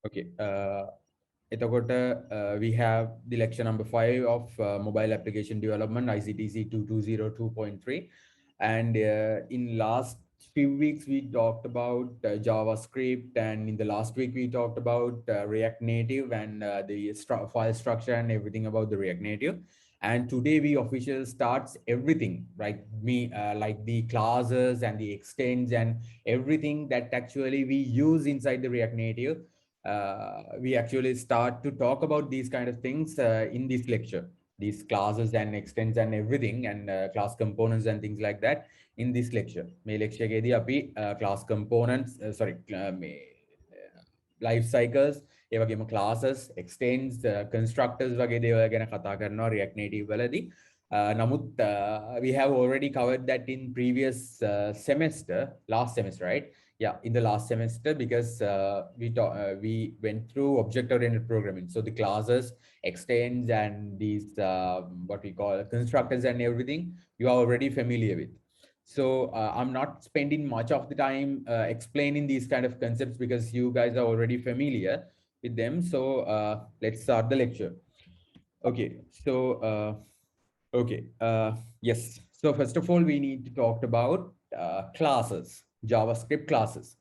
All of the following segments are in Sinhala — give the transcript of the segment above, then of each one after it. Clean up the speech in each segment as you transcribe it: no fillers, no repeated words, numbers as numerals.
Okay. We have the lecture number 5 of mobile application development, ICTC 2202.3. And in last few weeks, we talked about JavaScript. And in the last week, we talked about React Native and the file structure and everything about the React Native. And today we officially starts everything, right? Like the classes and the extents and everything that actually we use inside the React Native. We actually start to talk about these kind of things in this lecture, these classes and extents and everything, and class components and things like that in this lecture. මේ lecture එකේදී අපි class components, life cycles, ඒ වගේම classes, extents, constructors වගේ දේවල් ගැන කතා කරනවා React Native වලදී. Namut, we have already covered that in previous semester, last semester, right? Yeah, in the last semester, because we went through object-oriented programming. So the classes, extends, and these what we call constructors and everything, you are already familiar with. So I'm not spending much of the time explaining these kind of concepts because you guys are already familiar with them. So let's start the lecture. Okay, so yes. So first of all, we need to talk about classes, JavaScript classes.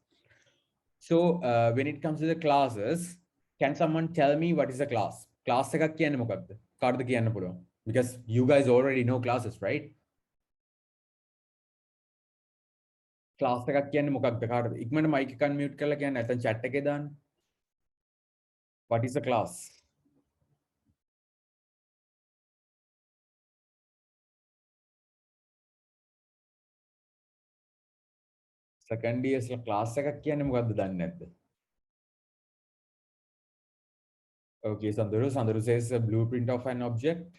So when it comes to the classes, can someone tell me what is a class? Class එකක් කියන්නේ මොකක්ද? කාටද කියන්න පුළුවන්? Because you guys already know classes, right? Class එකක් කියන්නේ මොකක්ද? කාටද? ඉක්මනට mic එක unmute කරලා කියන්න නැත්නම් chat එකේ දාන්න. What is a class? Second years class එකක් කියන්නේ මොකක්ද දන්නේ නැද්ද? Okay, Sanduru says a blueprint of an object.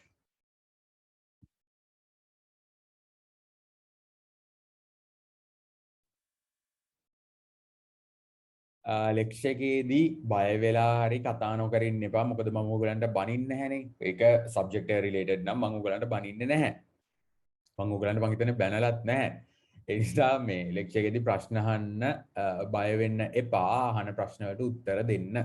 ලෙක්ෂ එකේදී බය වෙලා හරි කතා නොකරින්න එපා. මොකද මම ඔයගලන්ට බනින්නේ නැහැනේ. ඒක සබ්ජෙක්ට් එක රිලේටඩ් නම් මම ඔයගලන්ට බනින්නේ නැහැ. මම ඔයගලන්ට මං හිතන්නේ බැනලත් නැහැ. ඒ නිසා මේ ලෙක්ෂ එකේදී ප්‍රශ්න අහන්න බය වෙන්න එපා. අහන ප්‍රශ්න වලට උත්තර දෙන්න.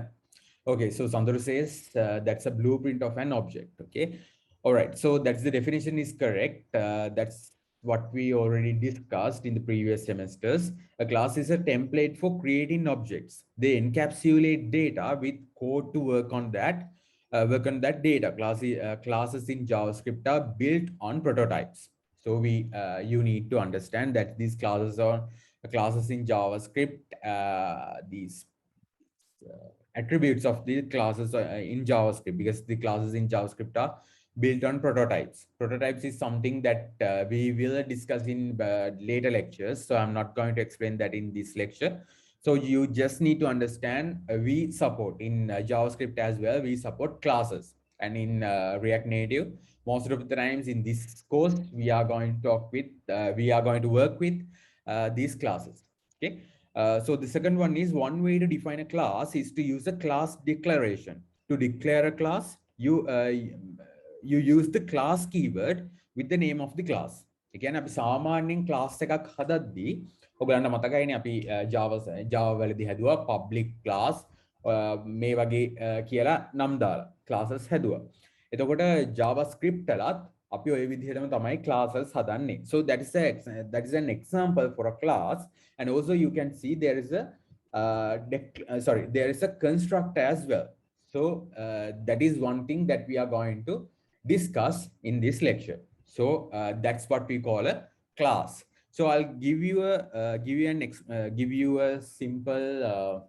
Okay, so Sanduru says that's a blueprint of an object. Okay, all right. So that's the definition is correct. That's what we already discussed in the previous semesters. A class is a template for creating objects. They encapsulate data with code to work on that data. Classes in JavaScript are built on prototypes. So you need to understand that these classes are classes in JavaScript. These attributes of the classes in JavaScript, because the classes in JavaScript are built on prototypes. Prototypes is something that we will discuss in later lectures. So I'm not going to explain that in this lecture. So you just need to understand we support in JavaScript as well. We support classes, and in React Native, most of the times in this course, we are going to work with these classes. Okay. So the second one is one way to define a class is to use a class declaration. To declare a class, you use the class keyword with the name of the class. ඒ කියන්නේ අපි සාමාන්‍යයෙන් class එකක් හදද්දී ඔයගලන්ට මතකයිනේ අපි Java වලදී හැදුවා public class මේ වගේ කියලා නම් දාලා classes හැදුවා. එතකොට JavaScript වලත් අපි ওই විදිහටම තමයි classes හදන්නේ. So that is an example for a class, and also you can see there is a constructor as well. So that is one thing that we are going to discuss in this lecture. So that's what we call a class. So I'll give you a simple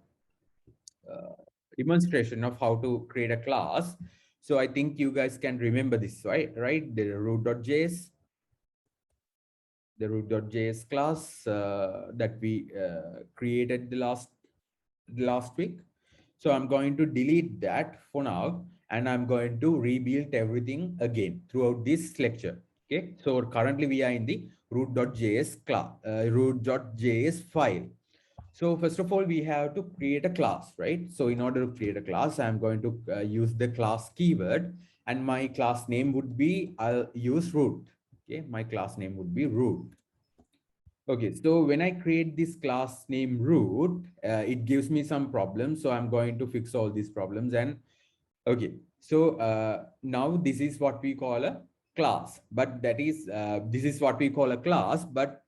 demonstration of how to create a class. So I think you guys can remember this, right? The root.js class that we created the last week. So I'm going to delete that for now, and I'm going to rebuild everything again throughout this lecture. Okay, so currently we are in the root.js class, root.js file. So first of all, we have to create a class, right? So in order to create a class, I'm going to use the class keyword, and my class name would be, I'll use root. Okay, my class name would be root. Okay, so when I create this class name root, it gives me some problems. So I'm going to fix all these problems. And okay, so now this is what we call a class, but that is this is what we call a class, but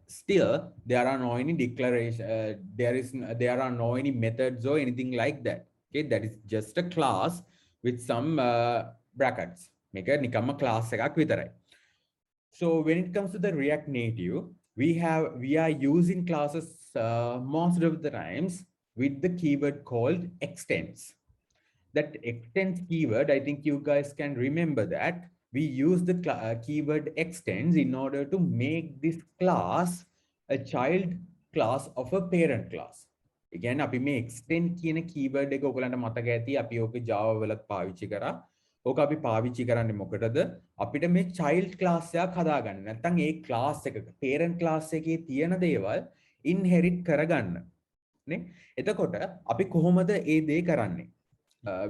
still there are no any declaration, there are no any methods or anything like that. Okay, that is just a class with some brackets. Make a nikama class එකක් විතරයි. So when it comes to the React Native, we are using classes most of the times with the keyword called extends. That extends keyword, I think you guys can remember that we use the keyword extends in order to make this class a child class of a parent class. Again, අපි මේ extend කියන keyword එක ඔයගලන්ට මතක ඇති අපි ඕක Java වලත් පාවිච්චි කරා. ඕක අපි පාවිච්චි කරන්නේ මොකටද? අපිට මේ child class එකක් හදාගන්න. නැත්නම් ඒ class එකක parent class එකේ තියෙන දේවල් inherit කරගන්න. නේ? එතකොට අපි කොහොමද ඒ දේ කරන්නේ?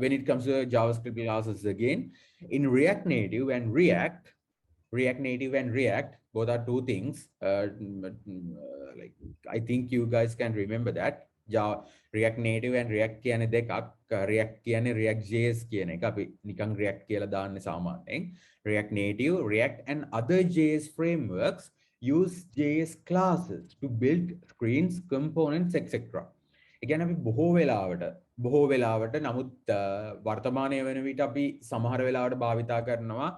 When it comes to JavaScript classes again, in React Native and React Native and React, both are two things. Like I think you guys can remember that. React Native and React කියන දෙකක්. React කියන්නේ React.js කියන එක. අපි නිකන් React කියලා දාන්නේ සාමාන්‍යයෙන්. React Native, React and other JS frameworks use JS classes to build screens, components, etc. again අපි බොහෝ වෙලාවට නමුත් වර්තමානයේ වෙන විට අපි සමහර වෙලාවට භාවිතා කරනවා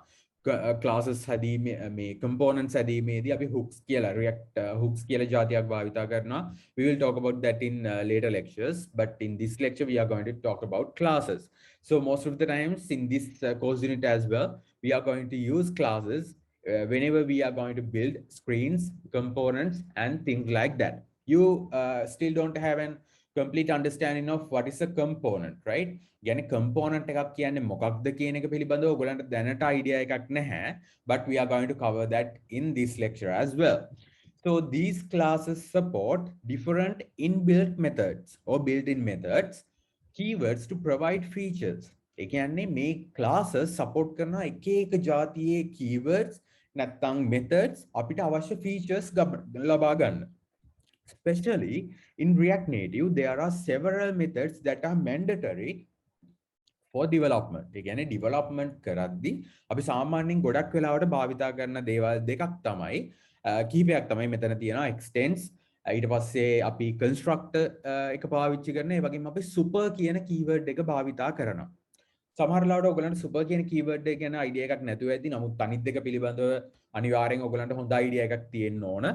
classes හැදීමේ මේ components හැදීමේදී අපි hooks කියලා React hooks කියලා જાතියක් භාවිතා කරනවා. We will talk about that in later lectures, but in this lecture we are going to talk about classes. So most of the times in this course unit as well, we are going to use classes whenever we are going to build screens, components and things like that. You still don't have an complete understanding of what is a component, right? Yani component එකක් කියන්නේ මොකක්ද කියන එක පිළිබඳව ඔයගොල්ලන්ට දැනට idea එකක් නැහැ, but we are going to cover that in this lecture as well. So these classes support different inbuilt methods or built-in methods, keywords to provide features. ඒ කියන්නේ මේ classes support කරන එක එක જાතියේ keywords නැත්නම් methods අපිට අවශ්‍ය features ලබා ගන්න. Especially in React Native, there are several methods that are mandatory for development. ඒ කියන්නේ development කරද්දී අපි සාමාන්‍යයෙන් ගොඩක් වෙලාවට භාවිතා කරන දේවල් දෙකක් තමයි කිහිපයක් තමයි මෙතන තියෙනවා extends ඊට පස්සේ අපි constructor එක පාවිච්චි කරන ඒ වගේම අපි super කියන keyword එක භාවිතා කරනවා. සමහර ලාවට ඔයගලන්ට super කියන keyword එක ගැන idea එකක් නැතුව ඇති. නමුත් අනිත් දෙක පිළිබඳව අනිවාර්යෙන් ඔයගලන්ට හොඳ idea එකක් තියෙන්න ඕන.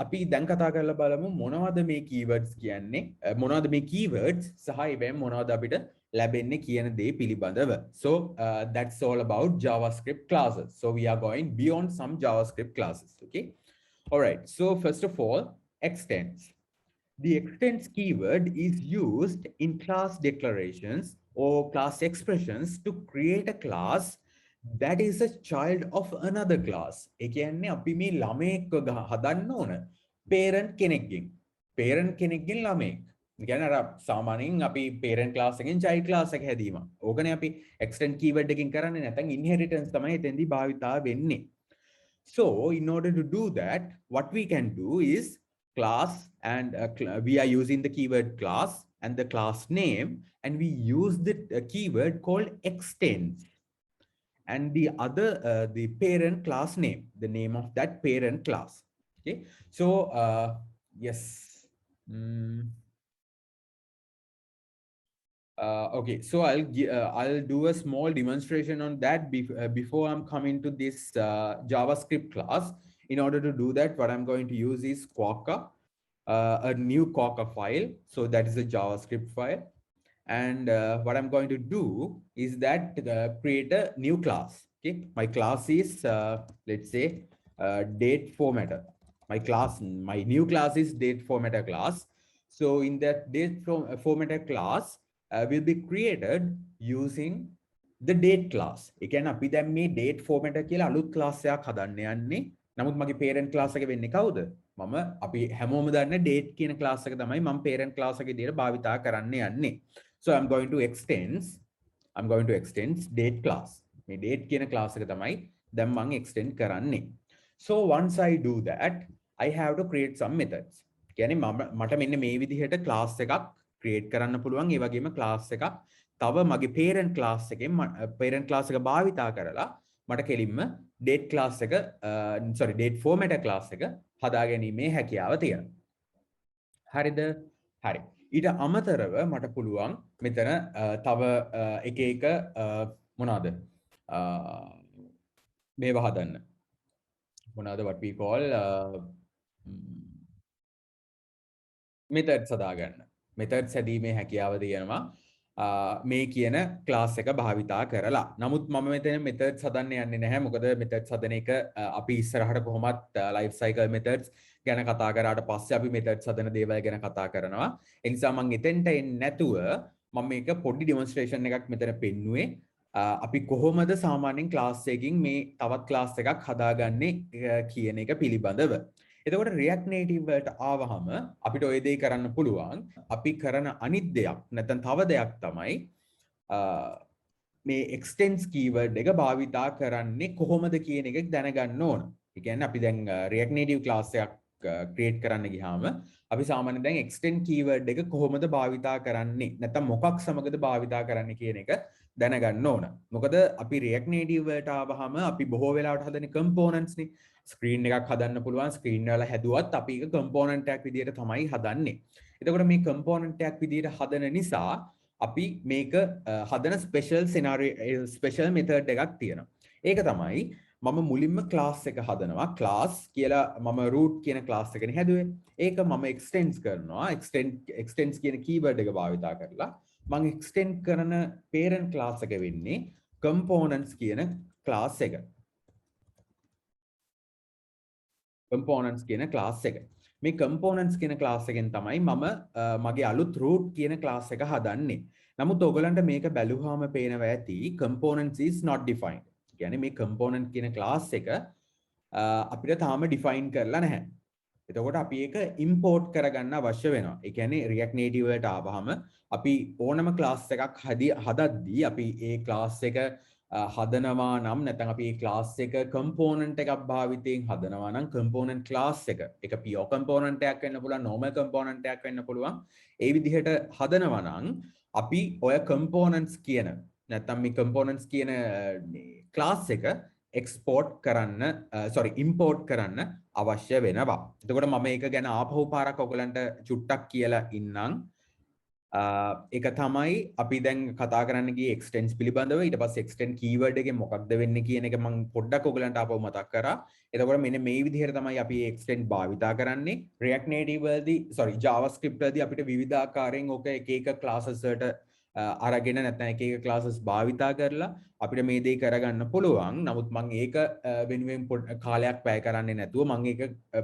අපි දැන් කතා කරලා බලමු මොනවද මේ keywords කියන්නේ මොනවද මේ keywords සහ ඒවෙන් මොනවද අපිට ලැබෙන්නේ කියන දේ පිළිබඳව. So that's all about JavaScript classes. So we are going beyond some JavaScript classes. Okay, all right, so first of all, extends. The extends keyword is used in class declarations or class expressions to create a class that is a child of another class. ඒ කියන්නේ අපි මේ ළමයෙක්ව හදන්න ඕන parent කෙනෙක්ගෙන්. parent කෙනෙක්ගෙන් ළමයෙක්. ඒ කියන්නේ අර සාමාන්‍යයෙන් අපි parent class එකෙන් child class එක හැදීම. ඕකනේ අපි extend keyword එකකින් කරන්නේ නැත්නම් inheritance තමයි එතෙන්දී භාවිතා වෙන්නේ. So in order to do that, what we can do is class and we are using the keyword class and the class name, and we use the keyword called extends. And the other, the parent class name, the name of that parent class. Okay, so yes. Okay, so I'll do a small demonstration on that before I'm coming to this JavaScript class. In order to do that, what I'm going to use is Quokka, a new Quokka file. So that is a JavaScript file. And what I'm going to do is that create a new class. Okay, my class is let's say date formatter. My new class is date formatter class. So in that date formatter class will be created using the date class. ඒ කියන්නේ අපි දැන් මේ date formatter කියලා අලුත් class එකක් හදන්න යන්නේ. නමුත් මගේ parent class එක වෙන්නේ කවුද? මම අපි හැමෝම දන්න date කියන class එක තමයි මම parent class එකේ විදිහට භාවිතා කරන්න යන්නේ. So I'm going to extend date class. මේ date කියන class එක තමයි දැන් මම extend කරන්නේ. So once I do that, I have to create some methods. කියන්නේ මට මෙන්න මේ විදිහට class එකක් create කරන්න පුළුවන්. ඒ වගේම class එකක් තව මගේ parent class එකෙන් parent class එක භාවිතා කරලා මට කෙලින්ම date class එක sorry date formatter class එක හදා ගැනීමේ හැකියාව තියෙනවා. හරිද? හරි. ඊට අමතරව මට පුළුවන් මෙතන තව එක එක මොනවාද? මේවා හදන්න. මොනවාද what we call methods හදාගන්න. methods හැදීමේ හැකියාව තියෙනවා. මේ කියන ක්ලාස් එක භාවිතා කරලා. නමුත් මම මෙතන methods හදන්න යන්නේ නැහැ. මොකද methods හදන එක අපි ඉස්සරහට කොහොමත් life cycle methods ගැන කතා කරාට පස්සේ අපි methods හදන දේවල් ගැන කතා කරනවා. ඒ නිසා මම එතෙන්ට එන්නේ නැතුව මම මේක පොඩි demonstration එකක් මෙතන පෙන්නුවේ. අපි කොහොමද සාමාන්‍යයෙන් ක්ලාස් එකකින් මේ තවත් ක්ලාස් එකක් හදාගන්නේ කියන එක පිළිබඳව. එතකොට React Native වලට ආවහම අපිට ওই දේ කරන්න පුළුවන්. අපි කරන අනිත් දෙයක් නැත්නම් තව දෙයක් තමයි මේ extends keyword එක භාවිතා කරන්නේ කොහොමද කියන එක දැනගන්න ඕන. ඒ කියන්නේ අපි දැන් React Native class එකක් create කරන්න ගියාම අපි සාමාන්‍යයෙන් දැන් extend keyword එක කොහොමද භාවිතා කරන්නේ නැත්නම් මොකක් සමගද භාවිතා කරන්නේ කියන එක දැනගන්න ඕන. මොකද අපි React Native වලට ආවහම අපි බොහෝ වෙලාවට හදන්නේ components නේ. ස්ක්‍රීන් එකක් හදන්න පුළුවන් ස්ක්‍රීන් වල හැදුවත් අපි ඒක component එකක් විදිහට තමයි හදන්නේ. එතකොට මේ component එකක් විදිහට හදන නිසා අපි මේක හදන special scenario special method එකක් තියෙනවා. ඒක තමයි මම මුලින්ම class එක හදනවා. class කියලා මම root කියන class එකනේ හැදුවේ. ඒක මම extends කරනවා. extends කියන keyword එක භාවිතා කරලා මම extend කරන parent class එක වෙන්නේ components කියන class එක. components කියන class එක. මේ components කියන class එකෙන් තමයි මම මගේ අලුත් root කියන class එක හදන්නේ. නමුත් ඔයගලන්ට මේක බැලුවාම පේනවා ඇති components is not defined. කියන්නේ මේ component කියන class එක අපිට තාම define කරලා නැහැ. එතකොට අපි ඒක import කරගන්න අවශ්‍ය වෙනවා. ඒ කියන්නේ React Native වලට ආවහම අපි ඕනම class එකක් හදද්දී අපි ඒ class එක හදනවා නම් නැත්නම් අපි මේ class එක component එකක් භාවිතයෙන් හදනවා නම් component class එක pure component එකක් වෙන්න පුළුවන් normal component එකක් වෙන්න පුළුවන්. ඒ විදිහට හදනවා නම් අපි ඔය components කියන නැත්නම් මේ components කියන class එක export කරන්න import කරන්න අවශ්‍ය වෙනවා. එතකොට මම ඒක ගැන ආපහු පාරක් ඔයගලන්ට චුට්ටක් කියලා ඉන්නම්. ඒක තමයි අපි දැන් කතා කරන්න ගියේ extends පිළිබඳව. ඊට පස්සේ extend keyword එකෙන් මොකක්ද වෙන්නේ කියන එක මම පොඩ්ඩක් ඔයගලන්ට ආපහු මතක් කරා. එතකොට මෙන්න මේ විදිහට තමයි අපි extend භාවිතා කරන්නේ. React Native වලදී JavaScript වලදී අපිට විවිධාකාරයෙන් ඔක එක එක classes වලට අරගෙන නැත්නම් එක එක classes භාවිතා කරලා අපිට මේ දේ කරගන්න පුළුවන්. නමුත් මම ඒක වෙනුවෙන් කාලයක් වැය කරන්නේ නැතුව මම ඒක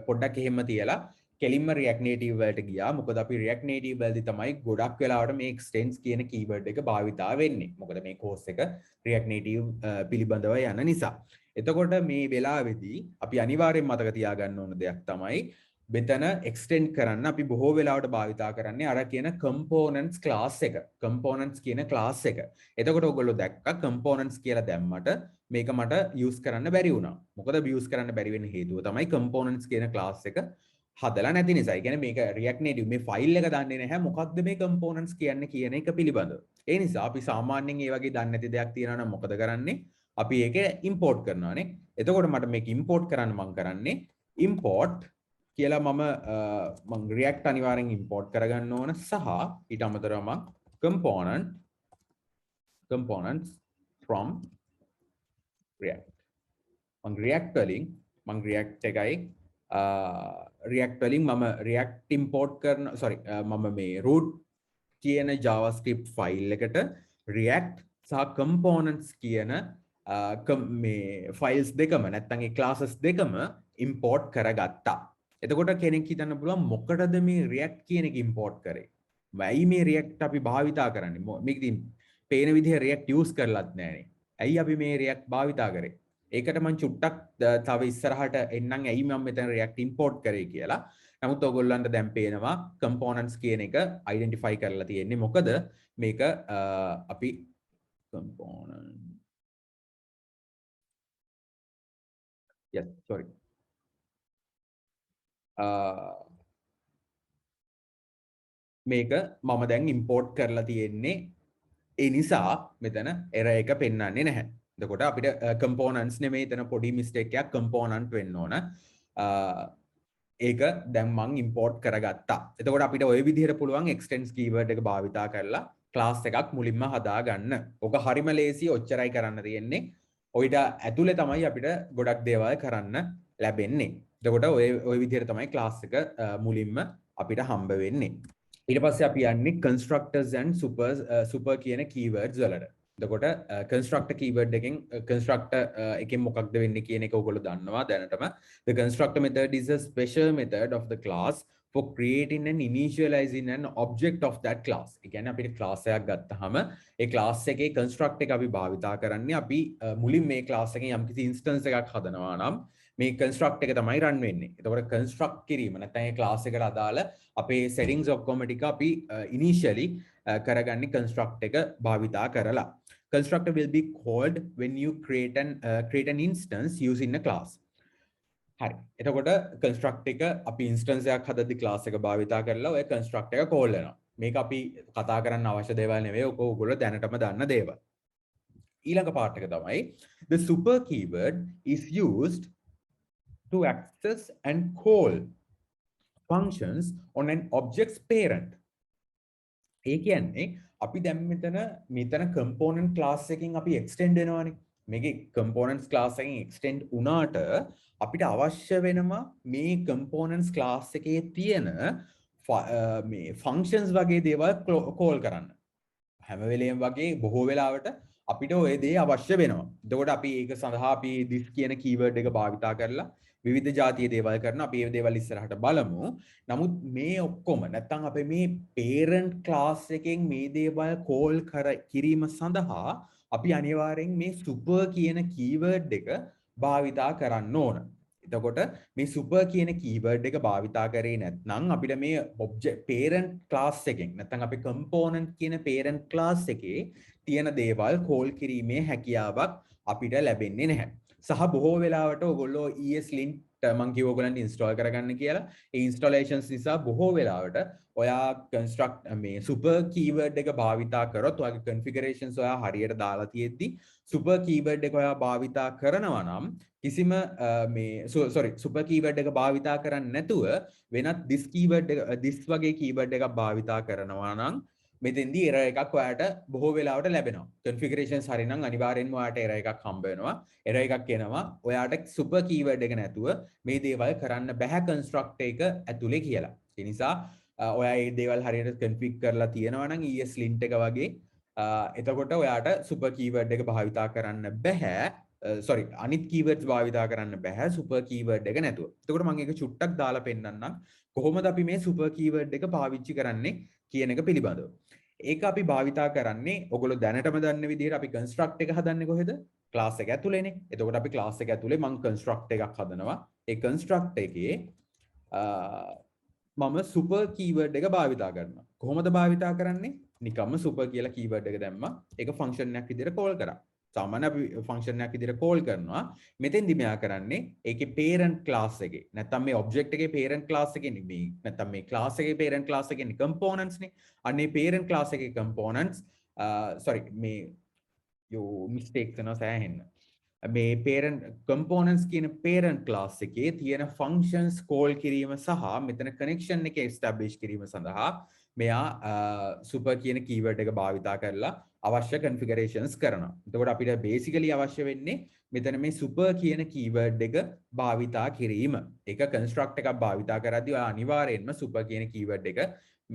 පොඩ්ඩක් එහෙම තියලා කෙලින්ම React Native වලට ගියා. මොකද අපි React Native වලදී තමයි ගොඩක් වෙලාවට මේ extends කියන keyword එක භාවිතා වෙන්නේ. මොකද මේ course එක React Native පිළිබඳව යන නිසා. එතකොට මේ වෙලාවේදී අපි අනිවාර්යෙන් මතක තියාගන්න ඕන දෙයක් තමයි මෙතන extend කරන්න අපි බොහෝ වෙලාවට භාවිතා කරන්නේ අර කියන components class එක. components කියන class එක. එතකොට ඔයගොල්ලෝ දැක්කා components කියලා දැම්මට මේක මට use කරන්න බැරි වුණා. මොකද use කරන්න බැරි වෙන්න හේතුව තමයි components කියන class එක හදලා නැති නිසා. ඒ කියන්නේ මේක React Native මේ ෆයිල් එක දන්නේ නැහැ මොකක්ද මේ components කියන්නේ කියන එක පිළිබඳව. ඒ නිසා අපි සාමාන්‍යයෙන් මේ වගේ දන්නේ නැති දෙයක් තියෙනවා නම් මොකද කරන්නේ? අපි ඒක import කරනවානේ. එතකොට මට මේක import කරන්න මම කරන්නේ import කියලා මම React අනිවාර්යෙන් import කරගන්න ඕන සහ ඊට අමතරව මම components from React. මම React වලින් මම React එකයි React වලින් මම React import කරන මම මේ root කියන JavaScript file එකට React සහ components කියන මේ files දෙකම නැත්නම් ඒ classes දෙකම import කරගත්තා. එතකොට කෙනෙක් හිතන්න පුළුවන් මොකටද මේ React කියන එක import කරේ? ඇයි මේ React අපි භාවිතා කරන්නේ? මේක ඉතින් පේන විදිහ React use කරලත් නැහැනේ. ඇයි අපි මේ React භාවිතා කරේ? ඒකට මම චුට්ටක් තව ඉස්සරහට එන්නම් ඇයි මම මෙතන React import කරේ කියලා. නමුත් ඔයගොල්ලන්ට දැන් පේනවා components කියන එක identify කරලා තියෙන්නේ. මොකද මේක අපි component yes sorry මේක මම දැන් ඉම්පෝර්ට් කරලා තියෙන්නේ ඒ නිසා මෙතන error එක පෙන්වන්නේ නැහැ. එතකොට අපිට components නෙමෙයි එතන පොඩි mistake එකක් component වෙන්න ඕන. ඒක දැන් මං import කරගත්තා. එතකොට අපිට ওই විදිහට පුළුවන් extends keyword එක භාවිතා කරලා class එකක් මුලින්ම හදාගන්න. ඔක හරිම ලේසි, ඔච්චරයි කරන්න තියෙන්නේ. ඔයිට ඇතුලේ තමයි අපිට ගොඩක් දේවල් කරන්න ලැබෙන්නේ. එතකොට ওই විදිහට තමයි class එක මුලින්ම අපිට හම්බ වෙන්නේ. ඊට පස්සේ අපි යන්නේ constructors and super කියන keywords වලට. එතකොට constructor keyword එකෙන් constructor එකෙන් මොකක්ද වෙන්නේ කියන එක ඔයගොල්ලෝ දන්නවා දැනටම. The constructor method is a special method of the class for creating and initializing an object of that class. ඒ කියන්නේ අපිට class එකක් ගත්තාම ඒ class එකේ construct එක අපි භාවිතා කරන්නේ අපි මුලින් මේ class එකෙන් යම්කිසි instance එකක් හදනවා නම් මේ construct එක තමයි run වෙන්නේ. එතකොට construct කිරීම නැත්නම් ඒ class එකට අදාළ අපේ settings ඔක්කොම ටික අපි initially කරගන්නේ construct එක භාවිතා කරලා. Constructor will be called when you create an instance using a class. හරි. එතකොට construct එක අපි instance එකක් හදද්දි class එක භාවිතා කරලා ඔය construct එක call වෙනවා. මේක අපි කතා කරන්න අවශ්‍ය දේවල් නෙවෙයි. ඔක ඔයගොල්ලෝ දැනටම දන්න දේවල්. ඊළඟ part එක තමයි the super keyword is used to access and call functions on an object's parent. ඒ කියන්නේ අපි දැන් මෙතන component class එකකින් අපි extend වෙනවානේ. මේකේ components class එකකින් extend වුණාට අපිට අවශ්‍ය වෙනවා මේ components class එකේ තියෙන මේ functions වගේ දේවල් call කරන්න. හැම වෙලේම වගේ බොහෝ වෙලාවට අපිට ওই දේ අවශ්‍ය වෙනවා. එතකොට අපි ඒක සඳහා අපි this කියන keyword එක භාවිතා කරලා විවිධ જાතිය දේවල් කරනවා. අපි ඒ දේවල් ඉස්සරහට බලමු. නමුත් මේ ඔක්කොම නැත්තම් අපේ මේ parent class එකෙන් මේ දේවල් call කිරීම සඳහා අපි අනිවාර්යෙන් මේ super කියන keyword එක භාවිතා කරන්න ඕන. එතකොට මේ super කියන keyword එක භාවිතා කරේ නැත්නම් අපිට මේ object parent class එකෙන් නැත්නම් අපේ component කියන parent class එකේ තියෙන දේවල් call කිරීමේ හැකියාවක් අපිට ලැබෙන්නේ නැහැ. සහ බොහෝ වෙලාවට ඔයගොල්ලෝ ESLint මම කිව්ව ඔයගොල්ලන්ට install කරගන්න කියලා. ඒ installations නිසා බොහෝ වෙලාවට ඔයා construct මේ super keyword එක භාවිතා කරොත් ඔයාගේ configurations ඔයා හරියට දාලා තියෙද්දි super keyword එක ඔයා භාවිතා කරනවා නම් කිසිම මේ super keyword එක භාවිතා කරන්නේ නැතුව වෙනත් this keyword එක this වගේ keyword එකක් භාවිතා කරනවා නම් මෙතෙන්දී error එකක් ඔයාට බොහෝ වෙලාවට ලැබෙනවා. configurations හරි නම් අනිවාර්යෙන්ම ඔයාට error එකක් හම්බ වෙනවා. error එකක් එනවා ඔයාට super keyword එක නැතුව මේ දේවල් කරන්න බෑ construct එක ඇතුලේ කියලා. ඒ නිසා ඔයා මේ දේවල් හරියට config කරලා තියෙනවා නම් ESLint එක වගේ එතකොට ඔයාට super keyword එක භාවිතා කරන්න බෑ. sorry අනිත් keywords භාවිතා කරන්න බෑ super keyword එක නැතුව. එතකොට මම ඒක චුට්ටක් දාලා පෙන්නන්නම් කොහොමද අපි මේ super keyword එක පාවිච්චි කරන්නේ කියන එක පිළිබඳව. ඒක අපි භාවිතා කරන්නේ ඔයගොල්ලෝ දැනටම දන්න විදිහට අපි construct එක හදන්නේ කොහෙද? class එක ඇතුලේනේ. එතකොට අපි class එක ඇතුලේ මම construct එකක් හදනවා. ඒ construct එකේ මම super keyword එක භාවිතා කරනවා. කොහොමද භාවිතා කරන්නේ? නිකම්ම super කියලා keyword එක දැම්මා. ඒක function එකක් විදිහට call කරා. සාමාන්‍ය අපි function එකක් විදිහට call කරනවා. මෙතෙන්දි මෙයා කරන්නේ ඒකේ parent class එකේ නැත්නම් මේ object එකේ parent class එකේ නෙමෙයි. නැත්නම් මේ class එකේ parent class එකේ components නේ. අනේ parent class එකේ components sorry මේ mistakes වෙනවා සෑහෙන්න. මේ parent components කියන parent class එකේ තියෙන functions call කිරීම සහ මෙතන connection එක establish කිරීම සඳහා මෙයා super කියන keyword එක භාවිතා කරලා අවශ්‍ය configurations කරනවා. එතකොට අපිට basically අවශ්‍ය වෙන්නේ මෙතන මේ super කියන keyword එක භාවිතා කිරීම. ඒක construct එකක් භාවිතා කරද්දී ඔයා අනිවාර්යයෙන්ම super කියන keyword එක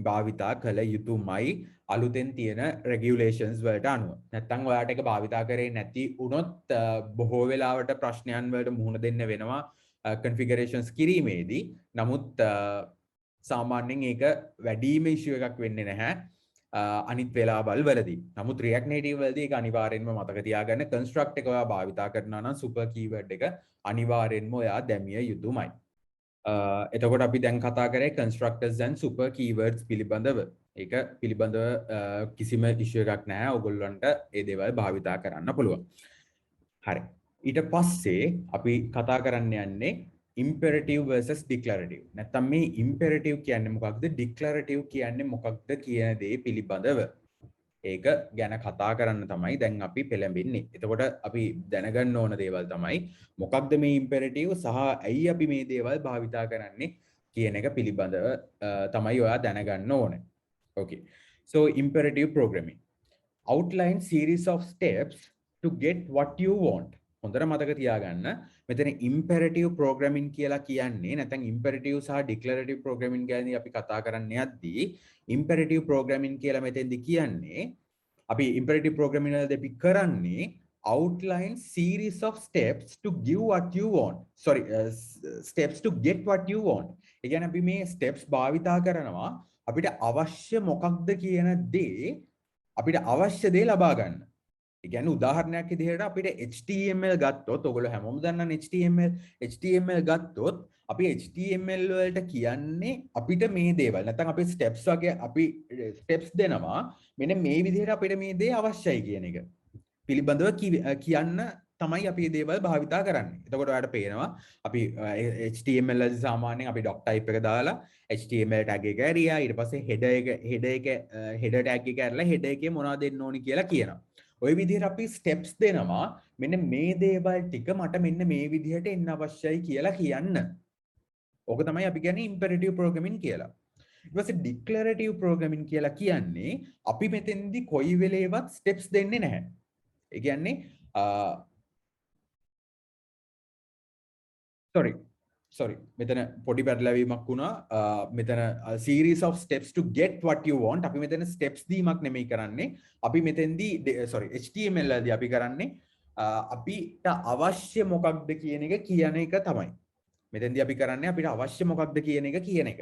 භාවිතා කළ යුතුමයි අලුතෙන් තියෙන regulations වලට අනුව. නැත්නම් ඔයාට ඒක භාවිතා කරේ නැති වුණොත් බොහෝ වෙලාවට ප්‍රශ්නයන් වලට මුහුණ දෙන්න වෙනවා configurations කිරීමේදී. නමුත් සාමාන්‍යයෙන් ඒක වැඩිම issue එකක් වෙන්නේ නැහැ අනිත් වෙලාවල් වලදී. නමුත් React Native වලදී ඒක අනිවාර්යෙන්ම මතක තියාගන්න construct එක ඔයා භාවිතා කරනවා නම් super keyword එක අනිවාර්යෙන්ම ඔයා දැමිය යුතුමයි. එතකොට අපි දැන් කතා කරේ constructors and super keywords පිළිබඳව. ඒක පිළිබඳව කිසිම issue එකක් නැහැ. ඔයගොල්ලන්ට ඒ දේවල් භාවිතා කරන්න පුළුවන්. හරි. ඊට පස්සේ අපි කතා කරන්න යන්නේ imperative versus declarative. නැත්නම් මේ imperative කියන්නේ මොකක්ද? declarative කියන්නේ මොකක්ද කියන දේ පිළිබඳව. ඒක ගැන කතා කරන්න තමයි දැන් අපි පෙළඹෙන්නේ. එතකොට අපි දැනගන්න ඕන දේවල් තමයි මොකක්ද මේ imperative සහ ඇයි අපි මේ දේවල් භාවිතා කරන්නේ කියන එක පිළිබඳව තමයි ඔයා දැනගන්න ඕනේ. Okay. So imperative programming. Outline series of steps to get what you want. හොඳට මතක තියාගන්න මෙතන imperative programming කියලා කියන්නේ නැත්නම් imperative සහ declarative programming ගැන අපි කතා කරන්න යද්දී imperative programming කියලා මෙතෙන්දි කියන්නේ අපි imperative programming වලදී අපි කරන්නේ outline series of steps to give what you want. Sorry, steps to get what you want. ඒ කියන්නේ අපි මේ steps භාවිතා කරනවා අපිට අවශ්‍ය මොකක්ද කියන දේ අපිට අවශ්‍ය දේ ලබා ගන්න. ඒ කියන්නේ උදාහරණයක් විදිහට අපිට HTML ගත්තොත් ඔයගොල්ලෝ හැමෝම දන්නන HTML ගත්තොත් අපි HTML වලට කියන්නේ අපිට මේ දේවල් නැත්නම් අපි steps වගේ අපි steps දෙනවා මෙන්න මේ විදිහට අපිට මේ දේ අවශ්‍යයි කියන එක පිළිබඳව කියන්න තමයි අපි මේ දේවල් භාවිතා කරන්නේ. එතකොට ඔයාලට පේනවා අපි HTML වලදී සාමාන්‍යයෙන් අපි doc type එක දාලා HTML tag එක ඇරියා ඊට පස්සේ header tag එක ඇරලා header එකේ මොනවද දෙන්න ඕනි කියලා කියනවා. ඔය විදිහට අපි steps දෙනවා මෙන්න මේ දේවල් ටික මට මෙන්න මේ විදිහට එන්න අවශ්‍යයි කියලා කියන්න. ඕක තමයි අපි කියන්නේ imperative programming කියලා. ඊට පස්සේ declarative programming කියලා කියන්නේ අපි මෙතෙන්දි කොයි වෙලේවත් steps දෙන්නේ නැහැ. ඒ කියන්නේ sorry මෙතන පොඩි පැටලවීමක් වුණා. මෙතන series of steps to get what you want අපි මෙතන steps දීමක් නෙමෙයි කරන්නේ. අපි මෙතෙන්දී HTML වලදී අපි කරන්නේ අපිට අවශ්‍ය මොකක්ද කියන එක කියන එක තමයි. මෙතෙන්දී අපි කරන්නේ අපිට අවශ්‍ය මොකක්ද කියන එක කියන එක.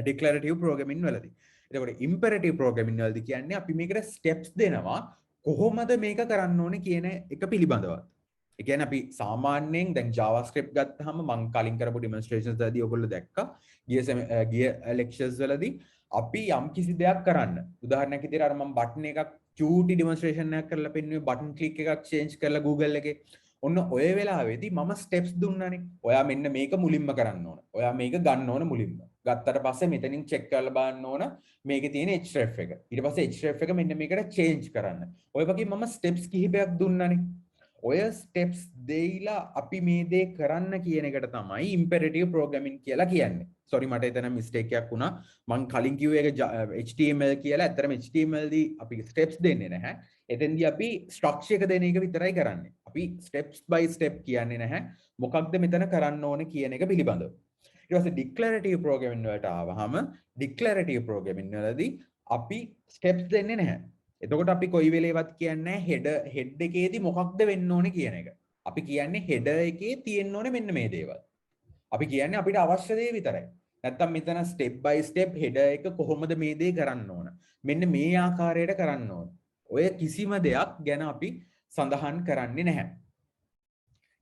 declarative programming වලදී. එතකොට imperative programming වලදී කියන්නේ අපි මේකට steps දෙනවා කොහොමද මේක කරන්න ඕනේ කියන එක පිළිබඳව. ඒ කියන්නේ අපි සාමාන්‍යයෙන් දැන් JavaScript ගත්තාම මම කලින් කරපු demonstrations වලදී ඔයගොල්ලෝ දැක්කා ගිය lectures වලදී අපි යම් කිසි දෙයක් කරන්න උදාහරණයක් විදිහට අර මම button එකක් cute demonstration එකක් කරලා පෙන්නුවේ button click එකක් change කරලා Google එකේ ඔන්න ඔය වෙලාවේදී මම steps දුන්නානේ. ඔයා මෙන්න මේක මුලින්ම කරන්න ඕන. ඔයා මේක ගන්න ඕන මුලින්ම. ගත්තට පස්සේ මෙතනින් check කරලා බලන්න ඕන මේකේ තියෙන href එක. ඊට පස්සේ href එක මෙන්න මේකට change කරන්න. ඔය වගේ මම steps කිහිපයක් දුන්නානේ. ඔය steps දෙයිලා අපි මේ දේ කරන්න කියන එකට තමයි imperative programming කියලා කියන්නේ. sorry මට එතන mistake එකක් වුණා. මම කලින් කිව්වේ ඒක HTML කියලා. ඇත්තටම HTML දී අපි steps දෙන්නේ නැහැ. එතෙන්දී අපි structure එක දෙන එක විතරයි කරන්නේ. අපි steps by step කියන්නේ නැහැ. මොකක්ද මෙතන කරන්න ඕනේ කියන එක පිළිබඳව. ඊට පස්සේ declarative programming වලට ආවහම declarative programming වලදී අපි steps දෙන්නේ නැහැ. එතකොට අපි කොයි වෙලේවත් කියන්නේ head එකේදී මොකක්ද වෙන්න ඕනේ කියන එක. අපි කියන්නේ header එකේ තියෙන්න ඕනේ මෙන්න මේ දේවල්. අපි කියන්නේ අපිට අවශ්‍ය දේ විතරයි. නැත්තම් මෙතන step by step header එක කොහොමද මේ දේ කරන්න ඕන. මෙන්න මේ ආකාරයට කරන්න ඕන. ඔය කිසිම දෙයක් ගැන අපි සඳහන් කරන්නේ නැහැ.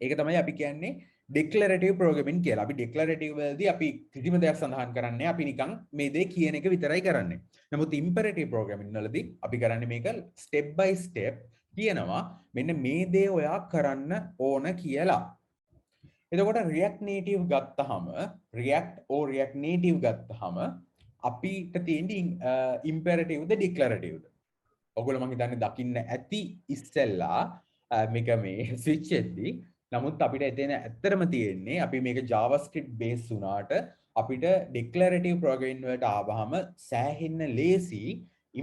ඒක තමයි අපි කියන්නේ declarative programming කියලා. අපි declarative වලදී අපි කිසිම දෙයක් සඳහන් කරන්නේ අපි නිකන් මේ දේ කියන එක විතරයි කරන්නේ. නමුත් imperative programming වලදී අපි කරන්නේ මේක step by step කියනවා මෙන්න මේ දේ ඔයා කරන්න ඕන කියලා. එතකොට React Native ගත්තාම React Native ගත්තාම අපිට තියෙන්නේ imperative ද declarative ද? ඔයගොල්ලෝ මම හිතන්නේ දකින්න ඇති ඉස්සෙල්ලා මේක මේ switch එද්දී නමුත් අපිට එතන ඇත්තටම තියෙන්නේ අපි මේක JavaScript base වුණාට අපිට declarative programming වලට ආවහම සෑහෙන්න ලේසි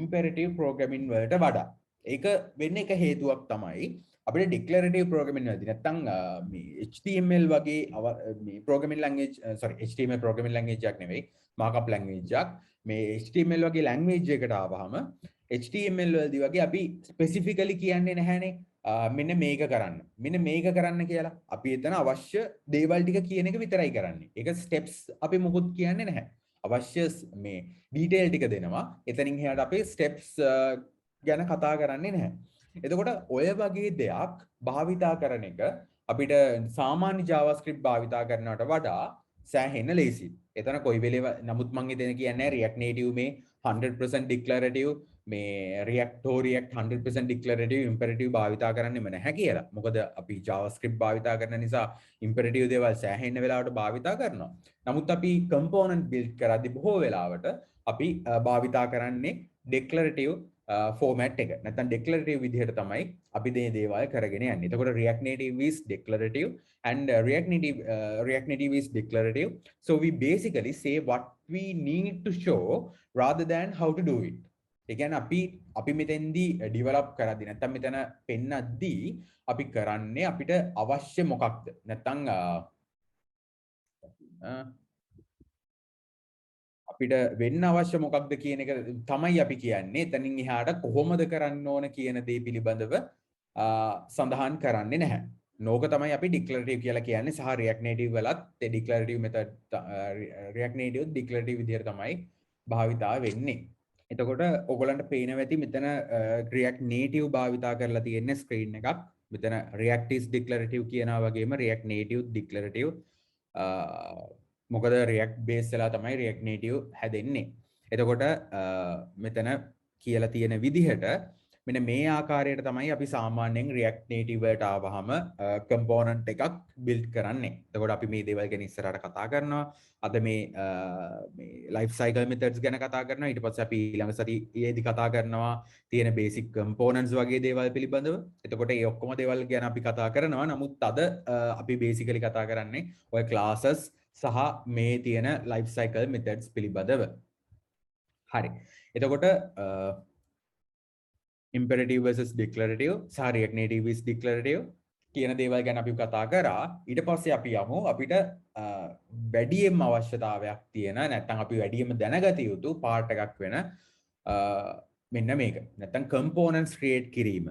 imperative programming වලට වඩා. ඒක වෙන්නේ එක හේතුවක් තමයි අපිට declarative programming වලදී නැත්තම් මේ HTML වගේ මේ programming language HTML programming language එකක් නෙවෙයි markup language එකක් මේ HTML වගේ language එකට ආවහම HTML වලදී වගේ අපි specifically කියන්නේ නැහැනේ මෙන්න මේක කරන්න කියලා. අපි එතන අවශ්‍ය දේවල් ටික කියන එක විතරයි කරන්නේ. ඒක steps අපි මොකුත් කියන්නේ නැහැ. අවශ්‍ය මේ detail ටික දෙනවා. එතනින් එහාට අපි steps ගැන කතා කරන්නේ නැහැ. එතකොට ඔය වගේ දෙයක් භාවිතා කරන එක අපිට සාමාන්‍ය JavaScript භාවිතා කරනවට වඩා සෑහෙන ලේසියි. එතන කොයි වෙලේ නමුත් මම එතන කියන්නේ React Native මේ 100% declarative මේ React හෝ React 100% declarative imperative භාවිතා කරන්නෙම නැහැ කියලා. මොකද අපි JavaScript භාවිතා කරන නිසා imperative දේවල් සෑහෙන වෙලාවට භාවිතා කරනවා. නමුත් අපි component build කරද්දී බොහෝ වෙලාවට අපි භාවිතා කරන්නේ declarative format එක. නැත්නම් declarative විදිහට තමයි අපි මේ දේවල් කරගෙන යන්නේ. එතකොට React Native is declarative and React Native is declarative. So we basically say what we need to show rather than how to do it. ඒ කියන්නේ අපි මෙතෙන්දී ඩෙවලොප් කරද්දී නැත්නම් මෙතන පෙන්නද්දී අපි කරන්නේ අපිට අවශ්‍ය මොකක්ද? නැත්නම් අපිට වෙන්න අවශ්‍ය මොකක්ද කියන එක තමයි අපි කියන්නේ. එතනින් එහාට කොහොමද කරන්න ඕන කියන දේ පිළිබඳව සඳහන් කරන්නේ නැහැ. නෝක තමයි අපි declarative කියලා කියන්නේ සහ React Native වලත් ඒ declarative method React Native declarative විදිහට තමයි භාවිතා වෙන්නේ. එතකොට ඔයගලන්ට පේනවා ඇති මෙතන React Native භාවිතා කරලා තියෙන ස්ක්‍රීන් එකක්. මෙතන React is declarative කියනවා වගේම React Native declarative මොකද React base වෙලා තමයි React Native හැදෙන්නේ. එතකොට මෙතන කියලා තියෙන විදිහට මෙන්න මේ ආකාරයට තමයි අපි සාමාන්‍යයෙන් React Native වලට ආවහම component එකක් build කරන්නේ. එතකොට අපි මේ දේවල් ගැන ඉස්සරහට කතා කරනවා. අද මේ life cycle methods ගැන කතා කරනවා. ඊට පස්සේ අපි ඊළඟ සතියේදී කතා කරනවා තියෙන basic components වගේ දේවල් පිළිබඳව. එතකොට මේ ඔක්කොම දේවල් ගැන අපි කතා කරනවා. නමුත් අද අපි basically කතා කරන්නේ ඔය classes සහ මේ තියෙන life cycle methods පිළිබඳව. හරි. එතකොට imperative versus declarative සහ React Native is declarative කියන දේවල් ගැන අපි කතා කරා. ඊට පස්සේ අපි යමු අපිට වැඩියෙන්ම අවශ්‍යතාවයක් තියෙන නැත්නම් අපි වැඩියෙන්ම දැනගත යුතු part එකක් වෙන මෙන්න මේක. නැත්නම් components create කිරීම.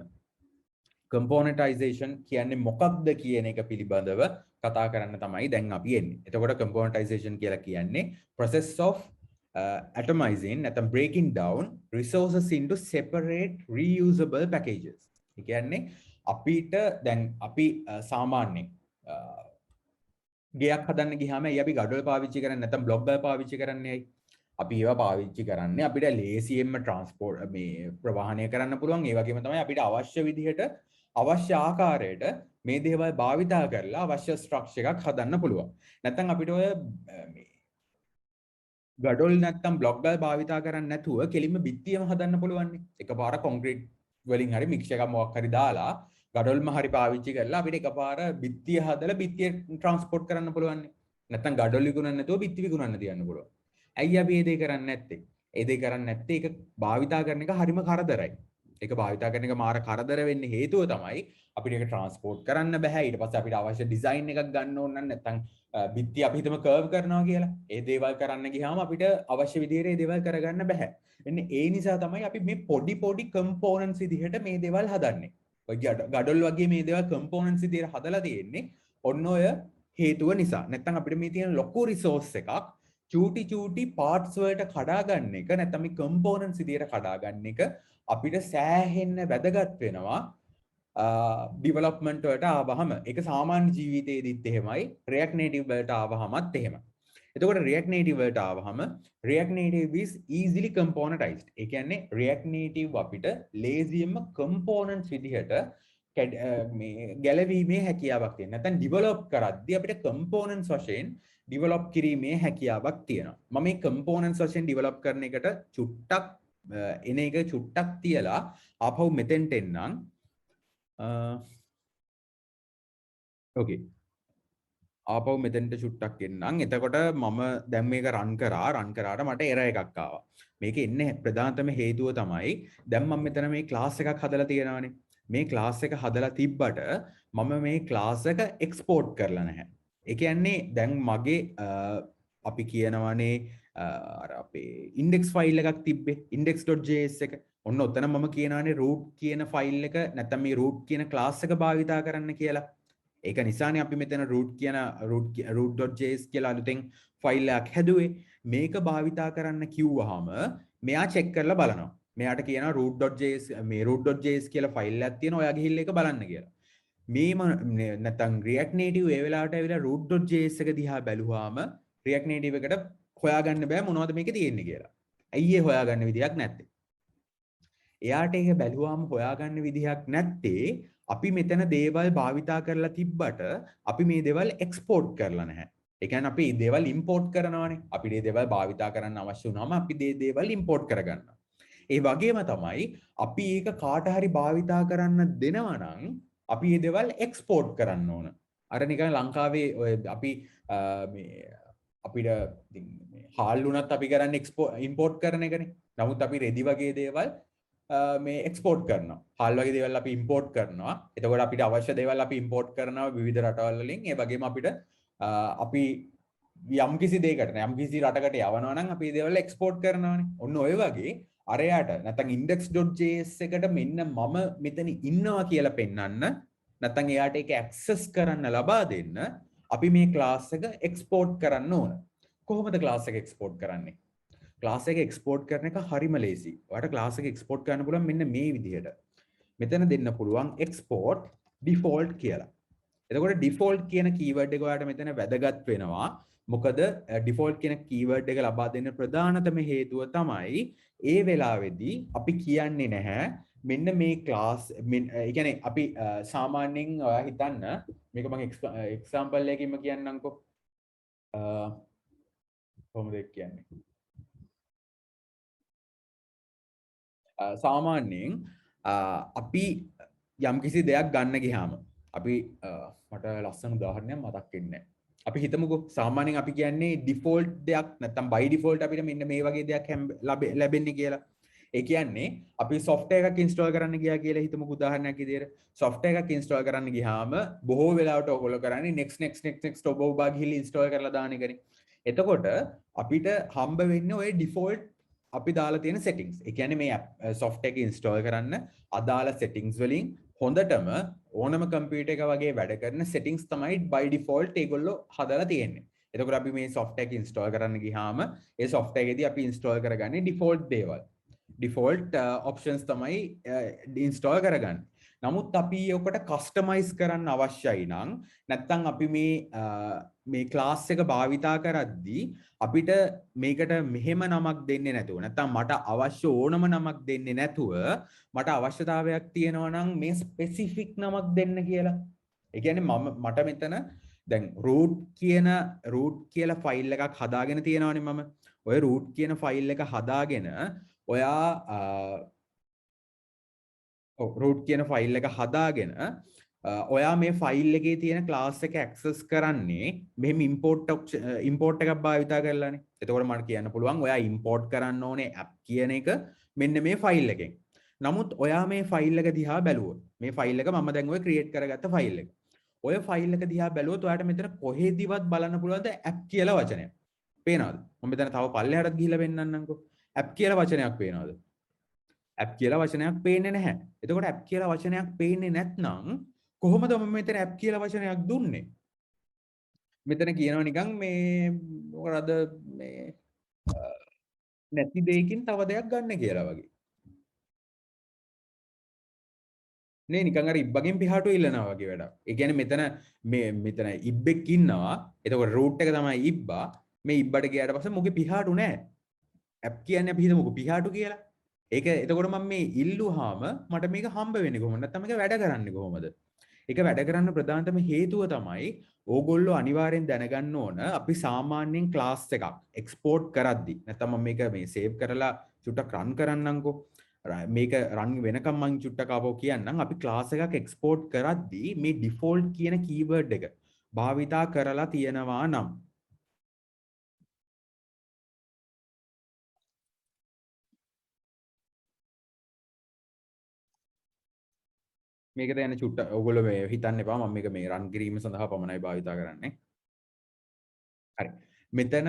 componentization කියන්නේ මොකක්ද කියන එක පිළිබඳව කතා කරන්න තමයි දැන් අපි එන්නේ. එතකොට componentization කියලා කියන්නේ process of atomizing නැත්නම් breaking down resources into separate reusable packages. ඒ කියන්නේ අපිට දැන් අපි සාමාන්‍යයෙන් ගයක් හදන්න ගියාම අපි ගඩොල් පාවිච්චි කරන්නේ නැත්නම් බ්ලොක් ගල් පාවිච්චි කරන්නේ ඇයි? අපි ඒවා පාවිච්චි කරන්නේ අපිට ලේසියෙන්ම ට්‍රාන්ස්පෝර්ට් මේ ප්‍රවාහනය කරන්න පුළුවන්. ඒ වගේම තමයි අපිට අවශ්‍ය විදිහට අවශ්‍ය ආකාරයට මේ දේවල් භාවිතා කරලා අවශ්‍ය ස්ට්‍රක්චර් එකක් හදන්න පුළුවන්. නැත්නම් අපිට ඔය ගඩොල් නැත්නම් බ්ලොක් ගල් භාවිතා කරන්නේ නැතුව කෙලින්ම බිත්තියම හදන්න පුළුවන් නේ. එකපාර කොන්ක්‍රීට් වලින් හරි මික්ස් එකක් මොකක් හරි දාලා ගඩොල්ම හරි පාවිච්චි කරලා අපිට එකපාර බිත්තිය හදලා බිත්තිය ට්‍රාන්ස්පෝර්ට් කරන්න පුළුවන් නේ. නැත්නම් ගඩොල් විකුණන්න නැතුව බිත්ති විකුණන්න තියන්න පුළුවන්. ඇයි අපි මේ දේ කරන්නේ නැත්තේ? ඒ දේ කරන්නේ නැත්තේ ඒක භාවිතා කරන එක හරිම කරදරයි. ඒක භාවිතා කරන එක මාර කරදර වෙන්න හේතුව තමයි අපිට ඒක ට්‍රාන්ස්පෝර්ට් කරන්න බෑ. ඊට පස්සේ අපිට අවශ්‍ය ඩිසයින් එකක් ගන්න ඕන නම් නැත්නම් බිත්ති අපි හිතමු කර්ව් කරනවා කියලා. ඒ දේවල් කරන්න ගියාම අපිට අවශ්‍ය විදිහට ඒ දේවල් කරගන්න බෑ. එන්නේ ඒ නිසා තමයි අපි මේ පොඩි කම්පෝනන්ට්ස් විදිහට මේ දේවල් හදන්නේ. ඔය ගඩොල් වගේ මේ දේවල් කම්පෝනන්ට්ස් විදිහට හදලා තියෙන්නේ ඔන්න ඔය හේතුව නිසා. නැත්නම් අපිට මේ තියෙන ලොකු රිසෝස් එකක් චූටි පාර්ට්ස් වලට කඩා ගන්න එක නැත්නම් මේ කම්පෝනන්ට්ස් විදිහට කඩා ගන්න එක අපිට සෑහෙන්න වැදගත් වෙනවා ඩෙවලොප්මන්ට් වලට ආවහම. ඒක සාමාන්‍ය ජීවිතේදීත් එහෙමයි, React Native වලට ආවහමත් එහෙමයි. එතකොට React Native වලට ආවහම React Native is easily componentized. ඒ කියන්නේ React Native අපිට ලේසියෙන්ම components විදිහට මේ ගැලවීමේ හැකියාවක් තියෙනවා. නැත්නම් ඩෙවලොප් කරද්දී අපිට components වශයෙන් ඩෙවලොප් කිරීමේ හැකියාවක් තියෙනවා. මම මේ components වශයෙන් ඩෙවලොප් කරන එකට චුට්ටක් එන එක චුට්ටක් තියලා ආපහු මෙතෙන්ට එන්නම්. ඕකේ. ආපහු මෙතෙන්ට චුට්ටක් එන්නම්. එතකොට මම දැන් මේක රන් කරාට මට එරර් එකක් ආවා. මේක එන්නේ ප්‍රධානතම හේතුව තමයි දැන් මම මෙතන මේ ක්ලාස් එකක් හදලා තියෙනවානේ. මේ ක්ලාස් එක හදලා තිබ්බට මම මේ ක්ලාස් එක එක්ස්පෝර්ට් කරලා නැහැ. ඒ කියන්නේ දැන් මගේ අපි කියනවානේ අර අපේ index file එකක් තිබ්බේ index.js එක. ඔන්න ඔතන මම කියනවානේ root කියන file එක නැත්නම් මේ root කියන class එක භාවිතා කරන්න කියලා. ඒක නිසානේ අපි මෙතන root.js කියලා අලුතෙන් file එකක් හැදුවේ. මේක භාවිතා කරන්න කිව්වහම මෙයා check කරලා බලනවා. මෙයාට කියනවා root.js මේ root.js කියලා file එකක් තියෙනවා. ඔයා ගිහිල්ලා ඒක බලන්න කියලා. මේ නැත්නම් React Native ඒ වෙලාවට ඇවිල්ලා root.js එක දිහා බැලුවාම React Native එකට හොයාගන්න බෑ මොනවද මේකේ තියෙන්නේ කියලා. ඇයි ඒ හොයාගන්න විදියක් නැත්තේ? එයාට ඒක බැලුවාම හොයාගන්න විදිහක් නැත්තේ අපි මෙතන දේවල් භාවිතා කරලා තිබ්බට අපි මේ දේවල් එක්ස්පෝර්ට් කරලා නැහැ. ඒ කියන්නේ අපි දේවල් ඉම්පෝර්ට් කරනවානේ. අපි මේ දේවල් භාවිතා කරන්න අවශ්‍ය වුණාම අපි දේවල් ඉම්පෝර්ට් කරගන්නවා. ඒ වගේම තමයි අපි ඒක කාට හරි භාවිතා කරන්න දෙනවා නම් අපි මේ දේවල් එක්ස්පෝර්ට් කරන්න ඕන. අර නිකන් ලංකාවේ ඔය අපි මේ අපිට හාල් වුණත් අපි කරන්නේ ඉම්පෝර්ට් කරන එකනේ. නමුත් අපි රෙදි වගේ දේවල් මේ එක්ස්පෝර්ට් කරනවා. හාල් වගේ දේවල් අපි ඉම්පෝර්ට් කරනවා. එතකොට අපිට අවශ්‍ය දේවල් අපි ඉම්පෝර්ට් කරනවා විවිධ රටවල් වලින්. ඒ වගේම අපිට අපි යම් කිසි දෙයකට යම් කිසි රටකට යවනවා නම් අපි දේවල් එක්ස්පෝර්ට් කරනවානේ. ඔන්න ඔය වගේ අරයට නැත්නම් index.js එකට මෙන්න මම මෙතන ඉන්නවා කියලා පෙන්වන්න නැත්නම් එයාට ඒක ඇක්සස් කරන්න ලබා දෙන්න අපි මේ ක්ලාස් එක එක්ස්පෝර්ට් කරන්න ඕන. කොහොමද ක්ලාස් එක එක්ස්පෝර්ට් කරන්නේ? ක්ලාස් එක එක්ස්පෝර්ට් කරන එක හරිම ලේසි. ඔයාලට ක්ලාස් එක එක්ස්පෝර්ට් කරන්න පුළුවන් මෙන්න මේ විදිහට. මෙතන දෙන්න පුළුවන් export default කියලා. එතකොට default කියන keyword එක ඔයාලට මෙතන වැදගත් වෙනවා. මොකද default කියන keyword එක ලබා දෙන්න ප්‍රධානතම හේතුව තමයි ඒ වෙලාවේදී අපි කියන්නේ නැහැ මෙන්න මේ class ඒ කියන්නේ අපි සාමාන්‍යයෙන් ඔයා හිතන්න මේක මම example එකකින්ම කියන්නම්කෝ. කොහොමද කියන්නේ? සාමාන්‍යයෙන් අපි යම්කිසි දෙයක් ගන්න ගියාම අපි මට ලස්සන උදාහරණයක් මතක් වෙන්නේ නැහැ. අපි හිතමුකෝ සාමාන්‍යයෙන් අපි කියන්නේ ඩිෆෝල්ට් දෙයක් නැත්නම් බයි ඩිෆෝල්ට් අපිට මෙන්න මේ වගේ දෙයක් ලැබෙන්නේ කියලා. ඒ කියන්නේ අපි software එකක් install කරන්න ගියා කියලා හිතමුකෝ උදාහරණයක් විදියට. software එකක් install කරන්න ගියාම බොහෝ වෙලාවට ඔයගොල්ලෝ කරන්නේ next ඔබ ගිහිල්ලා install කරලා දාන එකනේ. එතකොට අපිට හම්බ වෙන්නේ ඔය ඩිෆෝල්ට් අපි දාලා තියෙන settings. ඒ කියන්නේ මේ software එක install කරන්න අදාළ settings වලින් හොඳටම ඕනම කම්පියුටර් එක වගේ වැඩ කරන settings තමයි by default ඒගොල්ලෝ හදලා තියෙන්නේ. එතකොට අපි මේ software එක install කරන්න ගියාම ඒ software එකේදී අපි install කරගන්නේ default දේවල්. default options තමයි install කරගන්නේ. නමුත් අපි ඔකට customize කරන්න අවශ්‍යයි නම් නැත්නම් අපි මේ class එක භාවිතා කරද්දී අපිට මේකට මෙහෙම නමක් දෙන්නේ නැතුව නැත්නම් මට අවශ්‍ය ඕනම නමක් දෙන්නේ නැතුව මට අවශ්‍යතාවයක් තියෙනවා නම් මේ ස්පෙસિෆික් නමක් දෙන්න කියලා. ඒ කියන්නේ මට මෙතන දැන් root කියලා ෆයිල් එකක් හදාගෙන තියෙනවානේ මම. ඔය root කියන ෆයිල් එක හදාගෙන ඔයා root කියන ෆයිල් එක හදාගෙන ඔයා මේ ෆයිල් එකේ තියෙන ක්ලාස් එක ඇක්සස් කරන්නේ මෙහෙම ඉම්පෝර්ට් එකක් භාවිතා කරලානේ. එතකොට මට කියන්න පුළුවන් ඔයා ඉම්පෝර්ට් කරන්න ඕනේ app කියන එක මෙන්න මේ ෆයිල් එකෙන්. නමුත් ඔයා මේ ෆයිල් එක දිහා බැලුවොත් මේ ෆයිල් එක මම දැන් ඔය ක්‍රියේට් කරගත්ත ෆයිල් එක. ඔය ෆයිල් එක දිහා බැලුවොත් ඔයාට මෙතන කොහෙදිවත් බලන්න පුළුවන්ද app කියලා වචනයක්. පේනවද? මම මෙතන තව පල්ලෙහාටත් ගිහිල්ලා පෙන්නන්නම්කෝ. app කියලා වචනයක් පේනවද? app කියලා වචනයක් පේන්නේ නැහැ. එතකොට app කියලා වචනයක් පේන්නේ නැත්නම් කොහොමද මම මෙතන app කියලා වචනයක් දුන්නේ? මෙතන කියනවා නිකන් මේ මොකද මේ නැති දෙයකින් තව දෙයක් ගන්න කියලා වගේ. නේ නිකන් අර ඉබ්බගෙන් පිටාටු ඉල්ලනවා වගේ වැඩක්. ඒ කියන්නේ මෙතන ඉබ්බෙක් ඉන්නවා. එතකොට රූට් එක තමයි ඉබ්බා. මේ ඉබ්බට ගියාට පස්සේ මොකේ පිටාටු නැහැ. app කියන්නේ අපි හිතමුකෝ පිටාටු කියලා. ඒක එතකොට මම මේ ඉල්ලුවාම මට මේක හම්බ වෙන්නේ කොහොමද? නැත්නම් මේක වැඩ කරන්නේ කොහොමද? ඒක වැඩ කරන්න ප්‍රධානතම හේතුව තමයි ඕගොල්ලෝ අනිවාර්යෙන් දැනගන්න ඕන අපි සාමාන්‍යයෙන් ක්ලාස් එකක් එක්ස්පෝර්ට් කරද්දි නැත්නම් මම මේක මේ සේව් කරලා චුට්ටක් රන් කරන්නම්කෝ. මේක රන් වෙනකම් මම චුට්ටක් ආපහු කියන්නම්. අපි ක්ලාස් එකක් එක්ස්පෝර්ට් කරද්දි මේ ඩිෆෝල්ට් කියන කීවර්ඩ් එක භාවිතා කරලා තියෙනවා නම් මේක දැන් චුට්ට ඔයගොල්ලෝ මේ හිතන්න එපා මම මේක මේ රන් කිරීම සඳහා පමණයි භාවිතා කරන්නේ. හරි. මෙතන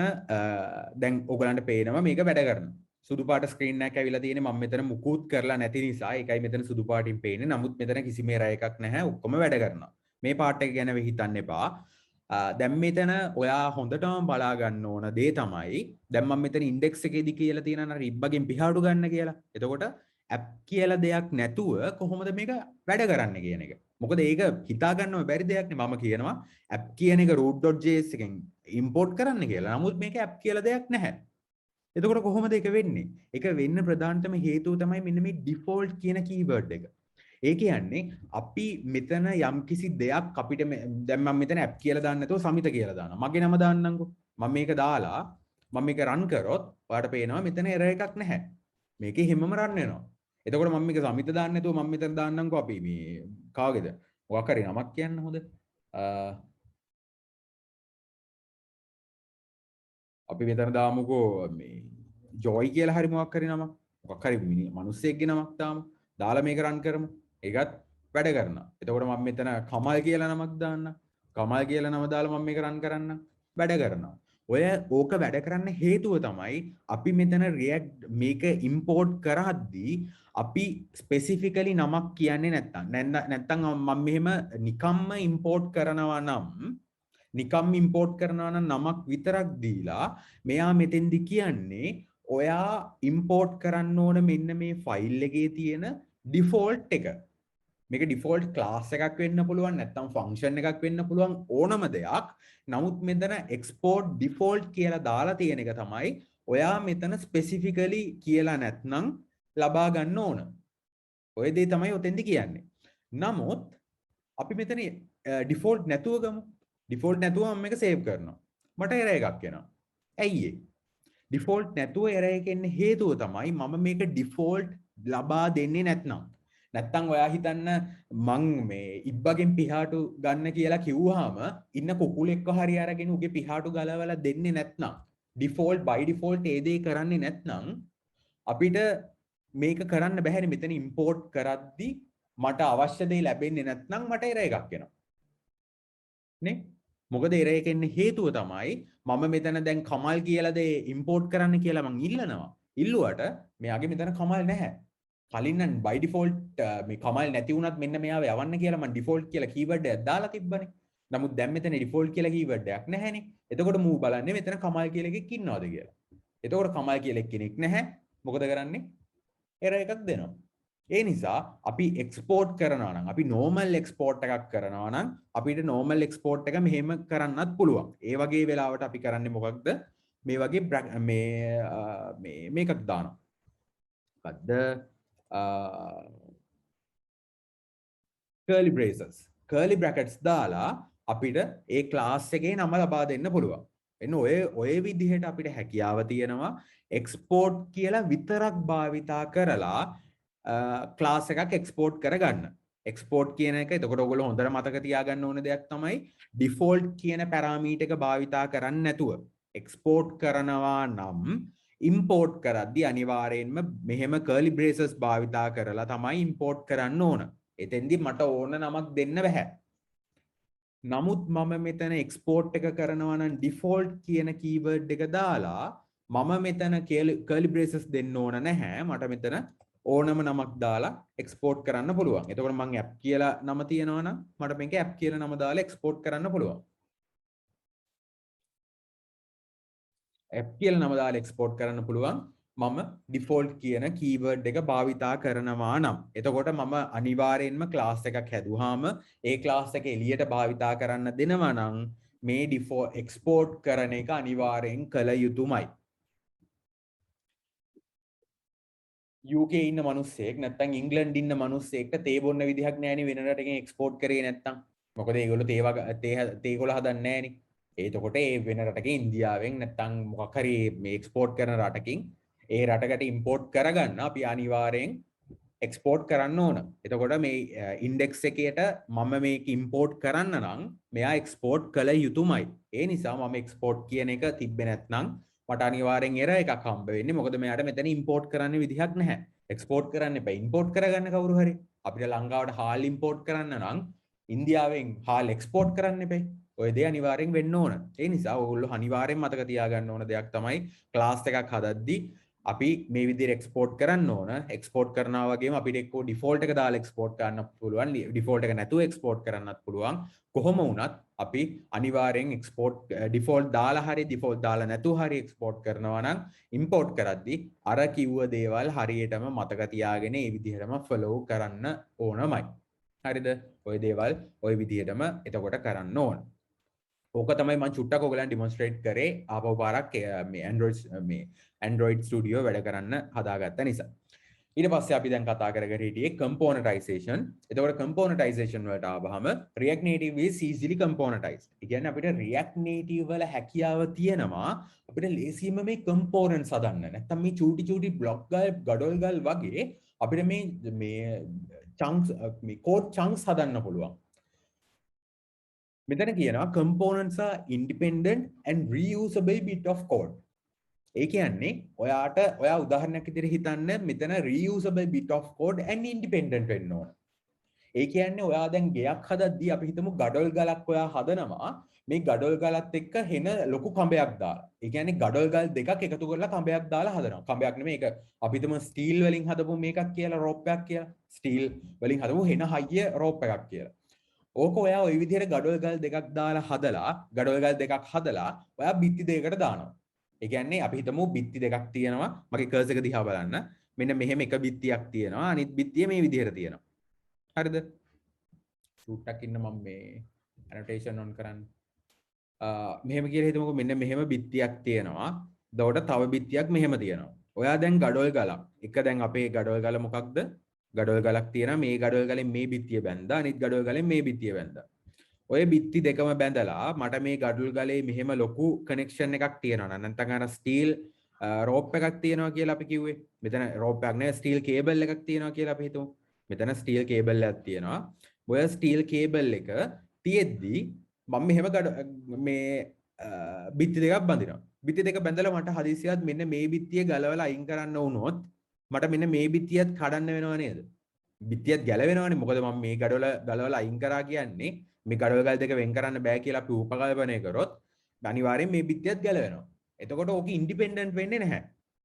දැන් ඔයගලන්ට පේනවා මේක වැඩ කරනවා. සුදු පාට ස්ක්‍රීන් එකක් ඇවිල්ලා තියෙන්නේ මම මෙතන මුකුත් කරලා නැති නිසා ඒකයි මෙතන සුදු පාටින් පේන්නේ. නමුත් මෙතන කිසිම error එකක් නැහැ. ඔක්කොම වැඩ කරනවා. මේ පාර්ට් එක ගැන හිතන්න එපා. දැන් මෙතන ඔයා හොඳටම බලා ගන්න ඕන දේ තමයි දැන් මම මෙතන ඉන්ඩෙක්ස් එකේදී කියලා තියෙනවා නේද ඉබ්බගෙන් පිහාටු ගන්න කියලා. එතකොට ඇප් කියලා දෙයක් නැතුව කොහොමද මේක වැඩ කරන්නේ කියන එක. මොකද ඒක හිතා ගන්නව බැරි දෙයක් නේ. මම කියනවා ඇප් කියන එක root.js එකෙන් import කරන්න කියලා. නමුත් මේක ඇප් කියලා දෙයක් නැහැ. එතකොට කොහොමද ඒක වෙන්නේ? ඒක වෙන්න ප්‍රධානතම හේතුව තමයි මෙන්න මේ default කියන keyword එක. ඒ කියන්නේ අපි මෙතන යම්කිසි දෙයක් අපිට දැන් මම මෙතන app කියලා දාන්න නැතුව සමිත කියලා දානවා. මගේ නම දාන්නම්කෝ. මම මේක දාලා මම මේක run කරොත් ඔයාලට පේනවා මෙතන error එකක් නැහැ. මේකේ හැමම run වෙනවා. එතකොට මම මේක සමිත දාන්න නැතුව මම මෙතන දාන්නම්කෝ අපි මේ කාගේද? මොකක් හරි නමක් කියන්න හොඳ. අපි මෙතන දාමුකෝ මේ ජොයි කියලා හරි මොකක් හරි නමක්. මොකක් හරි මිනිස්සෙක්ගේ නමක් දාමු. දාලා මේක රන් කරමු. ඒකත් වැඩ කරනවා. එතකොට මම මෙතන කමල් කියලා නමක් දාන්න. කමල් කියලා නම දාලා මම මේක රන් කරන්න. වැඩ කරනවා. ඔය ඕක වැඩ කරන්න හේතුව තමයි අපි මෙතන React මේක import කරද්දී අපි ස්පෙસિෆිකලි නමක් කියන්නේ නැත්තම් මම මෙහෙම නිකම්ම import කරනවා නම් නිකම් ඉම්පෝර්ට් කරනවා නම් නමක් විතරක් දීලා මෙයා මෙතෙන්දි කියන්නේ ඔයා ඉම්පෝර්ට් කරන්න ඕන මෙන්න මේ ෆයිල් එකේ තියෙන ඩිෆෝල්ට් එක. මේක ඩිෆෝල්ට් ක්ලාස් එකක් වෙන්න පුළුවන් නැත්නම් ෆන්ක්ෂන් එකක් වෙන්න පුළුවන් ඕනම දෙයක්. නමුත් මෙතන export default කියලා දාලා තියෙන එක තමයි ඔයා මෙතන ස්පෙસિෆිකලි කියලා නැත්නම් ලබා ගන්න ඕන. ඔය දේ තමයි ඔතෙන්දි කියන්නේ. නමුත් අපි මෙතන ඩිෆෝල්ට් නැතුව ගමු. ඩිෆෝල්ට් නැතුව මම මේක සේව් කරනවා. මට error එකක් එනවා. ඇයි ඒ? ඩිෆෝල්ට් නැතුව error එක එන්න හේතුව තමයි මම මේක ඩිෆෝල්ට් ලබා දෙන්නේ නැත්නම්. නැත්තම් ඔයා හිතන්න මං මේ ඉබ්බගෙන් පිහාටු ගන්න කියලා කිව්වහම ඉන්න කුකුලෙක්ව හරි අරගෙන උගේ පිහාටු ගලවලා දෙන්නේ නැත්නම් ඩිෆෝල්ට් by default ඒ දේ කරන්නේ නැත්නම් අපිට මේක කරන්න බැහැනේ. මෙතන ඉම්පෝර්ට් කරද්දී මට අවශ්‍ය දේ ලැබෙන්නේ නැත්නම් මට error එකක් එනවා. නේ? මොකද error එක එන්නේ හේතුව තමයි මම මෙතන දැන් කමල් කියලා දේ ඉම්පෝර්ට් කරන්න කියලා මං ඉල්ලනවා. ඉල්ලුවට මෙයාගේ මෙතන කමල් නැහැ. කලින් නම් by default මේ කමල් නැති වුණත් මෙන්න මෙයාව යවන්න කියලා මං default කියලා keyword එකක් දාලා තිබ්බනේ. නමුත් දැන් මෙතන default කියලා keyword එකක් නැහැනේ. එතකොට මූ බලන්නේ මෙතන කමල් කියලා එකෙක් ඉන්නවද කියලා. එතකොට කමල් කියලා කෙනෙක් නැහැ. මොකද කරන්නේ? error එකක් දෙනවා. ඒ නිසා අපි එක්ස්පෝර්ට් කරනවා නම් අපි normal export එකක් කරනවා නම් අපිට normal export එක මෙහෙම කරන්නත් පුළුවන්. ඒ වගේ වෙලාවට අපි කරන්නේ මොකක්ද? මේ වගේ මේකක් දානවා. මොකද්ද? curly braces. curly brackets දාලා අපිට ඒ class එකේ නම ලබා දෙන්න පුළුවන්. එන්න ඔය විදිහට අපිට හැකියාව තියෙනවා export කියලා විතරක් භාවිතා කරලා ක්ලාස් එකක් එක්ස්පෝර්ට් කරගන්න. එක්ස්පෝර්ට් කියන එක එතකොට ඔයගොල්ලෝ හොඳට මතක තියාගන්න ඕන දෙයක් තමයි ඩිෆෝල්ට් කියන පැරාමීටර් එක භාවිතා කරන්නේ නැතුව එක්ස්පෝර්ට් කරනවා නම් ඉම්පෝර්ට් කරද්දී අනිවාර්යයෙන්ම මෙහෙම curly braces භාවිතා කරලා තමයි ඉම්පෝර්ට් කරන්න ඕන. එතෙන්දී මට ඕන නමක් දෙන්න බෑ. නමුත් මම මෙතන එක්ස්පෝර්ට් එක කරනවා නම් ඩිෆෝල්ට් කියන කීවර්ඩ් එක දාලා මම මෙතන curly braces දෙන්න ඕන නැහැ. මට මෙතන ඕනම නමක් දාලා එක්ස්පෝර්ට් කරන්න පුළුවන්. එතකොට මම app කියලා නම තියනවා නම් මට මේක app කියලා නම දාලා එක්ස්පෝර්ට් කරන්න පුළුවන්. app කියලා නම දාලා එක්ස්පෝර්ට් කරන්න පුළුවන්. මම default කියන keyword එක භාවිතා කරනවා නම්. එතකොට මම අනිවාර්යෙන්ම class එකක් හැදුවාම ඒ class එක එළියට භාවිතා කරන්න දෙනවා නම් මේ default export කරන එක අනිවාර්යෙන් කළ යුතුමයි. UK ඉන්න මිනිස්සෙක් නැත්නම් ඉංග්ලන්ඩ් ඉන්න මිනිස්සෙක්ට තේ බොන්න විදිහක් නැහැනේ වෙන රටකින් එක්ස්පෝර්ට් කරේ නැත්නම්. මොකද ඒගොල්ලෝ තේ කොළ හදන්නේ නැහැනේ. එතකොට ඒ වෙන රටකින් ඉන්දියාවෙන් නැත්නම් මොකක් හරි මේ එක්ස්පෝර්ට් කරන රටකින් ඒ රටකට ඉම්පෝර්ට් කරගන්න අපි අනිවාර්යෙන් එක්ස්පෝර්ට් කරන්න ඕන. එතකොට මේ ඉන්ඩෙක්ස් එකේට මම මේක ඉම්පෝර්ට් කරන්න නම් මෙයා එක්ස්පෝර්ට් කළ යුතුමයි. ඒ නිසා මම එක්ස්පෝර්ට් කියන එක තිබ්බේ නැත්නම් මට අනිවාර්යෙන් error එකක් හම්බ වෙන්නේ. මොකද මෙයාට මෙතන ඉම්පෝර්ට් කරන්න විදිහක් නැහැ. එක්ස්පෝර්ට් කරන්න එපා. ඉම්පෝර්ට් කරගන්න කවුරු හරි. අපිට ලංකාවට හාල් ඉම්පෝර්ට් කරන්න නම් ඉන්දියාවෙන් හාල් එක්ස්පෝර්ට් කරන්න එපා. ඔය දේ අනිවාර්යෙන් වෙන්න ඕන. ඒ නිසා ඔයගොල්ලෝ අනිවාර්යෙන් මතක තියාගන්න ඕන දෙයක් තමයි ක්ලාස් එකක් හදද්දී අපි මේ විදිහට එක්ස්පෝර්ට් කරන්න ඕන. එක්ස්පෝර්ට් කරනවා වගේම අපිට එක්කෝ ඩිෆෝල්ට් එක දාලා එක්ස්පෝර්ට් කරන්න පුළුවන්. ඩිෆෝල්ට් එක නැතුව එක්ස්පෝර්ට් කරන්නත් පුළුවන්. කොහොම වුණත් අපි අනිවාර්යෙන් එක්ස්පෝර්ට් ඩිෆෝල්ට් දාලා හරි ඩිෆෝල්ට් දාලා නැතුව හරි එක්ස්පෝර්ට් කරනවා නම් ඉම්පෝර්ට් කරද්දී අර කිව්ව දේවල් හරියටම මතක තියාගෙන ඒ විදිහටම ෆලෝ කරන්න ඕනමයි. හරිද? ওই දේවල් ওই විදිහටම එතකොට කරන්න ඕන. ඕක තමයි මම චුට්ටක් ඔයගලන්ට ඩෙමොන්ස්ට්‍රේට් කරේ ආපහු පාරක් මේ Android Studio වැඩ කරන්න හදාගත්ත නිසා. ඊට පස්සේ අපි දැන් කතා කරගෙන හිටියේ componentization. එතකොට componentization වලට ආවහම React Native is easily componentized. ඒ කියන්නේ අපිට React Native වල හැකියාව තියෙනවා අපිට ලේසියෙන්ම මේ components හදන්න. නැත්තම් මේ චූටි block ගල් gadol ගල් වගේ අපිට මේ chunks මේ code chunks හදන්න පුළුවන්. මෙතන කියනවා components are independent and reusable bit of code. ඒ කියන්නේ ඔයා උදාහරණයක් විදිහට හිතන්න මෙතන reusable bit of code and independent වෙන්න ඕන. ඒ කියන්නේ ඔයා දැන් ගෙයක් හදද්දී අපි හිතමු gadol ගලක් ඔයා හදනවා. මේ gadol ගලත් එක්ක හෙන ලොකු කඹයක් දාලා. ඒ කියන්නේ gadol ගල් දෙකක් එකතු කරලා කඹයක් දාලා හදනවා. කඹයක් නෙමෙයි ඒක අපි හිතමු steel වලින් හදපු මේකක් කියලා rope එකක් කියලා. steel වලින් හදපු හෙන හයිය rope එකක් කියලා. ඕක ඔයා ওই විදිහට gadol ගල් දෙකක් දාලා හදලා gadol ගල් දෙකක් හදලා ඔයා බිත්ති දෙකකට දානවා. ඒ කියන්නේ අපි හිතමු බිත්ති දෙකක් තියෙනවා. මගේ කර්සර් එක දිහා බලන්න. මෙන්න මෙහෙම එක බිත්තියක් තියෙනවා. අනිත් බිත්තිය මේ විදිහට තියෙනවා. හරිද? ෂූට් එකක් ඉන්න මම මේ annotation on කරන්න. මෙහෙම කියලා හිතමුකෝ මෙන්න මෙහෙම බිත්තියක් තියෙනවා. එතකොට තව බිත්තියක් මෙහෙම තියෙනවා. ඔයා දැන් gadol ගලක්. එක දැන් අපේ gadol ගල මොකක්ද? gadol ගලක් තියෙනවා. මේ gadol ගලෙන් මේ බිත්තිය බැඳලා අනිත් gadol ගලෙන් මේ බිත්තිය බැඳලා. ඔය බිත්ති දෙකම බැඳලා මට මේ gadol ගලේ මෙහෙම ලොකු කනෙක්ෂන් එකක් තියෙනවා. නැත්නම් අර ස්ටීල් රෝප් එකක් තියෙනවා කියලා අපි කිව්වේ. මෙතන රෝප් එකක් නෙවෙයි ස්ටීල් කේබල් එකක් තියෙනවා කියලා අපි හිතමු. මෙතන ස්ටීල් කේබල් එකක් තියෙනවා. ඔය ස්ටීල් කේබල් එක තියෙද්දි මම මෙහෙම මේ බිත්ති දෙකක් බඳිනවා. බිත්ති දෙක බැඳලා මට හදිසියවත් මෙන්න මේ බිත්තිය ගලවලා අයින් කරන්න වුණොත් මට මෙන්න මේ බිත්තියත් කඩන්න වෙනව නේද? බිත්තියත් ගැලවෙනවනේ. මොකද මම මේ gadol ගලවලා අයින් කරා කියන්නේ මේ gadol ගල් දෙක වෙන් කරන්න බෑ කියලා අපි උපකල්පනය කරොත් අනිවාර්යෙන් මේ බිත්තියත් ගැලවෙනවා. එතකොට ඕක ඉන්ඩිපෙන්ඩන්ට් වෙන්නේ නැහැ.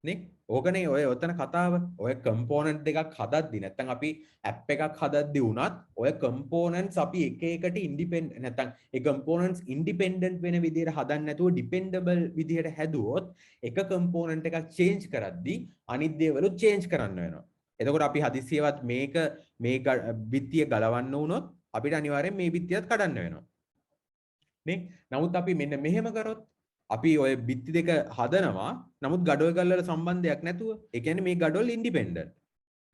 නේ? ඕකනේ ඔය ඔතන කතාව. ඔය කම්පෝනන්ට් දෙකක් හදද්දි නැත්නම් අපි ඇප් එකක් හදද්දි වුණත් ඔය කම්පෝනන්ට්ස් අපි එක එකට ඉන්ඩිපෙන්ඩන්ට් නැත්නම් ඒ කම්පෝනන්ට්ස් ඉන්ඩිපෙන්ඩන්ට් වෙන විදිහට හදන්න නැතුව ඩිපෙන්ඩබල් විදිහට හැදුවොත් එක කම්පෝනන්ට් එකක් චේන්ජ් කරද්දි අනිත් දේවලුත් චේන්ජ් කරන්න වෙනවා. එතකොට අපි හදිසියවත් මේ බිත්තිය ගලවන්න වුණොත් අපිට අනිවාර්යෙන් මේ බිත්තියත් කඩන්න වෙනවා. නේ? නමුත් අපි මෙන්න මෙහෙම කරොත් අපි ඔය බිත්ති දෙක හදනවා. නමුත් gadol ගල් වල සම්බන්ධයක් නැතුව. ඒ කියන්නේ මේ gadol ඉන්ඩිපෙන්ඩන්ට්.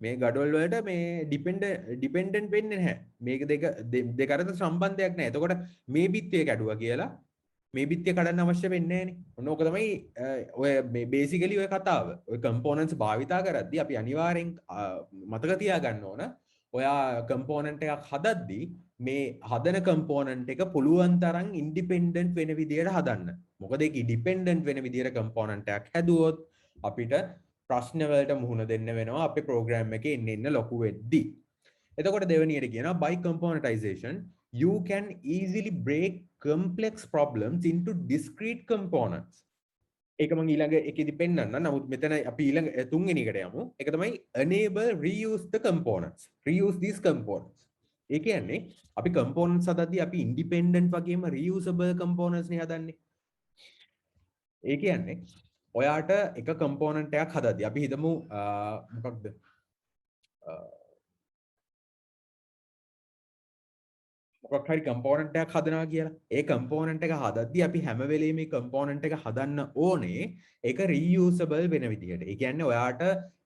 මේ gadol වලට මේ ඩිපෙන්ඩන්ට් වෙන්නේ නැහැ. මේක දෙක අතර සම්බන්ධයක් නැහැ. එතකොට මේ බිත්තිය කැඩුවා කියලා මේ බිත්තිය කඩන්න අවශ්‍ය වෙන්නේ නැහනේ. ඔන්න ඕක තමයි ඔය මේ බේසිකලි ඔය කතාව. ඔය කම්පෝනන්ට්ස් භාවිතා කරද්දී අපි අනිවාර්යෙන් මතක තියාගන්න ඕන ඔයා කම්පෝනන්ට් එකක් හදද්දී මේ හදන කම්පෝනන්ට් එක පුළුවන් තරම් ඉන්ඩිපෙන්ඩන්ට් වෙන විදිහට හදන්න. මොකද ඒක ඩිපෙන්ඩන්ට් වෙන විදිහට කම්පෝනන්ට් එකක් හැදුවොත් අපිට ප්‍රශ්න වලට මුහුණ දෙන්න වෙනවා අපේ ප්‍රෝග්‍රෑම් එකේ එන්න ලොකු වෙද්දී. එතකොට දෙවෙනියට කියනවා by componentization you can easily break complex problems into discrete components. ඒක මම ඊළඟ එකේදී පෙන්නන්න. නමුත් මෙතන අපි ඊළඟ තුන්වෙනි එකට යමු. ඒක තමයි enable reuse the components. reuse these components. ඒ කියන්නේ අපි components හදද්දී අපි independent වගේම reusable components නේ හදන්නේ. ඒ කියන්නේ ඔයාට එක component එකක් හදද්දී අපි හිතමු මොකක්ද මොකක් හරි component එකක් හදනවා කියලා. ඒ component එක හදද්දී අපි හැම වෙලේම මේ component එක හදන්න ඕනේ ඒක reusable වෙන විදිහට. ඒ කියන්නේ ඔයාට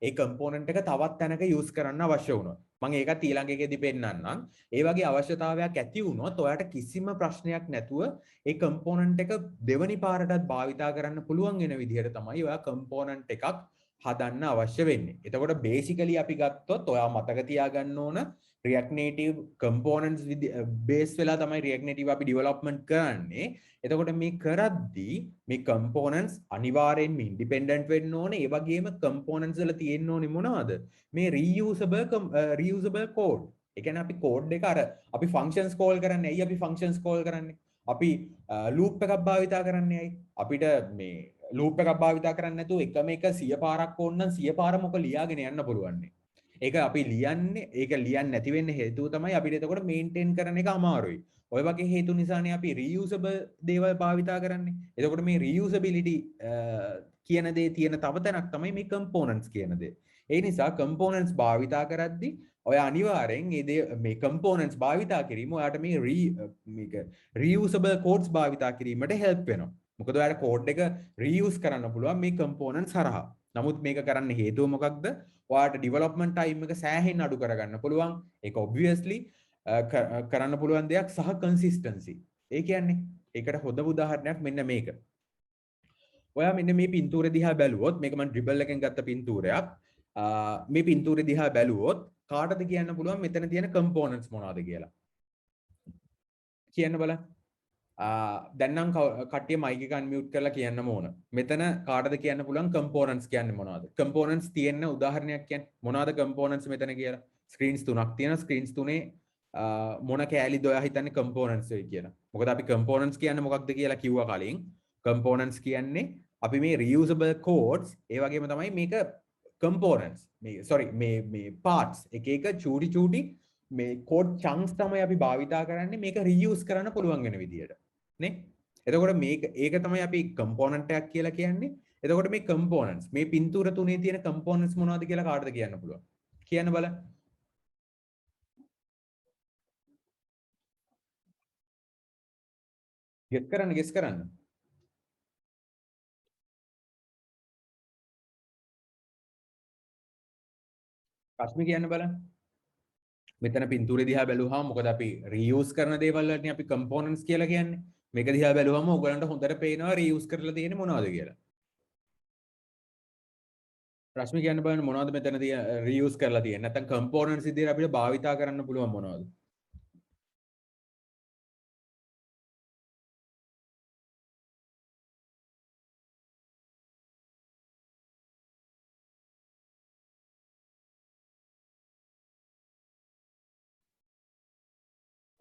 ඒ component එක තවත් තැනක use කරන්න අවශ්‍ය වුණොත් මම ඒකත් ඊළඟ එකේදී පෙන්නන්නම්. ඒ වගේ අවශ්‍යතාවයක් ඇති වුණොත් ඔයාට කිසිම ප්‍රශ්නයක් නැතුව ඒ component එක දෙවනි පාරටත් භාවිතා කරන්න පුළුවන් වෙන විදිහට තමයි ඔයා component එකක් හදන්න අවශ්‍ය වෙන්නේ. එතකොට basically අපි ගත්තොත් ඔයා මතක තියාගන්න ඕන React Native components base වෙලා තමයි React Native අපි development කරන්නේ. එතකොට මේ කරද්දී මේ components අනිවාර්යෙන්ම independent වෙන්න ඕනේ. ඒ වගේම components වල තියෙන්න ඕනේ මොනවද? මේ reusable code. ඒ කියන්නේ අපි code එක අර අපි functions call කරන්නේ. ඇයි අපි functions call කරන්නේ? අපි loop එකක් භාවිතා කරන්නේ ඇයි? අපිට මේ loop එකක් භාවිතා කරන්නේ නැතුව එකම එක 100 පාරක් ඕන නම් 100 පාරම ඔක ලියාගෙන යන්න පුළුවන්. ඒක අපි ලියන්නේ ඒක ලියන්න නැති වෙන්න හේතුව තමයි අපිට එතකොට මේන්ටේන් කරන එක අමාරුයි. ඔය වගේ හේතු නිසානේ අපි reusable දේවල් භාවිතා කරන්නේ. එතකොට මේ reusability කියන දේ තියෙන තව තැනක් තමයි මේ components කියන දේ. ඒ නිසා components භාවිතා කරද්දී ඔය අනිවාර්යෙන් මේ components භාවිතා කිරීම ඔයාට මේ මේක reusable codes භාවිතා කිරීමට help වෙනවා. මොකද ඔයාට code එක reuse කරන්න පුළුවන් මේ components හරහා. නමුත් මේක කරන්න හේතුව මොකක්ද? ඔයාට development time එක සෑහෙන්න අඩු කරගන්න පුළුවන්. ඒක obviously කරන්න පුළුවන් දෙයක් සහ consistency. ඒ කියන්නේ ඒකට හොඳ උදාහරණයක් මෙන්න මේක. ඔයා මෙන්න මේ පින්තූරය දිහා බැලුවොත් මේක මම ඩ්‍රිබල් එකෙන් ගත්ත පින්තූරයක්. මේ පින්තූරය දිහා බැලුවොත් කාටද කියන්න පුළුවන් මෙතන තියෙන components මොනවද කියලා? කියන්න බලන්න. දැන් නම් කට්ටිය mic එක unmute කරලා කියන්නම ඕන. මෙතන කාටද කියන්න පුළුවන් components කියන්නේ මොනවද? components තියෙන උදාහරණයක් කියන්නේ මොනවද components මෙතන කියලා? screens තුනක් තියෙනවා. screens තුනේ මොන කෑලිද ඔයා හිතන්නේ components වෙයි කියලා? මොකද අපි components කියන්නේ මොකක්ද කියලා කිව්වා කලින්. components කියන්නේ අපි මේ reusable codes ඒ වගේම තමයි මේක components මේ parts එක එක චූටි මේ code chunks තමයි අපි භාවිතා කරන්නේ මේක reuse කරන්න පුළුවන් වෙන විදියට නේ. එතකොට ඒක තමයි අපි component එකක් කියලා කියන්නේ. එතකොට මේ components මේ පින්තූර තුනේ තියෙන components මොනවද කියලා කාටද කියන්න පුළුවන්? කියන්න බලන්න. guess කරන්න. රශ්මි කියන්න බලන්න. මෙතන පින්තූරේ දිහා බැලුවාම මොකද අපි reuse කරන දේවල් වලටනේ අපි components කියලා කියන්නේ. මේක දිහා බැලුවාම ඔයගලන්ට හොඳට පේනවා reuse කරලා තියෙන්නේ මොනවද කියලා. රශ්මි කියන්න බලන්න මොනවද මෙතන reuse කරලා තියෙන්නේ? නැත්නම් components විදිහට අපිට භාවිතා කරන්න පුළුවන් මොනවද?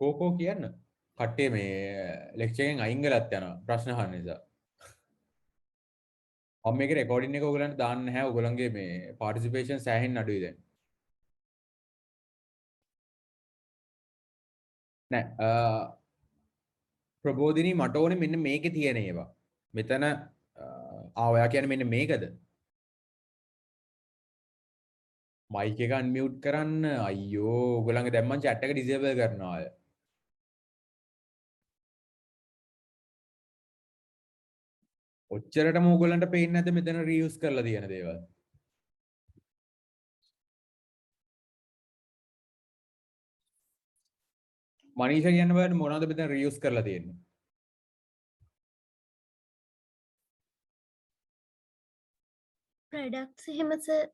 කෝකෝ කියන්න. කට්ටිය මේ ලෙක්චර් එකෙන් අයින් වෙලත් යනවා ප්‍රශ්න අහන්න නිසා. මම මේක රෙකෝඩින් එක ඔයගලන්ට දාන්න නැහැ. ඔයගලන්ගේ මේ පාටිසිපේෂන් සෑහෙන්න අඩුයි දැන්. නෑ ප්‍රබෝධිනී මට ඕනේ මෙන්න මේකේ තියෙන ඒවා. මෙතන ඔයා කියන්නේ මෙන්න මේකද? මයික් එක අන්මියුට් කරන්න. අයියෝ ඔයගලන්ගේ දැන් මම chat එක disable කරනවා අය. ඔච්චරටම ඔයගලන්ට පේන්නේ නැද්ද මෙතන reuse කරලා තියෙන දේවල්? මනීෂා කියන්න බලන්න මොනවද මෙතන reuse කරලා තියෙන්නේ? ප්‍රඩක්ස් එහෙම සර්.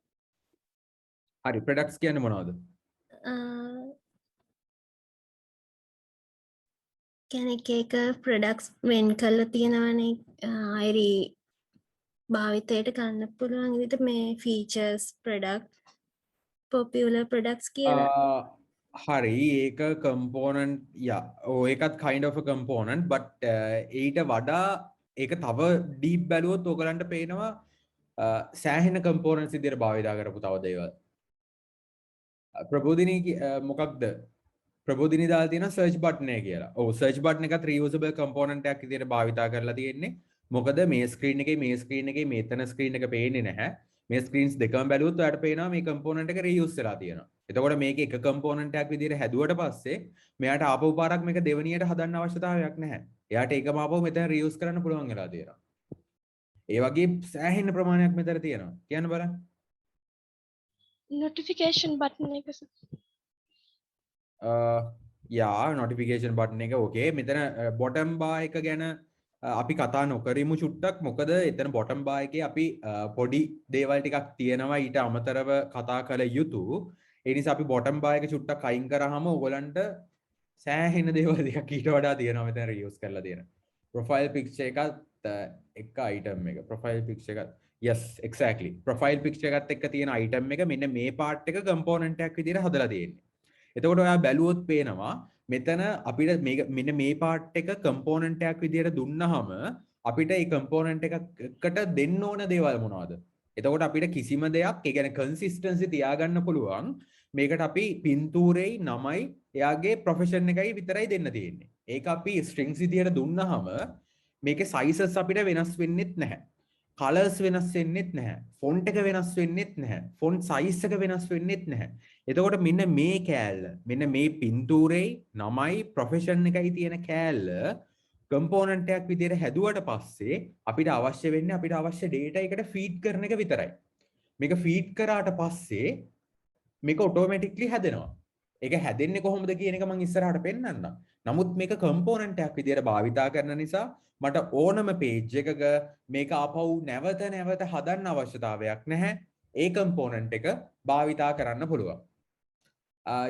හරි products කියන්නේ මොනවද? කෙනෙක් එක ප්‍රඩක්ස් වෙන් කරලා තියෙනවනේ අයිරි භාවිතයට ගන්න පුළුවන් විදිහට මේ ෆීචර්ස් ප්‍රඩක්ට් පොපියුලර් ප්‍රඩක්ට්ස් කියලා. හරි ඒක component ඒකත් kind of a component but ඊට වඩා ඒක තව deep බැලුවොත් ඔයගලන්ට පේනවා සෑහෙන components විදිහට භාවිතා කරපු තව දේවල්. ප්‍රබෝධිනී මොකක්ද? ප්‍රබෝධිනී දාලා තියෙනවා search button එක කියලා. ඔව් search button එකත් reusable component එකක් විදිහට භාවිතා කරලා තියෙන්නේ. මොකද මේ screen එකේ මෙතන screen එක පේන්නේ නැහැ. මේ screens දෙකම බැලුවොත් ඔයාලට පේනවා මේ component එක reuse වෙලා තියෙනවා. එතකොට මේක එක component එකක් විදිහට හැදුවට පස්සේ මෙයාට ආපහු පාරක් මේක දෙවෙනියට හදන්න අවශ්‍යතාවයක් නැහැ. එයාට ඒකම ආපහු මෙතන reuse කරන්න පුළුවන් වෙලා තියෙනවා. ඒ වගේ සෑහෙන ප්‍රමාණයක් මෙතන තියෙනවා. කියන්න බලන්න. notification button එක notification button එක ඕකේ. මෙතන bottom bar එක ගැන අපි කතා නොකරමු චුට්ටක්. මොකද එතන bottom bar එකේ අපි පොඩි දේවල් ටිකක් තියෙනවා ඊට අමතරව කතා කළ යුතු. ඒ නිසා අපි bottom bar එක චුට්ටක් අයින් කරාම ඔයගලන්ට සෑහෙන දේවල් ටිකක් ඊට වඩා තියෙනවා මෙතන reuse කරලා තියෙන. profile picture එකත් එක item එක. profile picture එකත් yes exactly profile picture එකත් එක්ක තියෙන item එක මෙන්න මේ part එක component එකක් විදිහට හදලා තියෙන්නේ. එතකොට ඔයා බැලුවොත් පේනවා මෙතන අපිට මෙන්න මේ part එක component එකක් විදිහට දුන්නාම අපිට මේ component එකකට දෙන්න ඕන දේවල් මොනවද? එතකොට අපිට කිසිම දෙයක් ඒ කියන්නේ consistency තියාගන්න පුළුවන්. මේකට අපි පින්තූරෙයි නමයි එයාගේ profession එකයි විතරයි දෙන්න තියෙන්නේ. ඒක අපි strings විදිහට දුන්නාම මේකේ sizes අපිට වෙනස් වෙන්නෙත් නැහැ. කලර්ස් වෙනස් වෙන්නෙත් නැහැ. ෆොන්ට් එක වෙනස් වෙන්නෙත් නැහැ. ෆොන්ට් සයිස් එක වෙනස් වෙන්නෙත් නැහැ. එතකොට මෙන්න මේ කෑල්ල, මෙන්න මේ පින්තූරේ නමයි ප්‍රොෆෙෂන් එකයි තියෙන කෑල්ල කම්පෝනන්ට් එකක් විදිහට හැදුවට පස්සේ අපිට අවශ්‍ය වෙන්නේ අපිට අවශ්‍ය data එකට ෆීඩ් කරන එක විතරයි. මේක ෆීඩ් කරාට පස්සේ මේක ඔටෝමැටික්ලි හැදෙනවා. ඒක හැදෙන්නේ කොහොමද කියන එක මම ඉස්සරහට පෙන්නන්නම්. නමුත් මේක කම්පෝනන්ට් එකක් විදිහට භාවිතා කරන නිසා මට ඕනම පේජ් එකක මේක ආපහු නැවත නැවත හදන්න අවශ්‍යතාවයක් නැහැ. ඒ කම්පෝනන්ට් එක භාවිතා කරන්න පුළුවන්.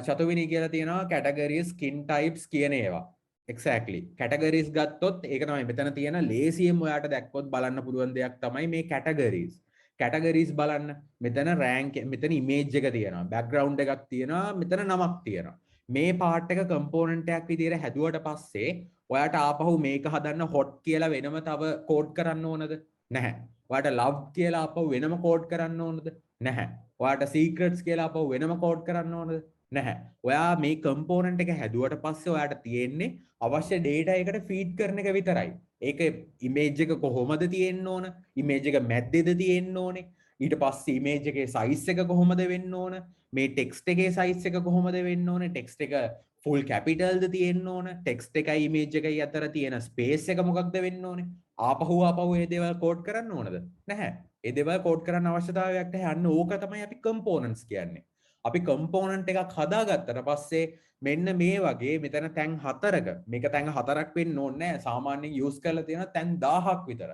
චතුවිනි කියලා තියෙනවා categories, skin types කියන ඒවා. Exactly. categories ගත්තොත් ඒක තමයි මෙතන තියෙන ලේසියෙන් ඔයාට දැක්කොත් බලන්න පුළුවන් දෙයක් තමයි මේ categories. categories බලන්න මෙතන rank මෙතන image එක තියෙනවා, background එකක් තියෙනවා, මෙතන නමක් තියෙනවා. මේ part එක component එකක් විදිහට හැදුවට පස්සේ ඔයාට ආපහු මේක හදන්න hot කියලා වෙනම තව code කරන්න ඕනද? නැහැ. ඔයාට love කියලා ආපහු වෙනම code කරන්න ඕනද? නැහැ. ඔයාට secrets කියලා ආපහු වෙනම code කරන්න ඕනද? නැහැ. ඔයා මේ component එක හැදුවට පස්සේ ඔයාට තියෙන්නේ අවශ්‍ය data එකට feed කරන එක විතරයි. ඒක image එක කොහොමද තියෙන්න ඕන? image එක මැද්දේද තියෙන්න ඕනේ? ඊට පස්සේ image එකේ size එක කොහොමද වෙන්න ඕන? මේ text එකේ size එක කොහොමද වෙන්න ඕනේ? text එක full capital ද තියෙන්න ඕන? text එකයි image එකයි අතර තියෙන space එක මොකක්ද වෙන්න ඕනේ? ආපහු මේ දේවල් code කරන්න ඕනද? නැහැ. ඒ දේවල් code කරන්න අවශ්‍යතාවයක් නැහැ. අන්න ඕක තමයි අපි components කියන්නේ. අපි component එකක් හදාගත්තට පස්සේ මෙන්න මේ වගේ මෙතන තැන් 4ක මේක තැන් 4ක් වෙන්න ඕනේ නැහැ. සාමාන්‍යයෙන් use කරලා තියෙන තැන් 1000ක් විතර.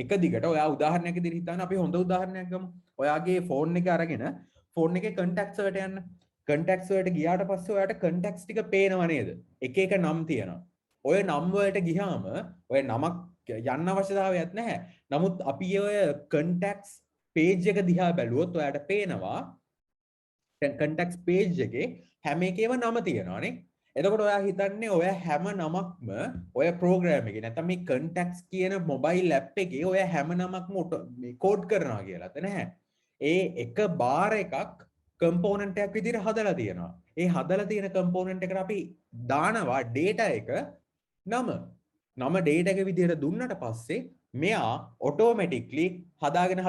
එක දිගට ඔයා උදාහරණයක් විදිහට හිතන්න අපි හොඳ උදාහරණයක් ගමු. ඔයාගේ phone එක අරගෙන phone එකේ contacts වලට යන්න. contacts වලට ගියාට පස්සේ ඔයාට contacts ටික පේනව නේද? එක එක නම් තියෙනවා. ඔය නම් වලට ගියාම ඔය නමක් යන්න අවශ්‍යතාවයක් නැහැ. නමුත් අපි ඔය contacts page එක දිහා බැලුවොත් ඔයාට පේනවා contacts page එකේ හැම එකේම නම තියෙනවානේ. එතකොට ඔයා හිතන්නේ ඔය හැම නමක්ම ඔය program එකේ නැත්නම් මේ contacts කියන mobile app එකේ ඔය හැම නමක්ම මේ code කරනවා කියලාද නැහැ. ඒ එක bar එකක් component එකක් විදිහට හදලා තියෙනවා. ඒ හදලා තියෙන component එකට අපි දානවා data එක නම data එක විදිහට දුන්නට පස්සේ මෙයා automatically හදාගෙන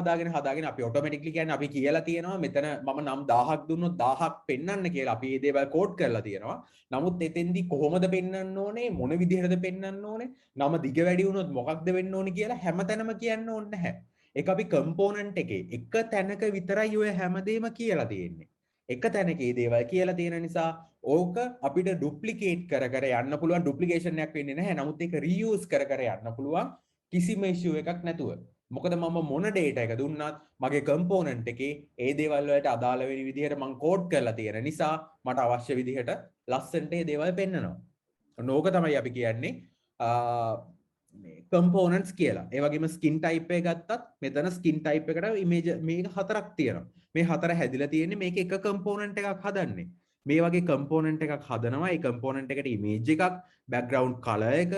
අපි automatically කියන්නේ අපි කියලා තියෙනවා මෙතන මම නම් 1000ක් දුන්නොත් 1000ක් පෙන්වන්න කියලා අපි මේ දේවල් කෝඩ් කරලා තියෙනවා. නමුත් එතෙන්දි කොහොමද පෙන්වන්න ඕනේ මොන විදිහටද පෙන්වන්න ඕනේ නම දිග වැඩි වුණොත් මොකක්ද වෙන්න ඕනේ කියලා හැමතැනම කියන්න ඕනේ නැහැ. ඒක අපි component එකේ එක තැනක විතරයි ඔය හැමදේම කියලා තියෙන්නේ. එක තැනකේ දේවල් කියලා තියෙන නිසා ඕක අපිට ඩුප්ලිකේට් කර කර යන්න පුළුවන්. ඩුප්ලිකේෂන් එකක් වෙන්නේ නැහැ. නමුත් ඒක රීයුස් කර කර යන්න පුළුවන්. කිසිම ඉෂුව එකක් නැතුව. මොකද මම මොන data එක දුන්නත් මගේ component එකේ ඒ දේවල් වලට අදාළ වෙන විදිහට මම කෝඩ් කරලා තියෙන නිසා මට අවශ්‍ය විදිහට ලස්සනට ඒ දේවල් පෙන්නනවා. ඕක තමයි අපි කියන්නේ මේ components කියලා. ඒ වගේම skin type එක ගත්තත් මෙතන skin type එකට image මේක හතරක් තියෙනවා. මේ හතර හැදිලා තියෙන්නේ මේක එක component එකක් හදන්නේ. මේ වගේ component එකක් හදනවා. ඒ component එකට image එකක්, background color එක,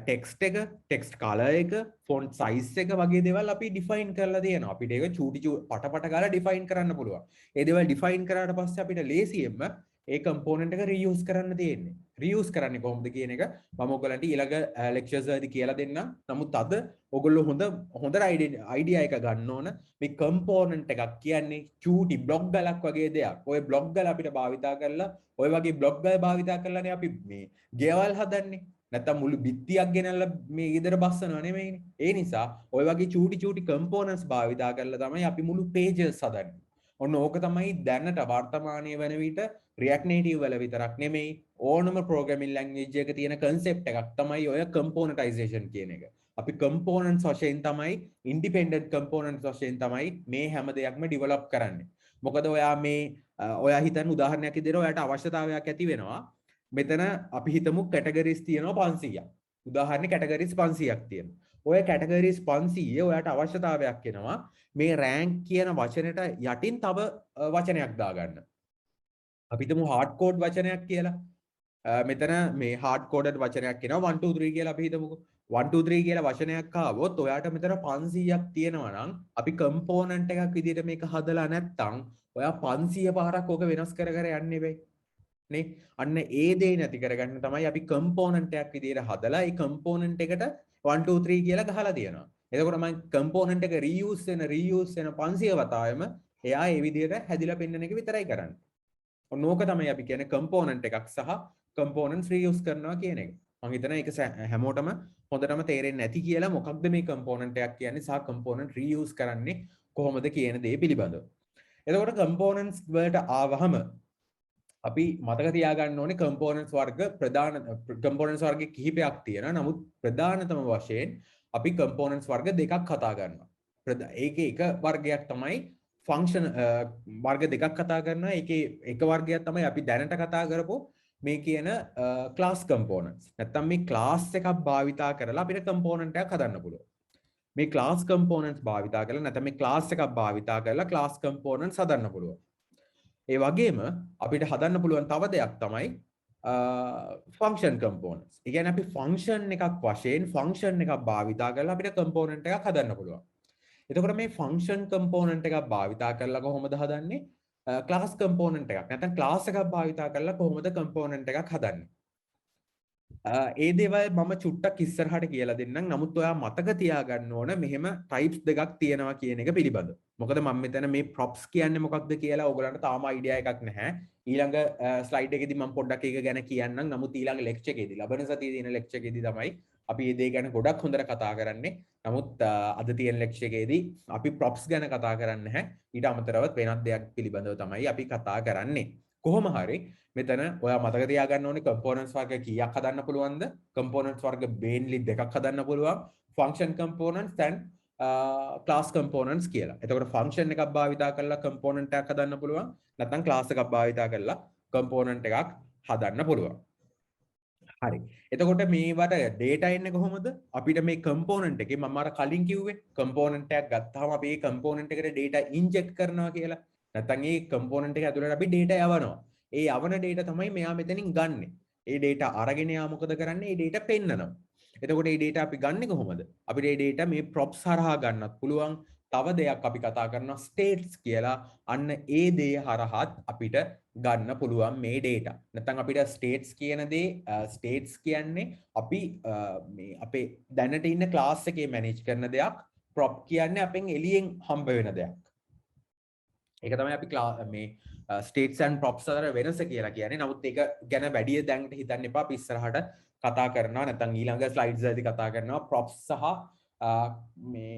text එක, text color එක, font size එක වගේ දේවල් අපි define කරලා තියෙනවා. අපිට ඒක චූටි පට ගාලා define කරන්න පුළුවන්. ඒ දේවල් define කරාට පස්සේ අපිට ලේසියෙන්ම ඒ component එක reuse කරන්න තියෙන්නේ. reuse කරන්නේ කොහොමද කියන එක මම ඔයගලන්ට ඊළඟ lectures වලදී කියලා දෙන්නම්. නමුත් අද ඔයගොල්ලෝ හොඳ idea එක ගන්න ඕන. මේ component එකක් කියන්නේ චූටි blog ගලක් වගේ දෙයක්. ඔය blog ගල අපිට භාවිතා කරලා ඔය වගේ blog ගල භාවිතා කරලානේ අපි මේ ගෙවල් හදන්නේ. නැත්තම් මුළු බිත්තියක් ගෙනල්ලා මේ ගෙදර බස්සනවා නෙමෙයිනේ. ඒ නිසා ඔය වගේ චූටි components භාවිතා කරලා තමයි අපි මුළු pages හදන්නේ. ඔන්න ඕක තමයි දැනට වර්තමානයේ වෙන විට React Native වල විතරක් නෙමෙයි ඕනම programming language එකක තියෙන concept එකක් තමයි ඔය componentization කියන එක. අපි components වශයෙන් තමයි independent components වශයෙන් තමයි මේ හැම දෙයක්ම develop කරන්නේ. මොකද ඔයා හිතන්න උදාහරණයක් විදිහට ඔයාට අවශ්‍යතාවයක් ඇති වෙනවා. මෙතන අපි හිතමු categories තියෙනවා 500ක්. උදාහරණේ categories 500ක් තියෙනවා. ඔය categories 500 ඔයාට අවශ්‍යතාවයක් එනවා මේ rank කියන වචනෙට යටින් තව වචනයක් දාගන්න. අපි හිතමු hard code වචනයක් කියලා. මෙතන මේ hard coded වචනයක් එනවා 1 2 3 කියලා අපි හිතමුකෝ. 1 2 3 කියලා වචනයක් ආවොත් ඔයාට මෙතන 500ක් තියෙනවා නම් අපි component එකක් විදිහට මේක හදලා නැත්තම් ඔයා 500 පාරක් ඕක වෙනස් කර යන්නේ වෙයි. නේ අන්න ඒ දේ නැති කරගන්න තමයි අපි component එකක් විදිහට හදලා ඒ component එකට 1 2 3 කියලා ගහලා තියෙනවා. එතකොට මම කම්පෝනන්ට් එක රීයුස් වෙන 500 වතාවෙම එයා ඒ විදිහට හැදිලා පෙන්වන එක විතරයි කරන්නේ. ඕක තමයි අපි කියන්නේ කම්පෝනන්ට් එකක් සහ කම්පෝනන්ට්ස් රීයුස් කරනවා කියන එක. මම හිතනවා ඒක හැමෝටම හොඳටම තේරෙන්නේ නැති කියලා මොකක්ද මේ කම්පෝනන්ට් එකක් කියන්නේ සහ කම්පෝනන්ට් රීයුස් කරන්නේ කොහොමද කියන දේ පිළිබඳව. එතකොට කම්පෝනන්ට්ස් වලට ආවහම අපි මතක තියාගන්න ඕනේ කම්පෝනන්ට්ස් වර්ග ප්‍රධාන කම්පෝනන්ට්ස් වර්ග කිහිපයක් තියෙනවා. නමුත් ප්‍රධානතම වශයෙන් අපි කම්පෝනන්ට්ස් වර්ග දෙකක් කතා කරනවා. ඒකේ එක වර්ගයක් තමයි ෆන්ක්ෂන් වර්ග දෙකක් කතා කරනවා. ඒකේ එක වර්ගයක් තමයි අපි දැනට කතා කරපු මේ කියන ක්ලාස් කම්පෝනන්ට්ස්. නැත්තම් මේ ක්ලාස් එකක් භාවිතා කරලා අපිට කම්පෝනන්ට් එකක් හදන්න පුළුවන්. මේ ක්ලාස් කම්පෝනන්ට්ස් භාවිතා කරලා නැත්නම් මේ ක්ලාස් එකක් භාවිතා කරලා ක්ලාස් කම්පෝනන්ට්ස් හදන්න පුළුවන්. ඒ වගේම අපිට හදන්න පුළුවන් තව දෙයක් තමයි ෆන්ක්ෂන් කම්පෝනන්ට්ස්. ඒ කියන්නේ අපි ෆන්ක්ෂන් එකක් වශයෙන් ෆන්ක්ෂන් එකක් භාවිතා කරලා අපිට කම්පෝනන්ට් එකක් හදන්න පුළුවන්. එතකොට මේ ෆන්ක්ෂන් කම්පෝනන්ට් එකක් භාවිතා කරලා කොහොමද හදන්නේ? ක්ලාස් කම්පෝනන්ට් එකක්. නැත්නම් ක්ලාස් එකක් භාවිතා කරලා කොහොමද කම්පෝනන්ට් එකක් හදන්නේ? ඒ දේවල් මම චුට්ටක් ඉස්සරහට කියලා දෙන්නම්. නමුත් ඔයා මතක තියාගන්න ඕන මෙහෙම ටයිප්ස් දෙකක් තියෙනවා කියන එක පිළිබඳව. මොකද මම මෙතන මේ props කියන්නේ මොකක්ද කියලා ඔයගලන්ට තාම අයිඩියා එකක් නැහැ. ඊළඟ ස්ලයිඩ් එකේදී මම පොඩ්ඩක් ඒක ගැන කියන්නම්. නමුත් ඊළඟ ලෙක්චර් එකේදී ලබන සතියේ තියෙන ලෙක්චර් එකේදී තමයි අපි මේ දේ ගැන ගොඩක් හොඳට කතා කරන්නේ. නමුත් අද තියෙන ලෙක්චර් එකේදී අපි props ගැන කතා කරන්නේ නැහැ. ඊට අමතරව වෙනත් දෙයක් පිළිබඳව තමයි අපි කතා කරන්නේ. කොහොම හරි මෙතන ඔයා මතක තියාගන්න ඕනේ components වර්ග කීයක් හදන්න පුළුවන්ද? components වර්ග mainly දෙකක් හදන්න පුළුවන්. function components and class components කියලා. එතකොට function එකක් භාවිතා කරලා component එකක් හදන්න පුළුවන්. නැත්නම් class එකක් භාවිතා කරලා component එකක් හදන්න පුළුවන්. හරි. එතකොට මේවට data එන්නේ කොහොමද? අපිට මේ component එකේ මම අර කලින් කිව්වේ component එකක් ගත්තාම අපි මේ component එකට data inject කරනවා කියලා. නැත්නම් මේ component එක ඇතුළට අපි data යවනවා. ඒ යවන data තමයි මෙයා මෙතනින් ගන්නෙ. ඒ data අරගෙන යා මොකද කරන්නේ? ඒ data පෙන්නනවා. එතකොට මේ data අපි ගන්නෙ කොහොමද? අපිට මේ data මේ props හරහා ගන්නත් පුළුවන්. තව දෙයක් අපි කතා කරනවා states කියලා. අන්න ඒ දේ හරහාත් අපිට ගන්න පුළුවන් මේ data. නැත්නම් අපිට states කියන දේ states කියන්නේ අපි මේ අපේ දැනට ඉන්න class එකේ manage කරන දෙයක්. prop කියන්නේ අපෙන් එළියෙන් හම්බ වෙන දෙයක්. ඒක තමයි අපි මේ states and props අතර වෙනස කියලා කියන්නේ. නමුත් ඒක ගැන වැඩි දැනට හිතන්න එපා. අපි ඉස්සරහට කතා කරනවා. නැත්නම් ඊළඟ slides වලදී කතා කරනවා props සහ මේ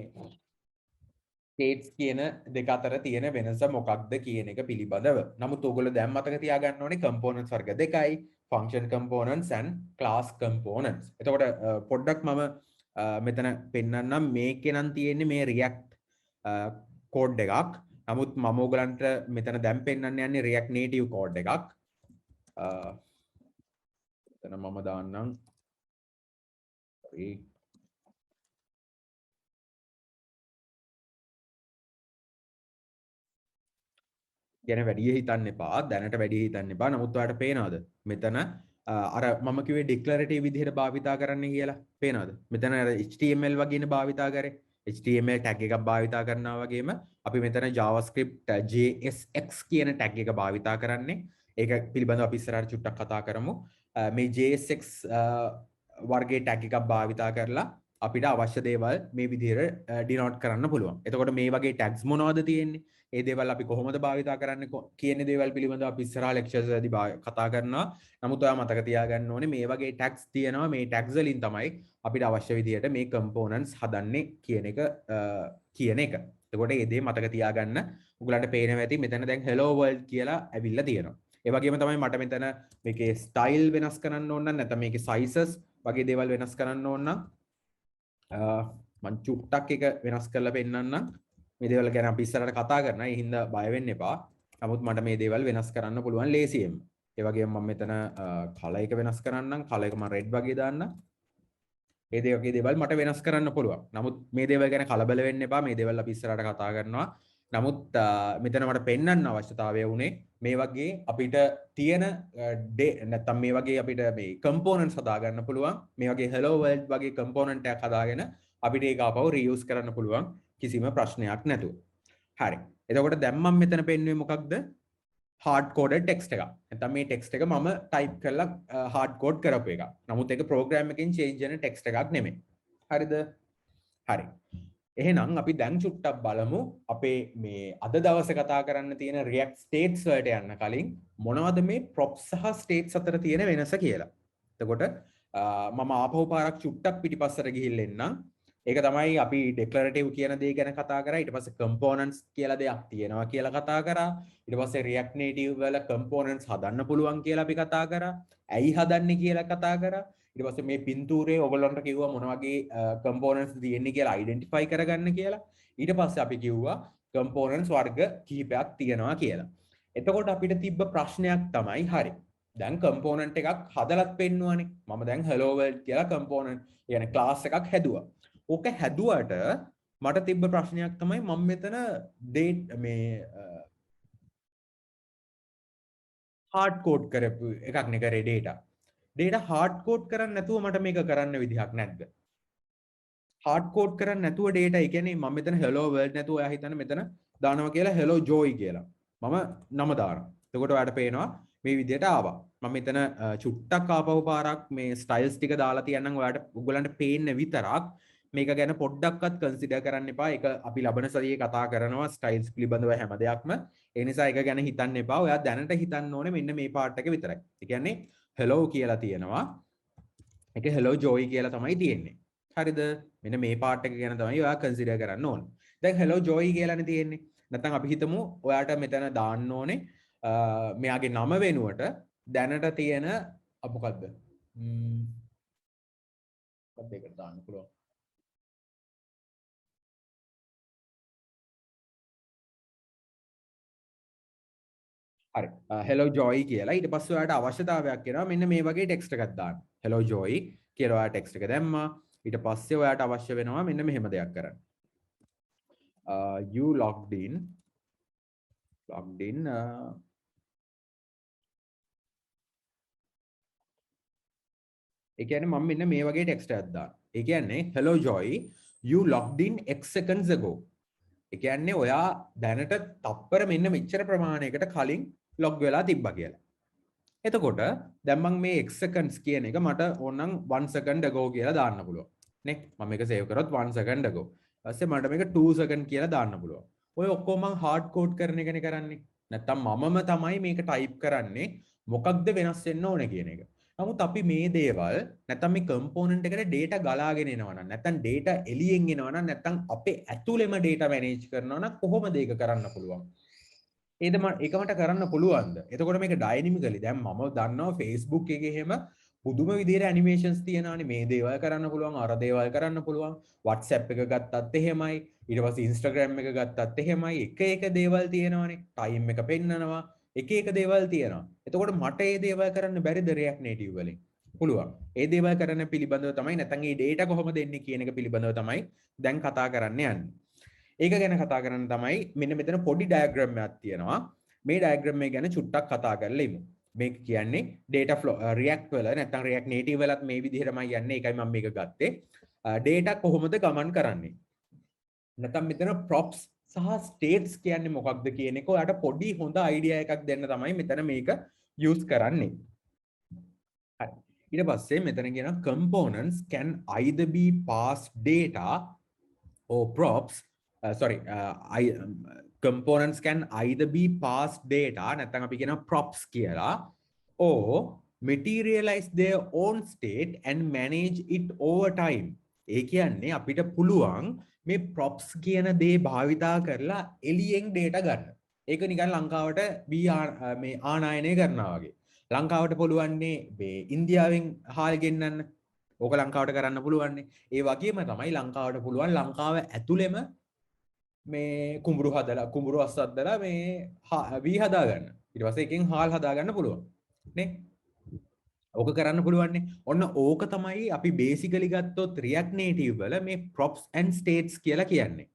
states කියන දෙක අතර තියෙන වෙනස මොකක්ද කියන එක පිළිබඳව. නමුත් ඕගොල්ලෝ දැන් මතක තියාගන්න ඕනේ components වර්ග දෙකයි. function components and class components. එතකොට පොඩ්ඩක් මම මෙතන පෙන්නන්නම්. මේකේ නම් තියෙන්නේ මේ react code එකක්. නමුත් මම ඔයගලන්ට මෙතන දැන් පෙන්නන්න යන්නේ React Native code එකක්. එතන මම දාන්නම්. sorry. ගැන වැඩි හිතන්න එපා. දැනට වැඩි හිතන්න එපා. නමුත් ඔයාලට පේනවද? මෙතන අර මම කිව්වේ declarative විදිහට භාවිතා කරන්න කියලා. පේනවද? මෙතන අර HTML වගේනේ භාවිතා කරේ. HTML tag එකක් භාවිතා කරනවා වගේම අපි මෙතන JavaScript JSX කියන tag එක භාවිතා කරන්නේ. ඒක පිළිබඳව අපි ඉස්සරහට චුට්ටක් කතා කරමු. මේ JSX වර්ගයේ tag එකක් භාවිතා කරලා අපිට අවශ්‍ය දේවල් මේ විදිහට denote කරන්න පුළුවන්. එතකොට මේ වගේ tags මොනවද තියෙන්නේ? ඒ දේවල් අපි කොහොමද භාවිතා කරන්නේ කියන දේවල් පිළිබඳව අපි ඉස්සරහා lectures වලදී කතා කරනවා. නමුත් ඔයා මතක තියාගන්න ඕනේ මේ වගේ tags තියෙනවා. මේ tags වලින් තමයි අපිට අවශ්‍ය විදිහට මේ components හදන්නේ කියන එක එතකොට මේ දේ මතක තියාගන්න. ඔයගලන්ට පේනවා ඇති මෙතන දැන් hello world කියලා ඇවිල්ලා තියෙනවා. ඒ වගේම තමයි මට මෙතන මේකේ style වෙනස් කරන්න ඕන නම් නැත්නම් මේකේ sizes වගේ දේවල් වෙනස් කරන්න ඕන නම් මම චුට්ටක් එක වෙනස් කරලා පෙන්නන්නම්. මේ දේවල් ගැන අපි ඉස්සරහට කතා කරනවා. ඒ හින්දා බය වෙන්න එපා. නමුත් මට මේ දේවල් වෙනස් කරන්න පුළුවන් ලේසියෙන්ම. ඒ වගේම මම මෙතන color එක වෙනස් කරන්නම්. color එක මම red වගේ දාන්නම්. මේ දේවල් මට වෙනස් කරන්න පුළුවන්. නමුත් මේ දේවල් ගැන කලබල වෙන්න එපා. මේ දේවල් අපි ඉස්සරහට කතා කරනවා. නමුත් මෙතන මට පෙන්වන්න අවශ්‍යතාවය වුණේ මේ වගේ අපිට තියෙන නැත්තම් මේ වගේ අපිට මේ components හදා ගන්න පුළුවන්. මේ වගේ hello world වගේ component එකක් හදාගෙන අපිට ඒක ආපහු reuse කරන්න පුළුවන් කිසිම ප්‍රශ්නයක් නැතුව. හරි. එතකොට දැන් මම මෙතන පෙන්වුවේ මොකක්ද? hard coded text එකක්. නැත්නම් මේ text එක මම type කරලා hard code කරපු එකක්. නමුත් ඒක program එකකින් change වෙන text එකක් නෙමෙයි. හරිද? හරි. එහෙනම් අපි දැන් චුට්ටක් බලමු අපේ මේ අද දවසේ කතා කරන්න තියෙන React states වලට යන්න කලින් මොනවද මේ props සහ states අතර තියෙන වෙනස කියලා. එතකොට මම ආපහු පාරක් චුට්ටක් පිටිපස්සට ගිහිල්ලා එන්නම්. ඒක තමයි අපි declarative කියන දේ ගැන කතා කරා. ඊට පස්සේ components කියලා දෙයක් තියෙනවා කියලා කතා කරා. ඊට පස්සේ React Native වල components හදන්න පුළුවන් කියලා අපි කතා කරා. ඇයි හදන්නේ කියලා කතා කරා. ඊට පස්සේ මේ පින්තූරේ ඔයගොල්ලන්ට කිව්වා මොන වගේ components තියෙන්නේ කියලා identify කරගන්න කියලා. ඊට පස්සේ අපි කිව්වා components වර්ග කිහිපයක් තියෙනවා කියලා. එතකොට අපිට තිබ්බ ප්‍රශ්නයක් තමයි හරි. දැන් component එකක් හදලත් පෙන්නුවානේ. මම දැන් hello world කියලා component يعني class එකක් හැදුවා. ඕක හැදුවට මට තිබ්බ ප්‍රශ්නයක් තමයි මම මෙතන date මේ hard code කරපු එකක් නේ කරේ data hard code කරන්න නැතුව මට මේක කරන්න විදිහක් නැද්ද? hard code කරන්න නැතුව data ඒ කියන්නේ මම මෙතන hello world නැතුව ඔයා හිතන්න මෙතන දානවා කියලා hello joy කියලා. මම නම දානවා. එතකොට ඔයාලට පේනවා මේ විදිහට ආවා. මම මෙතන චුට්ටක් ආපහු පාරක් මේ styles ටික දාලා තියන්නම් ඔයාලට උගලන්ට පේන්න විතරක් මේක ගැන පොඩ්ඩක්වත් කන්සිඩර් කරන්න එපා. ඒක අපි ලබන සතියේ කතා කරනවා styles පිළිබඳව හැම දෙයක්ම. ඒ නිසා ඒක ගැන හිතන්න එපා. ඔයා දැනට හිතන්න ඕනේ මෙන්න මේ part එක විතරයි. ඒ කියන්නේ hello කියලා තියෙනවා. ඒක hello joy කියලා තමයි තියෙන්නේ. හරිද? මෙන්න මේ part එක ගැන තමයි ඔයා කන්සිඩර් කරන්න ඕනේ. දැන් hello joy කියලානේ තියෙන්නේ. නැත්නම් අපි හිතමු ඔයාට මෙතන දාන්න ඕනේ මෙයාගේ නම වෙනුවට දැනට තියෙන මොකද්ද? මොකක්ද ඒකට දාන්න පුළුවන්? හරි hello joy කියලා ඊට පස්සේ ඔයාලට අවශ්‍යතාවයක් එනවා මෙන්න මේ වගේ ටෙක්ස්ට් එකක් දාන්න hello joy කියලා ඔයාලා ටෙක්ස්ට් එක දැම්මා ඊට පස්සේ ඔයාලට අවශ්‍ය වෙනවා මෙන්න මෙහෙම දෙයක් කරන්න you logged in ඒ කියන්නේ මම මෙන්න මේ වගේ ටෙක්ස්ට් එකක් දාන්න ඒ කියන්නේ hello joy you logged in x seconds ago ඒ කියන්නේ ඔයා දැනට තප්පර මෙන්න මෙච්චර ප්‍රමාණයකට කලින් log වෙලා තිබ්බා කියලා. එතකොට දැන් මම මේ x seconds කියන එක මට ඕනනම් 1 second ago කියලා දාන්න පුළුවන්. නේ? මම මේක save කරොත් 1 second ago. ඊපස්සේ මට මේක 2 second කියලා දාන්න පුළුවන්. ඔය ඔක්කොම මම hard code කරන එකනේ කරන්නේ. නැත්තම් මමම තමයි මේක type කරන්නේ මොකක්ද වෙනස් වෙන්න ඕනේ කියන එක. නමුත් අපි මේ දේවල් නැත්තම් මේ component එකට data ගලාගෙන එනවා නම් නැත්තම් data එළියෙන් එනවා නම් නැත්තම් අපේ ඇතුළෙම data manage කරනවා නම් කොහොමද ඒක කරන්න පුළුවන්? ඒක මට කරන්න පුළුවන්ද? එතකොට මේක dynamically දැන් මම දන්නවා Facebook එකේ එහෙම පුදුම විදිහට animations තියෙනවානේ මේ දේවල් කරන්න පුළුවන් අර දේවල් කරන්න පුළුවන් WhatsApp එක ගත්තත් එහෙමයි ඊට පස්සේ Instagram එක ගත්තත් එහෙමයි එක දේවල් තියෙනවානේ time එක පෙන්නනවා එක දේවල් තියෙනවා. එතකොට මට මේ දේවල් කරන්න බැරිද React Native වලින්? පුළුවන්. මේ දේවල් කරන්න පිළිබඳව තමයි නැත්නම් මේ data කොහොමද එන්නේ කියන එක පිළිබඳව තමයි දැන් කතා කරන්න යන්නේ. ඒක ගැන කතා කරන්න තමයි මෙන්න මෙතන පොඩි diagram එකක් තියෙනවා. මේ diagram එක ගැන චුට්ටක් කතා කරලා ඉමු. මේක කියන්නේ data flow React වල නැත්නම් React Native වලත් මේ විදිහටමයි යන්නේ. ඒකයි මම මේක ගත්තේ. data කොහොමද ගමන් කරන්නේ? නැත්නම් මෙතන props සහ states කියන්නේ මොකක්ද කියන එක ඔයාලට පොඩි හොඳ idea එකක් දෙන්න තමයි මෙතන මේක use කරන්නේ. හරි. ඊට පස්සේ මෙතන කියන components can either be passed data or props components can either be passed data නැත්නම් අපි කියන props කියලා or materialize their own state and manage it over time. ඒ කියන්නේ අපිට පුළුවන් මේ props කියන දේ භාවිතා කරලා එළියෙන් data ගන්න. ඒක නිකන් ලංකාවට මේ ආනයනය කරනවා වගේ. ලංකාවට පුළුවන් මේ ඉන්දියාවෙන් හාල් ගෙන්නන්න. ඕක ලංකාවට කරන්න පුළුවන්. ඒ වගේම තමයි ලංකාවට පුළුවන් ලංකාව ඇතුළෙම මේ කුඹුරු අස් හදලා මේ වී හදා ගන්න. ඊට පස්සේ එකෙන් හාල් හදා ගන්න පුළුවන්. නේ? ඕක කරන්න පුළුවන්නේ. ඔන්න ඕක තමයි අපි basically ගත්තොත් React Native වල මේ props and states කියලා කියන්නේ.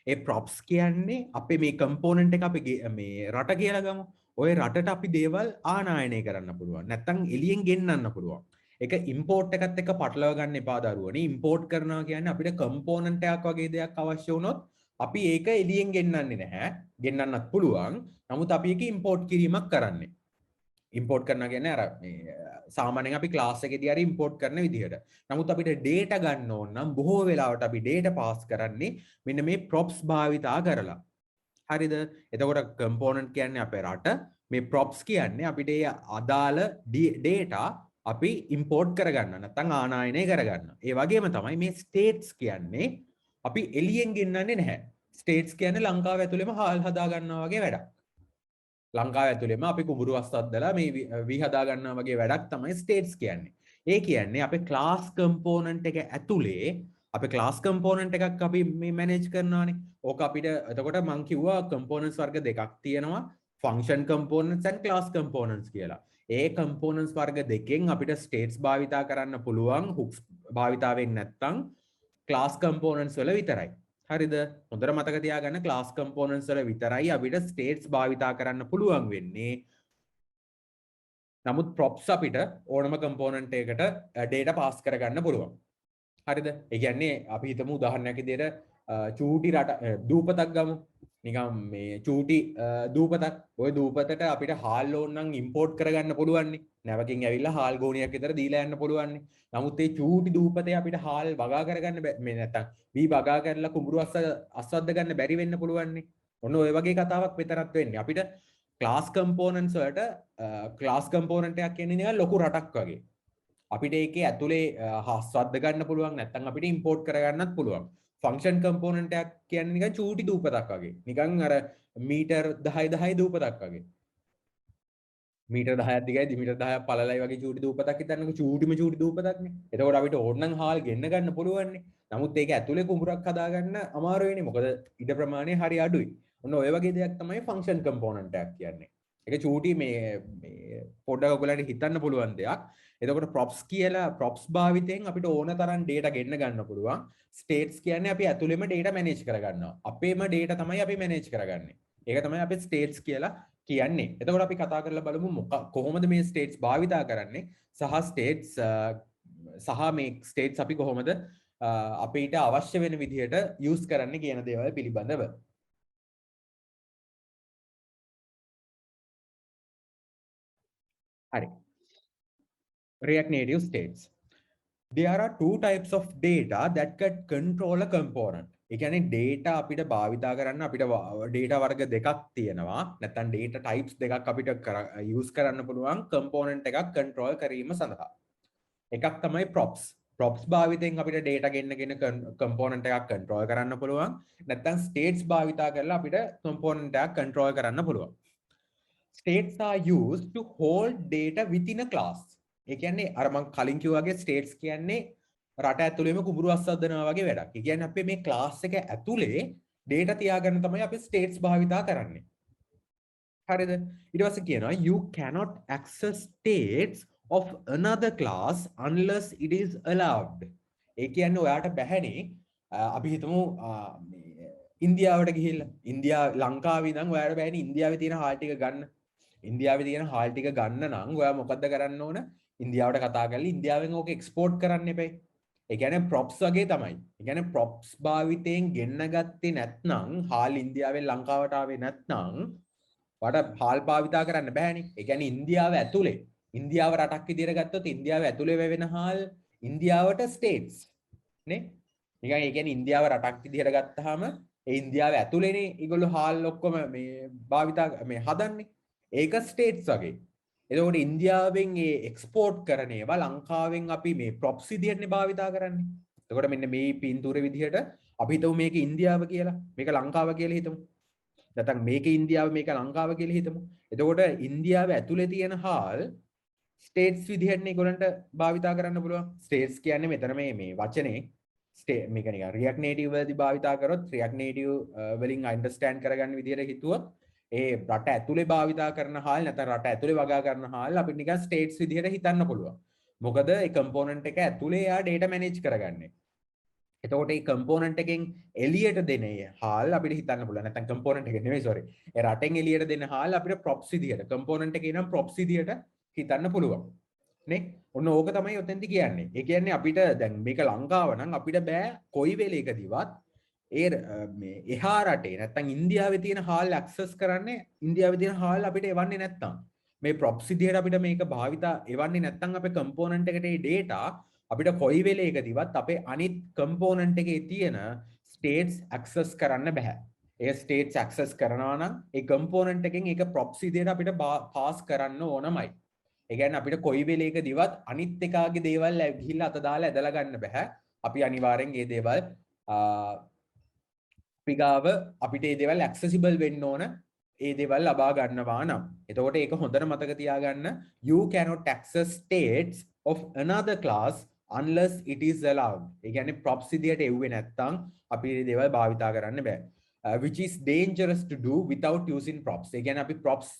ඒ props කියන්නේ අපේ මේ component එක අපි මේ රට කියලා ගමු. ඔය රටට අපි දේවල් ආනායනය කරන්න පුළුවන්. නැත්තම් එළියෙන් ගෙන්නන්න පුළුවන්. ඒක import එකත් එක්ක පටලවා ගන්න එපා දරුවනේ. import කරනවා කියන්නේ අපිට component එකක් වගේ දෙයක් අවශ්‍ය වුණොත් අපි ඒක එළියෙන් ගෙන්නන්නේ නැහැ. ගෙන්නන්නත් පුළුවන්. නමුත් අපි ඒක import කිරීමක් කරන්නේ. ඉම්පෝට් කරනවා කියන්නේ අර මේ සාමාන්‍යයෙන් අපි ක්ලාස් එකේදී හරි ඉම්පෝට් කරන විදිහට. නමුත් අපිට data ගන්න ඕන නම් බොහෝ වෙලාවට අපි data pass කරන්නේ මෙන්න මේ props භාවිතා කරලා. හරිද? එතකොට component කියන්නේ අපේ රට, මේ props කියන්නේ අපිට ඒ අදාළ data අපි import කරගන්න නැත්නම් ආනයනය කරගන්න. ඒ වගේම තමයි මේ states කියන්නේ අපි එළියෙන් ගෙන්නන්නේ නැහැ. states කියන්නේ ලංකාව ඇතුළේම හාල් හදා ගන්නවා වගේ වැඩක්. ලංකාව ඇතුළේම අපි කුඹුරු අස්වද්දලා මේ වී හදා ගන්නවා වගේ වැඩක් තමයි states කියන්නේ. ඒ කියන්නේ අපේ class component එක ඇතුලේ අපේ class component එකක් අපි මේ manage කරනවානේ. ඕක අපිට එතකොට මම කිව්වා components වර්ග දෙකක් තියෙනවා. function components and class components කියලා. ඒ components වර්ග දෙකෙන් අපිට states භාවිතා කරන්න පුළුවන් hooks භාවිතා වෙන්නේ නැත්නම් class components වල විතරයි. හරිද? හොඳට මතක තියාගන්න class components වල විතරයි අපිට states භාවිතා කරන්න පුළුවන් වෙන්නේ. නමුත් props අපිට ඕනම component එකකට data pass කරගන්න පුළුවන්. හරිද? ඒ කියන්නේ අපි හිතමු උදාහරණයක් විදිහට චූටි රට දූපතක් ගමු. නිකම් මේ චූටි දූපතක්. ওই දූපතට අපිට හාල් ඕන නම් import කරගන්න පුළුවන් නේ. නැවකින් ඇවිල්ලා හාල් ගෝණියක් විතර දීලා යන්න පුළුවන් නේ. නමුත් මේ චූටි දූපතේ අපිට හාල් වගා කරගන්න මේ නැත්තම් වී වගා කරලා කුඹුරු අස්වද්ද ගන්න බැරි වෙන්න පුළුවන් නේ. ඔන්න ඔය වගේ කතාවක් විතරක් වෙන්නේ. අපිට class components වලට class component එකක් කියන්නේ නිකන් ලොකු රටක් වගේ. අපිට ඒකේ ඇතුලේ හස්වද්ද ගන්න පුළුවන් නැත්නම් අපිට import කරගන්නත් පුළුවන්. function component එකක් කියන්නේ නිකන් චූටි දූපතක් වගේ. නිකන් අර මීටර් 10 10 දූපතක් වගේ. මීටර් 10ක් දිගයි මීටර් 10ක් පළලයි වගේ චූටි දූපතක් හිතන්නකෝ චූටිම චූටි දූපතක්නේ. එතකොට අපිට ඕන නම් හාල් ගෙන්න ගන්න පුළුවන් නේ. නමුත් ඒක ඇතුලේ කුඹුරක් හදාගන්න අමාරු වෙන්නේ. මොකද ඉඩ ප්‍රමාණය හරි අඩුයි. ඔන්න ඔය වගේ දෙයක් තමයි function component එකක් කියන්නේ. ඒක චූටි මේ පොඩ්ඩක් ඔයගලන්ට හිතන්න පුළුවන් දෙයක්. එතකොට props කියලා props භාවිතයෙන් අපිට ඕන තරම් data ගෙන්න ගන්න පුළුවන්. states කියන්නේ අපි ඇතුළෙම data manage කරගන්නවා. අපේම data තමයි අපි manage කරගන්නේ. ඒක තමයි අපි states කියලා කියන්නේ. එතකොට අපි කතා කරලා බලමු කොහොමද මේ states භාවිතා කරන්නේ සහ states සහ මේ states අපි කොහොමද අපිට අවශ්‍ය වෙන විදිහට use කරන්න කියන දේවල් පිළිබඳව. හරි. React Native states. There are two types of data that can control a component. ඒ කියන්නේ data අපිට භාවිතා කරන්න අපිට data වර්ග දෙකක් තියෙනවා. නැත්නම් data types දෙකක් අපිට use කරන්න පුළුවන් component එකක් control කිරීම සඳහා. එකක් තමයි props. props භාවිතයෙන් අපිට data ගෙන්නගෙන component එකක් control කරන්න පුළුවන්. නැත්නම් states භාවිතා කරලා අපිට component එකක් control කරන්න පුළුවන්. States are used to hold data within a class. ඒ කියන්නේ අර මම කලින් කිව්වා වගේ states කියන්නේ රට ඇතුළේම කුඹුරු අස්වද්දනවා වගේ වැඩක්. ඒ කියන්නේ අපි මේ class එක ඇතුලේ data තියාගන්න තමයි අපි states භාවිතා කරන්නේ. හරිද? ඊට පස්සේ කියනවා you cannot access states of another class unless it is allowed. ඒ කියන්නේ ඔයාට බැහැනේ අපි හිතමු ඉන්දියාවට ගිහිල්ලා ලංකාවේ ඉඳන් ඔයාට බැහැනේ ඉන්දියාවේ තියෙන හාල් ටික ගන්න. ඉන්දියාවේ තියෙන හාල් ටික ගන්න නම් ඔයා මොකද්ද කරන්න ඕන? ඉන්දියාවට කතා කරලා ඉන්දියාවෙන් ඕක එක්ස්පෝර්ට් කරන්න එපේ. ඒ කියන්නේ props වගේ තමයි. ඒ කියන්නේ props භාවිතයෙන් ගෙන්න ගත්තේ නැත්නම් හාල් ඉන්දියාවෙන් ලංකාවට ආවේ නැත්නම් වට හාල් භාවිතා කරන්න බෑනේ. ඒ කියන්නේ ඉන්දියාව ඇතුලේ ඉන්දියාව රටක් විදියට ගත්තොත් ඉන්දියාව ඇතුලේ වෙවෙන හාල් ඉන්දියාවට states නේ. නිකන් ඒ කියන්නේ ඉන්දියාව රටක් විදියට ගත්තාම ඒ ඉන්දියාව ඇතුලේනේ ඒගොල්ලෝ හාල් ඔක්කොම මේ භාවිතා මේ හදන්නේ. ඒක states වගේ. එතකොට ඉන්දියාවෙන් ඒ එක්ස්පෝර්ට් කරන ඒවා ලංකාවෙන් අපි මේ props විදියටනේ භාවිතා කරන්නේ. එතකොට මෙන්න මේ පින්තූරේ විදියට අපි හිතමු මේක ඉන්දියාව කියලා, මේක ලංකාව කියලා හිතමු. නැත්නම් මේක ඉන්දියාව මේක ලංකාව කියලා හිතමු. එතකොට ඉන්දියාව ඇතුලේ තියෙන හාල් states විදියටනේ ඒගොල්ලන්ට භාවිතා කරන්න පුළුවන්. states කියන්නේ මෙතන මේ වචනේ මේක නිකන් React Native වලදී භාවිතා කරොත් React Native වලින් understand කරගන්න විදියට හිතුවොත් ඒ රට ඇතුලේ භාවිතා කරන හාල් නැත්නම් රට ඇතුලේ වගා කරන හාල් අපිට නිකන් states විදිහට හිතන්න පුළුවන්. මොකද ඒ component එක ඇතුලේ යා data manage කරගන්නේ. එතකොට මේ component එකෙන් එළියට දෙන හාල් අපිට හිතන්න පුළුවන්. නැත්නම් component එක නෙමෙයි sorry. ඒ රටෙන් එළියට දෙන හාල් අපිට props විදිහට component එකේ නම් props විදිහට හිතන්න පුළුවන්. නේ? ඔන්න ඕක තමයි ඔතෙන්දි කියන්නේ. ඒ කියන්නේ අපිට දැන් මේක ලංකාව නම් අපිට බෑ කොයි වෙලේකදීවත් ඒ මේ එහා රටේ නැත්නම් ඉන්දියාවේ තියෙන හාල් ඇක්සස් කරන්නේ ඉන්දියාවේ තියෙන හාල් අපිට එවන්නේ නැත්නම් මේ props විදිහට අපිට මේක භාවිතා එවන්නේ නැත්නම් අපේ component එකට මේ data අපිට කොයි වෙලේකදීවත් අපේ අනිත් component එකේ තියෙන states access කරන්න බෑ. ඒ states access කරනවා නම් ඒ component එකෙන් ඒක props විදිහට අපිට pass කරන්න ඕනමයි. ඒ කියන්නේ අපිට කොයි වෙලේකදීවත් අනිත් එකාගේ දේවල් ගිහිල්ලා අත දාලා ඇදලා ගන්න බෑ. අපි අනිවාර්යෙන් මේ දේවල් පිගාව අපිට මේ දේවල් accessible වෙන්න ඕන. ඒ දේවල් ලබා ගන්නවා නම්. එතකොට ඒක හොඳට මතක තියාගන්න. You cannot access states of another class unless it is allowed. ඒ කියන්නේ props විදියට එව්වේ නැත්නම් අපි මේ දේවල් භාවිතා කරන්න බෑ. Which is dangerous to do without using props. ඒ කියන්නේ අපි props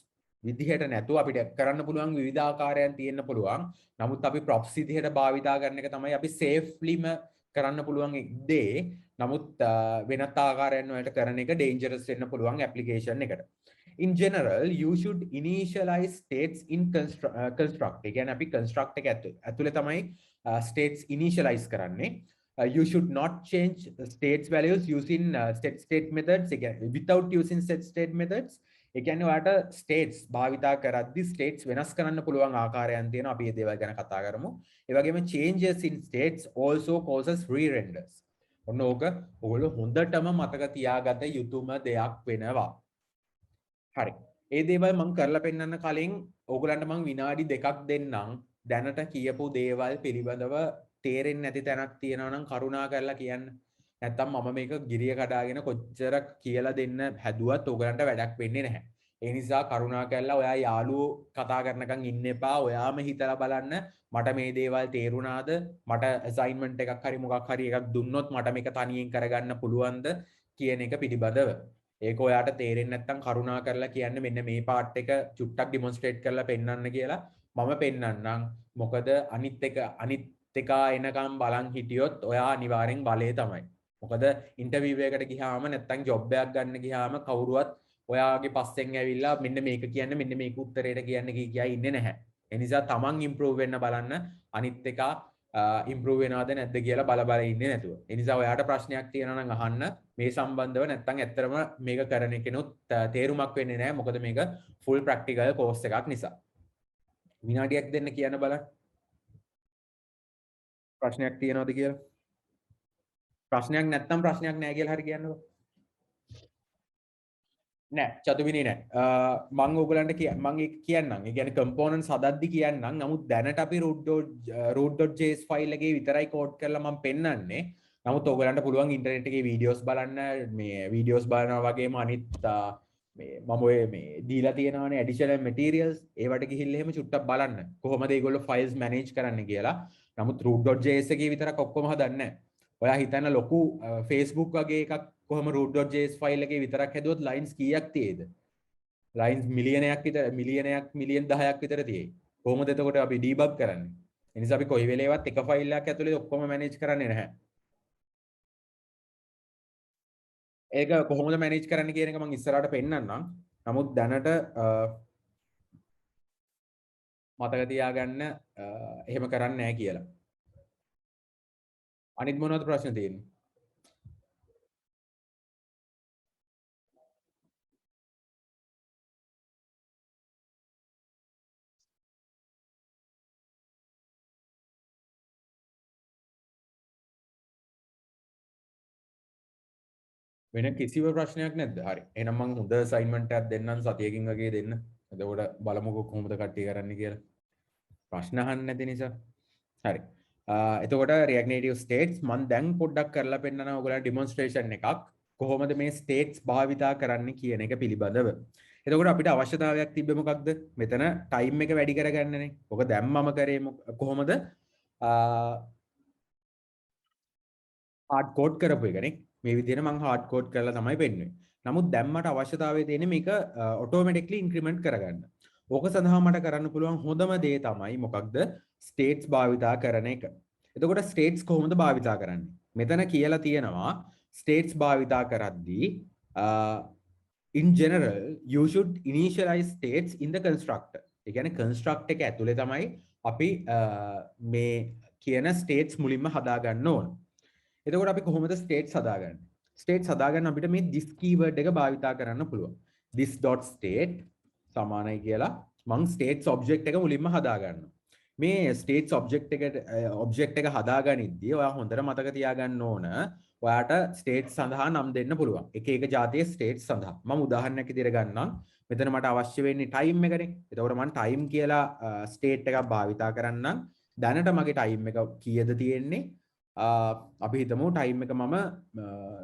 විදිහට නැතුව අපිට කරන්න පුළුවන් විවිධ ආකාරයන් තියෙන්න පුළුවන්. නමුත් අපි props විදිහට භාවිතා කරන එක තමයි අපි safelyම කරන්න පුළුවන් දේ. නමුත් වෙනත් ආකාරයන් වලට කරන එක dangerous වෙන්න පුළුවන් application එකට. In general, you should initialize states in construct. ඒ කියන්නේ අපි construct එක ඇතුලේ තමයි states initialize කරන්නේ. You should not change states values using state methods again without using state methods. ඒ කියන්නේ ඔයාලට states භාවිතා කරද්දී states වෙනස් කරන්න පුළුවන් ආකාරයන් තියෙනවා. අපි මේ දේවල් ගැන කතා කරමු. ඒ වගේම changes in states also causes re-renders. ඔන්න ඕක ඔයගොල්ලෝ හොඳටම මතක තියාගත යුතුම දෙයක් වෙනවා. හරි. ඒ දේවල් මම කරලා පෙන්නන්න කලින් ඕගලන්ට මම විනාඩි 2ක් දෙන්නම්. දැනට කියපු දේවල් පිළිබඳව තේරෙන්නේ නැති තැනක් තියෙනවා නම් කරුණා කරලා කියන්න. නැත්තම් මම මේක ගිරිය කඩාගෙන කොච්චර කියලා දෙන්න හැදුවත් ඕගලන්ට වැඩක් වෙන්නේ නැහැ. ඒ නිසා කරුණා කරලා ඔයා යාළුවෝ කතා කරනකන් ඉන්න එපා. ඔයාම හිතලා බලන්න මට මේ දේවල් තේරුණාද? මට අසයින්මන්ට් එකක් හරි මොකක් හරි එකක් දුන්නොත් මට මේක තනියෙන් කරගන්න පුළුවන්ද කියන එක පිළිබඳව. ඒක ඔයාට තේරෙන්නේ නැත්නම් කරුණා කරලා කියන්න මෙන්න මේ පාර්ට් එක චුට්ටක් ඩෙමොන්ස්ට්‍රේට් කරලා පෙන්නන්න කියලා මම පෙන්නන්නම්. මොකද අනිත් එක එනකම් බලන් හිටියොත් ඔයා අනිවාර්යෙන් බලේ තමයි. මොකද ඉන්ටර්විව් එකකට ගියාම නැත්නම් ජොබ් එකක් ගන්න ගියාම කවුරුවත් ඔයාගේ පස්සෙන් ඇවිල්ලා මෙන්න මේක කියන්න මෙන්න මේක උත්තරේට කියන්න කියා ඉන්නේ නැහැ. ඒ නිසා තමන් ඉම්ප්‍රූව් වෙන්න බලන්න අනිත් එක ඉම්ප්‍රූව් වෙනවද නැද්ද කියලා බල ඉන්නේ නැතුව. ඒ නිසා ඔයාට ප්‍රශ්නයක් තියෙනවා නම් අහන්න මේ සම්බන්ධව නැත්නම් ඇත්තටම මේක කරන කෙනුත් තේරුමක් වෙන්නේ නැහැ. මොකද මේක ෆුල් ප්‍රැක්ටිකල් කෝස් එකක් නිසා. විනාඩියක් දෙන්න කියන්න බලන්න. ප්‍රශ්නයක් තියෙනවද කියලා? ප්‍රශ්නයක් නැත්නම් ප්‍රශ්නයක් නැහැ කියලා හරි කියන්නකෝ. නෑ චතුමිනේ නෑ. මම ඕගලන්ට මම කියන්නම්. ඒ කියන්නේ components හදද්දි කියන්නම්. නමුත් දැනට අපි root.js file එකේ විතරයි කෝඩ් කරලා මම පෙන්නන්නේ. නමුත් ඕගලන්ට පුළුවන් ඉන්ටර්නෙට් එකේ වීඩියෝස් බලන්න. මේ වීඩියෝස් බලනවා වගේම අනිත් මේ මම ඔය මේ දීලා තියෙනවානේ additional materials ඒවට ගිහිල්ලා එහෙම චුට්ටක් බලන්න. කොහොමද ඒගොල්ලෝ files manage කරන්න කියලා. නමුත් root.js එකේ විතරක් ඔක්කොම හදන්නේ නැහැ. ඔයා හිතන්න ලොකු Facebook වගේ එකක් කොහොම root.js ෆයිල් එකේ විතරක් හැදුවොත් ලයින්ස් කීයක් තියෙයිද? ලයින්ස් මිලියනයක් විතර මිලියන් 10ක් විතර තියෙයි. කොහොමද එතකොට අපි ඩීබග් කරන්නේ? ඒ නිසා අපි කොයි වෙලේවත් එක ෆයිල් එකක් ඇතුලේ ඔක්කොම මැනේජ් කරන්නේ නැහැ. ඒක කොහොමද මැනේජ් කරන්න කියන එක මම ඉස්සරහට පෙන්නන්නම්. නමුත් දැනට මතක තියාගන්න එහෙම කරන්නේ නැහැ කියලා. අනිත් මොනවද ප්‍රශ්න තියෙන්නේ? වෙන කිසිම ප්‍රශ්නයක් නැද්ද? හරි. එහෙනම් මම හොඳ අසයින්මන්ට් එකක් දෙන්නම් සතියකින් වගේ දෙන්න. එතකොට බලමුකෝ කොහොමද කට්ටිය කරන්නේ කියලා. ප්‍රශ්න අහන්න නැති නිසා. හරි. එතකොට React Native states මම දැන් පොඩ්ඩක් කරලා පෙන්නනවා ඔයගොල්ලන්ට ඩෙමොන්ස්ට්‍රේෂන් එකක්. කොහොමද මේ states භාවිතා කරන්නේ කියන එක පිළිබඳව. එතකොට අපිට අවශ්‍යතාවයක් තිබ්බේ මොකක්ද? මෙතන time එක වැඩි කරගන්නනේ. ඔක දැම්මම කරේ කොහොමද? hard code කරපු එකනේ. මේ විදිහට මම hard code කරලා තමයි පෙන්වන්නේ. නමුත් දැන් මට අවශ්‍යතාවය තියෙන්නේ මේක automatically increment කරගන්න. ඕක සඳහා මට කරන්න පුළුවන් හොඳම දේ තමයි මොකක්ද? states භාවිතා කරන එක. එතකොට states කොහොමද භාවිතා කරන්නේ? මෙතන කියලා තියෙනවා states භාවිතා කරද්දී in general you should initialize states in the constructor. ඒ කියන්නේ construct එක ඇතුලේ තමයි අපි මේ කියන states මුලින්ම හදා ගන්න ඕන. එතකොට අපි කොහොමද states හදාගන්නේ? states හදාගන්න අපිට මේ this keyword එක භාවිතා කරන්න පුළුවන්. this.state සමානයි කියලා මං ස්ටේට්ස් ඔබ්ජෙක්ට් එක මුලින්ම හදා ගන්නවා. මේ ස්ටේට්ස් ඔබ්ජෙක්ට් එක හදාගනිද්දී ඔයා හොඳට මතක තියාගන්න ඕන ඔයාට ස්ටේට්ස් සඳහා නම් දෙන්න පුළුවන්. එක එක જાතියේ ස්ටේට්ස් සඳහා. මම උදාහරණයක් විදිහට ගන්නම්. මෙතන මට අවශ්‍ය වෙන්නේ ටයිම් එකනේ. එතකොට මම ටයිම් කියලා ස්ටේට් එකක් භාවිතා කරන්නම්. දැනට මගේ ටයිම් එක කීයද තියෙන්නේ? අපි හිතමු ටයිම් එක මම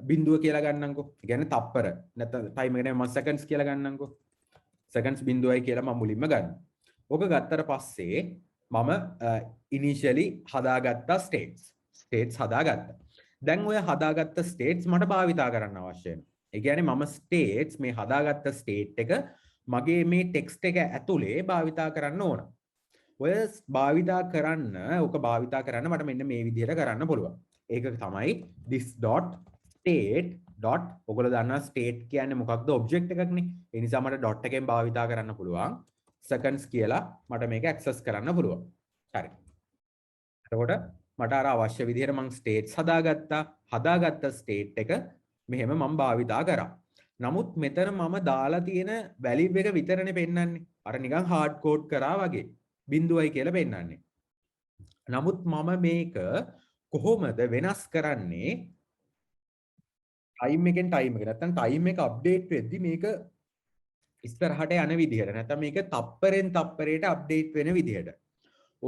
බිඳුව කියලා ගන්නම්කෝ. ඒ කියන්නේ තප්පර. නැත්නම් ටයිම් එක නේ මම සෙකන්ඩ්ස් කියලා ගන්නම්කෝ. සෙකන්ඩ්ස් බිඳුවයි කියලා මම මුලින්ම ගන්නවා. ඕක ගත්තට පස්සේ මම ඉනිෂියලි හදාගත්තා ස්ටේට්ස් හදාගත්තා. දැන් ඔය හදාගත්ත ස්ටේට්ස් මට භාවිතා කරන්න අවශ්‍ය වෙනවා. ඒ කියන්නේ මම ස්ටේට්ස් මේ හදාගත්ත ස්ටේට් එක මගේ මේ ටෙක්ස්ට් එක ඇතුලේ භාවිතා කරන්න ඕන. ඔය භාවිතා කරන්න මට මෙන්න මේ විදිහට කරන්න පුළුවන්. ඒක තමයි this.state. ඔයගොල්ලෝ දන්නවා state කියන්නේ මොකක්ද? ඔබ්ජෙක්ට් එකක්නේ. ඒ නිසා මට dot එකෙන් භාවිතා කරන්න පුළුවන්. seconds කියලා මට මේක access කරන්න පුළුවන්. හරි. එතකොට මට අර අවශ්‍ය විදිහට මම states හදාගත්තා. හදාගත්ත state එක මෙහෙම මම භාවිතා කරා. නමුත් මෙතන මම දාලා තියෙන value එක විතරනේ පෙන්වන්නේ. අර නිකන් hard code කරා වගේ. බිඳුවයි කියලා පෙන්වන්නේ. නමුත් මම මේක කොහොමද වෙනස් කරන්නේ? ටයිම් එකෙන් ටයිම් එක. නැත්නම් ටයිම් එක අප්ඩේට් වෙද්දි මේක ඉස්සරහට යන විදිහට. නැත්නම් මේක තප්පරෙන් තප්පරයට අප්ඩේට් වෙන විදිහට.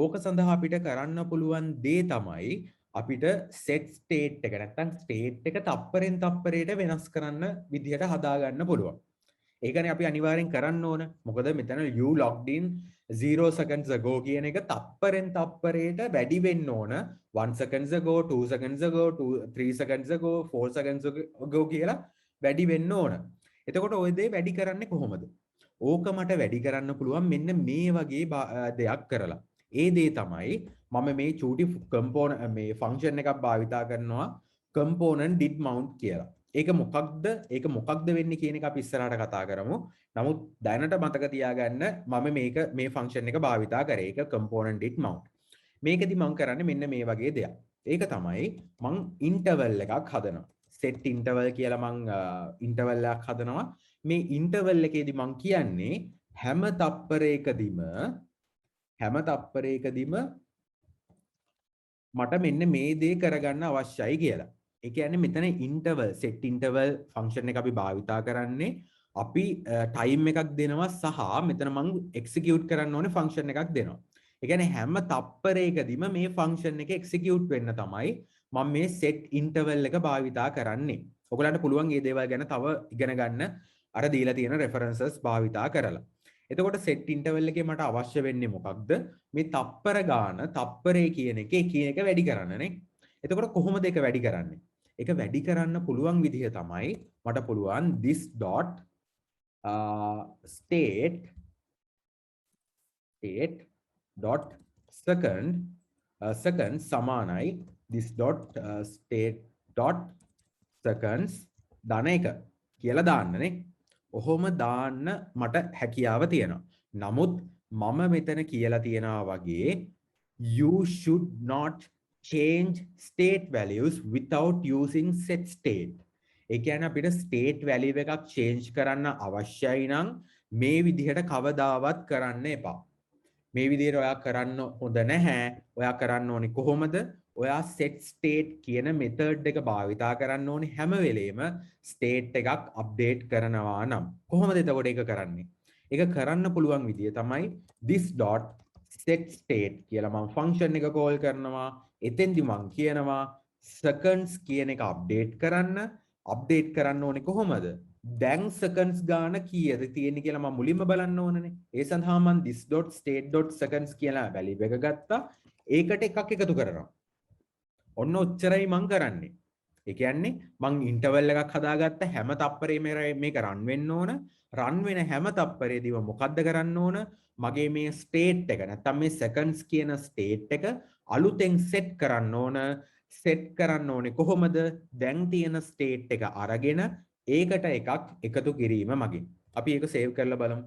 ඕක සඳහා අපිට කරන්න පුළුවන් දේ තමයි අපිට set state එක නැත්නම් state එක තප්පරෙන් තප්පරයට වෙනස් කරන්න විදිහට හදාගන්න පුළුවන්. ඒකනේ අපි අනිවාර්යෙන් කරන්න ඕන. මොකද මෙතන you logged in 0 seconds ago කියන එක තප්පරෙන් තප්පරයට වැඩි වෙන්න ඕන. 1 seconds ago, 2 seconds ago, 3 seconds ago, 4 seconds ago කියලා වැඩි වෙන්න ඕන. එතකොට ওই දේ වැඩි කරන්නේ කොහොමද? ඕක මට වැඩි කරන්න පුළුවන් මෙන්න මේ වගේ දෙයක් කරලා. ඒ දේ තමයි මම මේ චූටි component මේ function එකක් භාවිතා කරනවා component did mount කියලා. ඒක මොකක්ද වෙන්නේ කියන එක අපි ඉස්සරහට කතා කරමු. නමුත් දැනට මතක තියාගන්න මම මේ ෆන්ක්ෂන් එක භාවිතා කරේ. ඒක component did mount. මේකෙදි මම කරන්නේ මෙන්න මේ වගේ දෙයක්. ඒක තමයි මම interval එකක් හදනවා. set interval කියලා මම interval එකක් හදනවා. මේ interval එකේදී මම කියන්නේ හැම තප්පරයකදීම මට මෙන්න මේ දේ කරගන්න අවශ්‍යයි කියලා. ඒ කියන්නේ මෙතන set interval function එක අපි භාවිතා කරන්නේ අපි time එකක් දෙනවා සහ මෙතන මම execute කරන්න ඕනේ function එකක් දෙනවා. ඒ කියන්නේ හැම තප්පරයකදීම මේ function එක execute වෙන්න තමයි මම මේ set interval එක භාවිතා කරන්නේ. ඔයගලන්ට පුළුවන් මේ දේවල් ගැන තව ඉගෙන ගන්න අර දීලා තියෙන references භාවිතා කරලා. එතකොට set interval එකේ මට අවශ්‍ය වෙන්නේ මොකක්ද? මේ තප්පර ගාන තප්පරේ කියන එක වැඩි කරන්න නේ. එතකොට කොහොමද ඒක වැඩි කරන්නේ? ඒක වැඩි කරන්න පුළුවන් විදිහ තමයි මට පුළුවන් this dot state dot second සමානයි this dot state dot seconds දාන එක කියලා දාන්නනේ. ඔහොම දාන්න මට හැකියාව තියෙනවා. නමුත් මම මෙතන කියලා තියනවා වගේ you should not change state values without using set state. ඒ කියන්නේ අපිට state value එකක් change කරන්න අවශ්‍යයි නම් මේ විදිහට කවදාවත් කරන්න එපා. මේ විදිහට ඔයා කරන්න හොඳ නැහැ. ඔයා කරන්න ඕනේ කොහොමද? ඔයා set state කියන method එක භාවිතා කරන්න ඕනේ හැම වෙලේම state එකක් update කරනවා නම්. කොහොමද එතකොට ඒක කරන්නේ? ඒක කරන්න පුළුවන් විදිය තමයි this dot set state කියලා මම function එක call කරනවා. එතෙන්දි මම කියනවා seconds කියන එක update කරන්න ඕනේ කොහොමද? දැන් seconds ගාන කීයද තියෙන්නේ කියලා මම මුලින්ම බලන්න ඕනනේ. ඒ සඳහා මම this dot state dot seconds කියලා value එක ගත්තා. ඒකට එකක් එකතු කරනවා. ඔන්න ඔච්චරයි මං කරන්නේ. ඒ කියන්නේ මං ඉන්ටර්වල් එකක් හදාගත්ත හැම තප්පරේම මේක රන් වෙන්න ඕන. රන් වෙන හැම තප්පරේදීම මොකද්ද කරන්න ඕන? මගේ මේ ස්ටේට් එක නැත්තම් මේ seconds කියන ස්ටේට් එක අලුතෙන් සෙට් කරන්න ඕන. සෙට් කරන්න ඕනේ කොහොමද? දැන් තියෙන ස්ටේට් එක අරගෙන ඒකට එකක් එකතු කිරීම මගින්. අපි ඒක සේව් කරලා බලමු.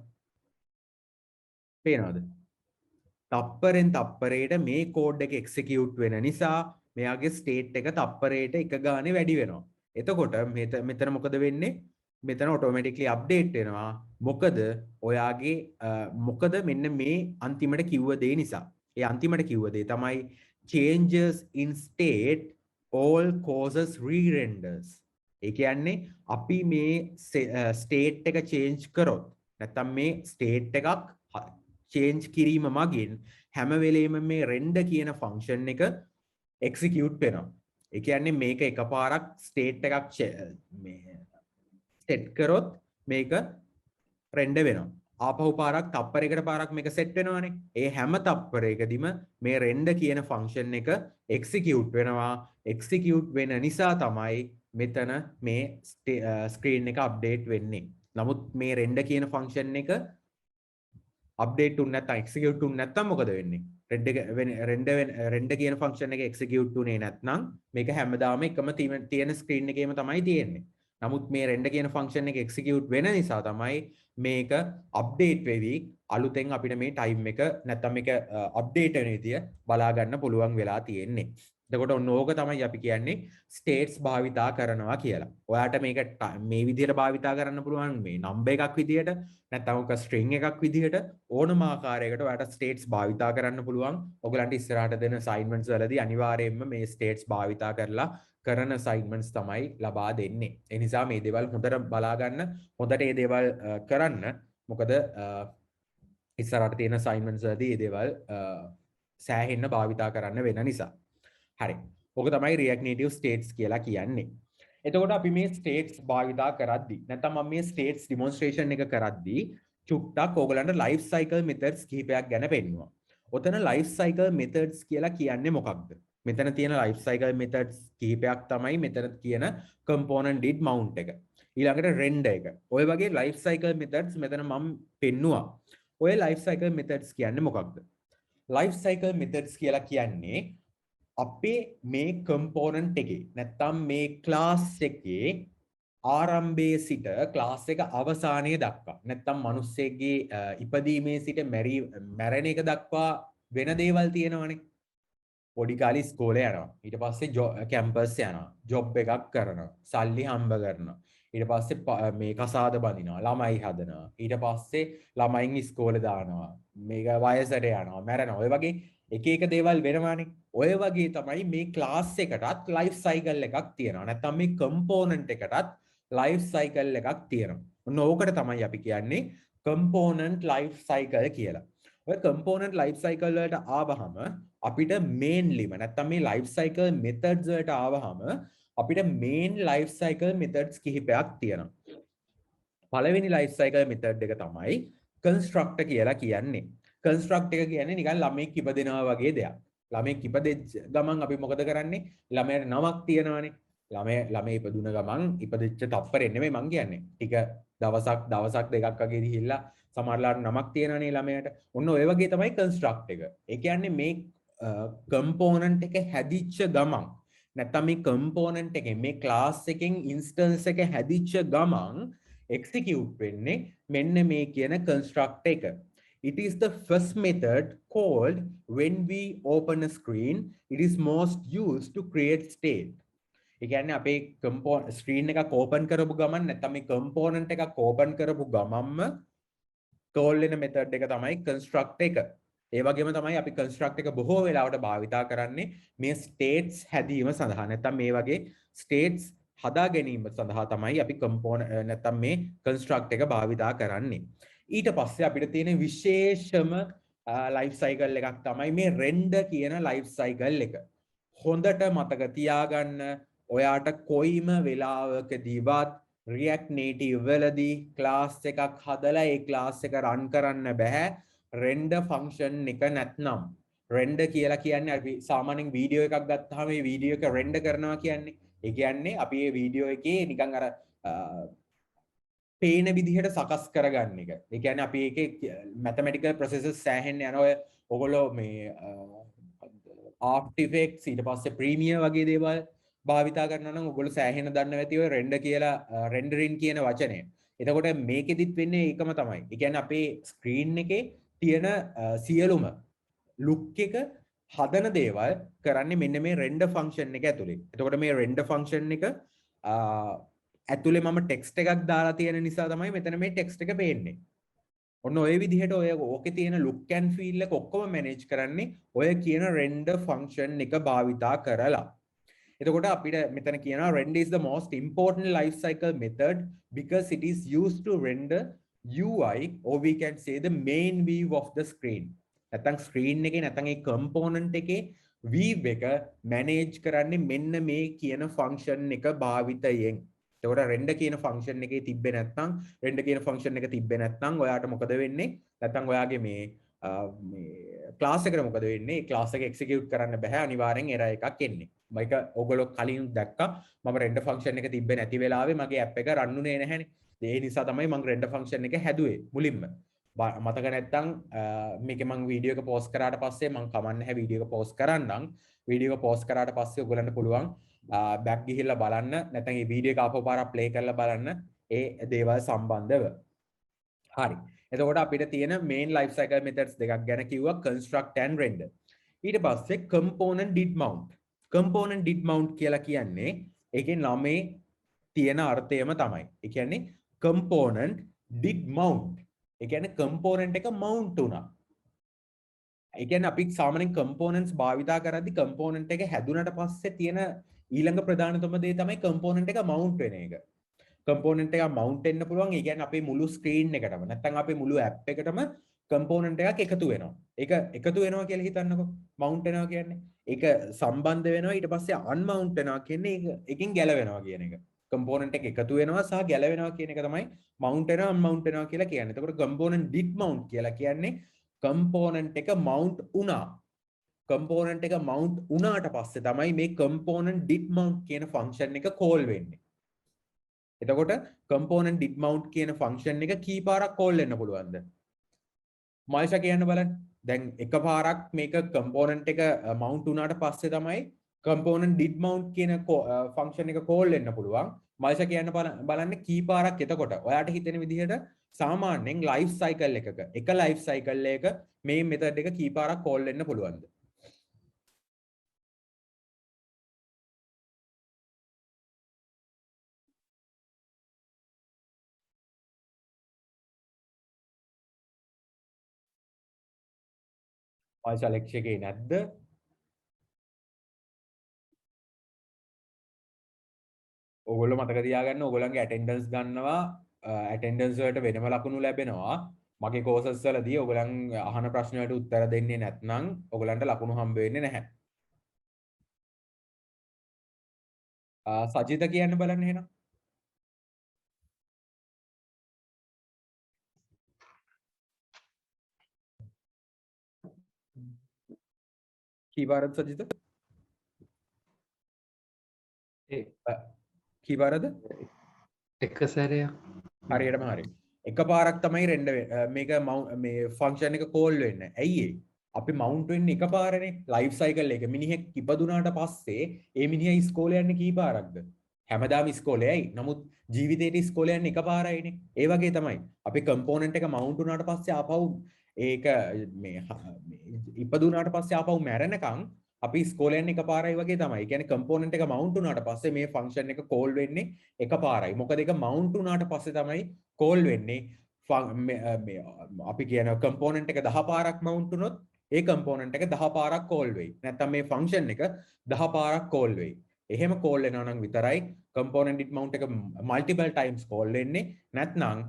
පේනවද? තප්පරෙන් තප්පරයට මේ කෝඩ් එක එක්සිකියුට් වෙන නිසා මෙයාගේ ස්ටේට් එක තප්පරයට එක ගානේ වැඩි වෙනවා. එතකොට මෙතන මොකද වෙන්නේ? මෙතන automatically update වෙනවා. මොකද ඔයාගේ මොකද මෙන්න මේ අන්තිමට කිව්ව දේ නිසා. ඒ අන්තිමට කිව්ව දේ තමයි changes in state all causes re-renders. ඒ කියන්නේ අපි මේ state එක change කරොත් නැත්තම් මේ state එකක් change කිරීම මගින් හැම වෙලේම මේ render කියන function එක execute වෙනවා. ඒ කියන්නේ මේක එකපාරක් state එකක් මේ set කරොත් මේක render වෙනවා. ආපහු පාරක් තප්පරයකට පාරක් මේක set වෙනවානේ. ඒ හැම තප්පරයකදීම මේ render කියන function එක execute වෙනවා. execute වෙන නිසා තමයි මෙතන මේ screen එක update වෙන්නේ. නමුත් මේ render කියන function එක update උන්නේ නැත්නම් execute උන්නේ නැත්නම් මොකද වෙන්නේ? render කියන function එක execute උනේ නැත්නම් මේක හැමදාම එකම තියෙන screen එකේම තමයි තියෙන්නේ. නමුත් මේ render කියන function එක execute වෙන නිසා තමයි මේක update වෙවි අලුතෙන් අපිට මේ time එක නැත්නම් මේක update වෙන විදිය බලා ගන්න පුළුවන් වෙලා තියෙන්නේ. එතකොට ඔන්න ඕක තමයි අපි කියන්නේ states භාවිතා කරනවා කියලා. ඔයාට මේක මේ විදිහට භාවිතා කරන්න පුළුවන් මේ number එකක් විදිහට නැත්නම් ඔක string එකක් විදිහට ඕනම ආකාරයකට ඔයාට states භාවිතා කරන්න පුළුවන්. ඔයගලන්ට ඉස්සරහට දෙන assignments වලදී අනිවාර්යයෙන්ම මේ states භාවිතා කරලා කරන assignments තමයි ලබා දෙන්නේ. ඒ නිසා මේ දේවල් හොඳට බලා ගන්න, හොඳට මේ දේවල් කරන්න. මොකද ඉස්සරහට තියෙන assignments වලදී මේ දේවල් සෑහෙන්න භාවිතා කරන්න වෙන නිසා. හරි. ඔක තමයි React Native states කියලා කියන්නේ. එතකොට අපි මේ states භාවිතා කරද්දී නැත්නම් මම මේ states demonstration එක කරද්දී චුට්ටක් ඕගලන්ට life cycle methods කිහිපයක් ගැන පෙන්නුවා. ඔතන life cycle methods කියලා කියන්නේ මොකක්ද? මෙතන තියෙන life cycle methods කිහිපයක් තමයි මෙතන කියන component did mount එක. ඊළඟට render එක. ඔය වගේ life cycle methods මෙතන මම පෙන්නුවා. ඔය life cycle methods කියන්නේ මොකක්ද? life cycle methods කියලා කියන්නේ අපේ මේ component එකේ නැත්තම් මේ class එකේ ආරම්භයේ සිට class එක අවසානයේ දක්වා නැත්තම් මිනිස්සෙක්ගේ ඉපදීමේ සිට මැරෙන එක දක්වා වෙන දේවල් තියෙනවනේ. පොඩි කාලේ ඉස්කෝලේ යනවා. ඊට පස්සේ කැම්පස් යනවා. ජොබ් එකක් කරනවා. සල්ලි හම්බ කරනවා. ඊට පස්සේ මේ කසාද බඳිනවා. ළමයි හදනවා. ඊට පස්සේ ළමයින් ඉස්කෝලේ දානවා. මේක වයසට යනවා. මැරෙනවා. ඔය වගේ එක එක දේවල් වෙනවානේ. ඔය වගේ තමයි මේ ක්ලාස් එකටත් ලයිෆ් සයිකල් එකක් තියෙනවා. නැත්නම් මේ කම්පෝනන්ට් එකටත් ලයිෆ් සයිකල් එකක් තියෙනවා. ඔන්න ඕකට තමයි අපි කියන්නේ කම්පෝනන්ට් ලයිෆ් සයිකල් කියලා. ඔය කම්පෝනන්ට් ලයිෆ් සයිකල් වලට ආවහම අපිට මේන්ලිම නැත්නම් මේ ලයිෆ් සයිකල් මෙතඩ්ස් වලට ආවහම අපිට මේන් ලයිෆ් සයිකල් මෙතඩ්ස් කිහිපයක් තියෙනවා. පළවෙනි ලයිෆ් සයිකල් මෙතඩ් එක තමයි කන්ස්ට්‍රක්ටර් කියලා කියන්නේ. කන්ස්ට්‍රක්ටර් එක කියන්නේ නිකන් ළමෙක් ඉපදෙනවා වගේ දෙයක්. ළමෙක් ඉපදෙච්ච ගමන් අපි මොකද කරන්නේ? ළමයාට නමක් තියෙනවානේ. ළමයා ඉපදුන ගමන් ඉපදෙච්ච තප්පරේ නෙමෙයි මං කියන්නේ. ටික දවසක් දෙකක් වගේ ගිහිල්ලා සමහරලාට නමක් තියෙනවානේ ළමයාට. ඔන්න ඔය වගේ තමයි කන්ස්ට්‍රක්ට් එක. ඒ කියන්නේ මේ කම්පෝනන්ට් එක හැදිච්ච ගමන් නැත්නම් මේ කම්පෝනන්ට් එකෙන් මේ ක්ලාස් එකෙන් ඉන්ස්ටන්ස් එක හැදිච්ච ගමන් එක්සිකියුට් වෙන්නේ මෙන්න මේ කියන කන්ස්ට්‍රක්ට් එක. It is the first method called when we open a screen. It is most used to create state. ඒ කියන්නේ අපේ screen එකක් open කරපු ගමන් නැත්නම් මේ component එකක් open කරපු ගමන්ම call වෙන method එක තමයි construct එක. ඒ වගේම තමයි අපි construct එක බොහෝ වෙලාවට භාවිතා කරන්නේ මේ states හැදීම සඳහා. නැත්නම් මේ වගේ states හදා ගැනීම සඳහා තමයි අපි component නැත්නම් මේ construct එක භාවිතා කරන්නේ. ඊට පස්සේ අපිට තියෙන විශේෂම ලයිෆ් සයිකල් එකක් තමයි මේ render කියන ලයිෆ් සයිකල් එක. හොඳට මතක තියාගන්න ඔයාට කොයිම වෙලාවකදීවත් React Native වලදී class එකක් හදලා ඒ class එක run කරන්න බෑ render function එක නැත්නම්. render කියලා කියන්නේ අපි සාමාන්‍යයෙන් වීඩියෝ එකක් ගත්තාම මේ වීඩියෝ එක render කරනවා කියන්නේ. ඒ කියන්නේ අපි මේ වීඩියෝ එකේ නිකන් අර පේන විදිහට සකස් කරගන්න එක. ඒ කියන්නේ අපි ඒකේ mathematical processes සෑහෙන්න යන ඔය ඔයගොල්ලෝ මේ After Effects ඊට පස්සේ Premiere වගේ දේවල් භාවිතා කරනවා නම් ඔයගොල්ලෝ සෑහෙන්න දන්නවා ඇති ඔය render කියලා rendering කියන වචනය. එතකොට මේකෙදිත් වෙන්නේ ඒකම තමයි. ඒ කියන්නේ අපේ screen එකේ තියෙන සියලුම look එක හදන දේවල් කරන්නේ මෙන්න මේ render function එක ඇතුලේ. එතකොට මේ render function එක ඇතුලේ මම ටෙක්ස්ට් එකක් දාලා තියෙන නිසා තමයි මෙතන මේ ටෙක්ස්ට් එක පේන්නේ. ඔන්න ඔය විදිහට ඔය ඕකේ තියෙන look and feel එක ඔක්කොම manage කරන්නේ ඔය කියන render function එක භාවිතා කරලා. එතකොට අපිට මෙතන කියනවා render is the most important life cycle method because it is used to render UI or we can say the main view of the screen. නැත්නම් screen එකේ නැත්නම් ඒ component එකේ view එක manage කරන්නේ මෙන්න මේ කියන function එක භාවිතයෙන්. එතකොට render කියන function එකේ තිබ්බේ නැත්නම් render කියන function එක තිබ්බේ නැත්නම් ඔයාට මොකද වෙන්නේ? නැත්නම් ඔයාගේ මේ class එකට මොකද වෙන්නේ? class එක execute කරන්න බෑ අනිවාර්යෙන් error එකක් එන්නේ. මේක ඔයගොල්ලෝ කලින් දැක්කා මම render function එක තිබ්බේ නැති වෙලාවේ මගේ app එක run උනේ නැහැනේ. ඒ නිසා තමයි මම render function එක හැදුවේ මුලින්ම. මතක නැත්නම් මේකේ මම වීඩියෝ එක පෝස්ට් කරාට පස්සේ මම කමන්නේ නැහැ වීඩියෝ එක පෝස්ට් කරන්නම්. වීඩියෝ එක පෝස්ට් කරාට පස්සේ ඔයගොල්ලන්ට පුළුවන් බැක් ගිහිල්ලා බලන්න නැත්නම් මේ වීඩියෝ එක ආපහු පාරක් ප්ලේ කරලා බලන්න ඒ දේවල් සම්බන්ධව. හරි. එතකොට අපිට තියෙන main life cycle methods දෙකක් ගැන කිව්වා construct and render. ඊට පස්සේ component did mount. component did mount කියලා කියන්නේ ඒකේ නමේ තියෙන අර්ථයම තමයි. ඒ කියන්නේ component did mount. ඒ කියන්නේ component එක mount වුණා. ඒ කියන්නේ අපි සාමාන්‍යයෙන් components භාවිතා කරද්දී component එක හැදුනට පස්සේ තියෙන ඊළඟ ප්‍රධානතම දේ තමයි component එක mount වෙන එක. component එක mount වෙන්න පුළුවන්. ඒ කියන්නේ අපේ මුළු screen එකටම නැත්නම් අපේ මුළු app එකටම component එකක් එකතු වෙනවා. ඒක එකතු වෙනවා කියලා හිතන්නකෝ. mount වෙනවා කියන්නේ. ඒක සම්බන්ධ වෙනවා ඊට පස්සේ unmount වෙනවා කියන්නේ ඒකෙන් ගැලවෙනවා කියන එක. component එක එකතු වෙනවා සහ ගැලවෙනවා කියන එක තමයි mount වෙනවා unmount වෙනවා කියලා කියන්නේ. එතකොට component did mount කියලා කියන්නේ component එක mount වුණා. component එක mount වුණාට පස්සේ තමයි මේ component did mount කියන function එක call වෙන්නේ. එතකොට component did mount කියන function එක කී පාරක් call වෙන්න පුළුවන්ද? මයිෂා කියන්න බලන්න. දැන් එකපාරක් මේක component එක mount වුණාට පස්සේ තමයි component did mount කියන function එක call වෙන්න පුළුවන්. මයිෂා කියන්න බලන්න කී පාරක් එතකොට. ඔයාට හිතෙන විදිහට සාමාන්‍යයෙන් life cycle එකක එක life cycle එකක මේ method එක කී පාරක් call වෙන්න පුළුවන්ද? මයිෂා ලෙක්චර් එකේ නැද්ද? ඔයගොල්ලෝ මතක තියාගන්න ඔයගොල්ලන්ගේ attendance ගන්නවා attendance වලට වෙනම ලකුණු ලැබෙනවා මගේ courses වලදී ඔයගොල්ලන් අහන ප්‍රශ්න වලට උත්තර දෙන්නේ නැත්නම් ඔයගොල්ලන්ට ලකුණු හම්බ වෙන්නේ නැහැ. සජිත කියන්න බලන්න එහෙනම්. කී පාරද සජිත? කී පාරද? එක සැරයක්. හරියටම හරි. එකපාරක් තමයි රෙන්ඩ මේක මේ ෆන්ක්ෂන් එක කෝල් වෙන්නේ. ඇයි ඒ? අපි මවුන්ට් වෙන්නේ එකපාරනේ. ලයිෆ් සයිකල් එක මිනිහෙක් ඉපදුනාට පස්සේ ඒ මිනිහා ඉස්කෝලේ යන්නේ කී පාරක්ද? හැමදාම ඉස්කෝලේ ඇයි? නමුත් ජීවිතේට ඉස්කෝලේ යන්නේ එකපාරයිනේ. ඒ වගේ තමයි. අපි කම්පොනන්ට් එක මවුන්ට් වුණාට පස්සේ ආපහු ඒක මේ ඉපදුනාට පස්සේ ආපහු මැරෙනකන් අපි ඉස්කෝලේ යන්නේ එකපාරයි වගේ තමයි. ඒ කියන්නේ කම්පොනන්ට් එක මවුන්ට් වුණාට පස්සේ මේ ෆන්ක්ෂන් එක කෝල් වෙන්නේ එකපාරයි. මොකද ඒක මවුන්ට් වුණාට පස්සේ තමයි කෝල් වෙන්නේ. අපි කියන කම්පොනන්ට් එක 10 පාරක් මවුන්ට් වුණොත් ඒ කම්පොනන්ට් එක 10 පාරක් කෝල් වෙයි. නැත්නම් මේ ෆන්ක්ෂන් එක 10 පාරක් කෝල් වෙයි. එහෙම කෝල් වෙනවා නම් විතරයි component did mount එක multiple times call වෙන්නේ. නැත්නම්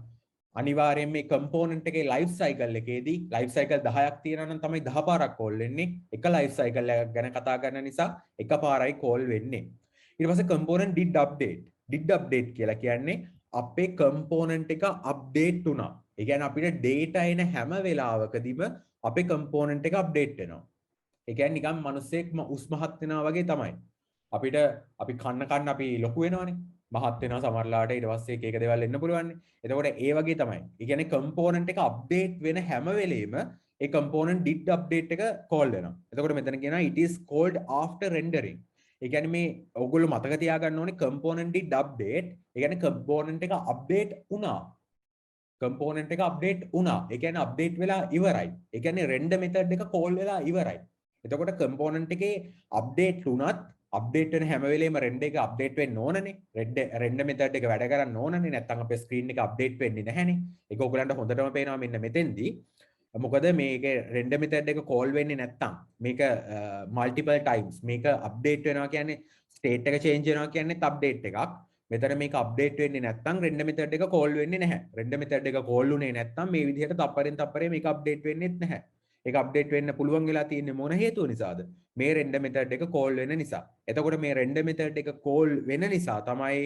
අනිවාර්යයෙන් මේ component එකේ life cycle එකේදී life cycle 10ක් තියෙනවා නම් තමයි 10 පාරක් call වෙන්නේ. එක life cycle එකක් ගැන කතා කරන නිසා එක පාරයි call වෙන්නේ. ඊට පස්සේ component did update. did update කියලා කියන්නේ අපේ component එක update වුණා. ඒ කියන්නේ අපිට data එන හැම වෙලාවකදීම අපේ component එක update වෙනවා. ඒ කියන්නේ නිකන් මිනිස්සෙක් උස් මහත් වෙනවා වගේ තමයි. අපිට අපි කන්න අපි ලොකු වෙනවනේ මහත් වෙනවා සමහරලාට ඊට පස්සේ එක දේවල් එන්න පුළුවන්නේ. එතකොට ඒ වගේ තමයි. ඒ කියන්නේ component එක update වෙන හැම වෙලෙම ඒ component did update එක call වෙනවා. එතකොට මෙතන කියනවා it is called after rendering. ඒ කියන්නේ මේ ඔයගොල්ලෝ මතක තියාගන්න ඕනේ component did update. ඒ කියන්නේ component එක update වුණා. component එක update වුණා. ඒ කියන්නේ update වෙලා ඉවරයි. ඒ කියන්නේ render method එක call වෙලා ඉවරයි. එතකොට component එකේ update වුණත් අප්ඩේට් වෙන හැම වෙලේම render එක අප්ඩේට් වෙන්න ඕනනේ. render method එක වැඩ කරන්න ඕනනේ. නැත්නම් අපේ screen එක අප්ඩේට් වෙන්නේ නැහැනේ. ඒක ඔයගලන්ට හොඳටම පේනවා මෙන්න මෙතෙන්දී. මොකද මේක render method එක call වෙන්නේ නැත්නම් මේක multiple times මේක අප්ඩේට් වෙනවා කියන්නේ state එක change වෙනවා කියන්නේ update එකක්. මෙතන මේක අප්ඩේට් වෙන්නේ නැත්නම් render method එක call වෙන්නේ නැහැ. render method එක call උනේ නැත්නම් මේ විදිහට තප්පරෙන් තප්පරේ මේක අප්ඩේට් වෙන්නේත් නැහැ. ඒක අප්ඩේට් වෙන්න පුළුවන් වෙලා තියෙන්නේ මොන හේතුව නිසාද? මේ render method එක call වෙන නිසා. එතකොට මේ render method එක call වෙන නිසා තමයි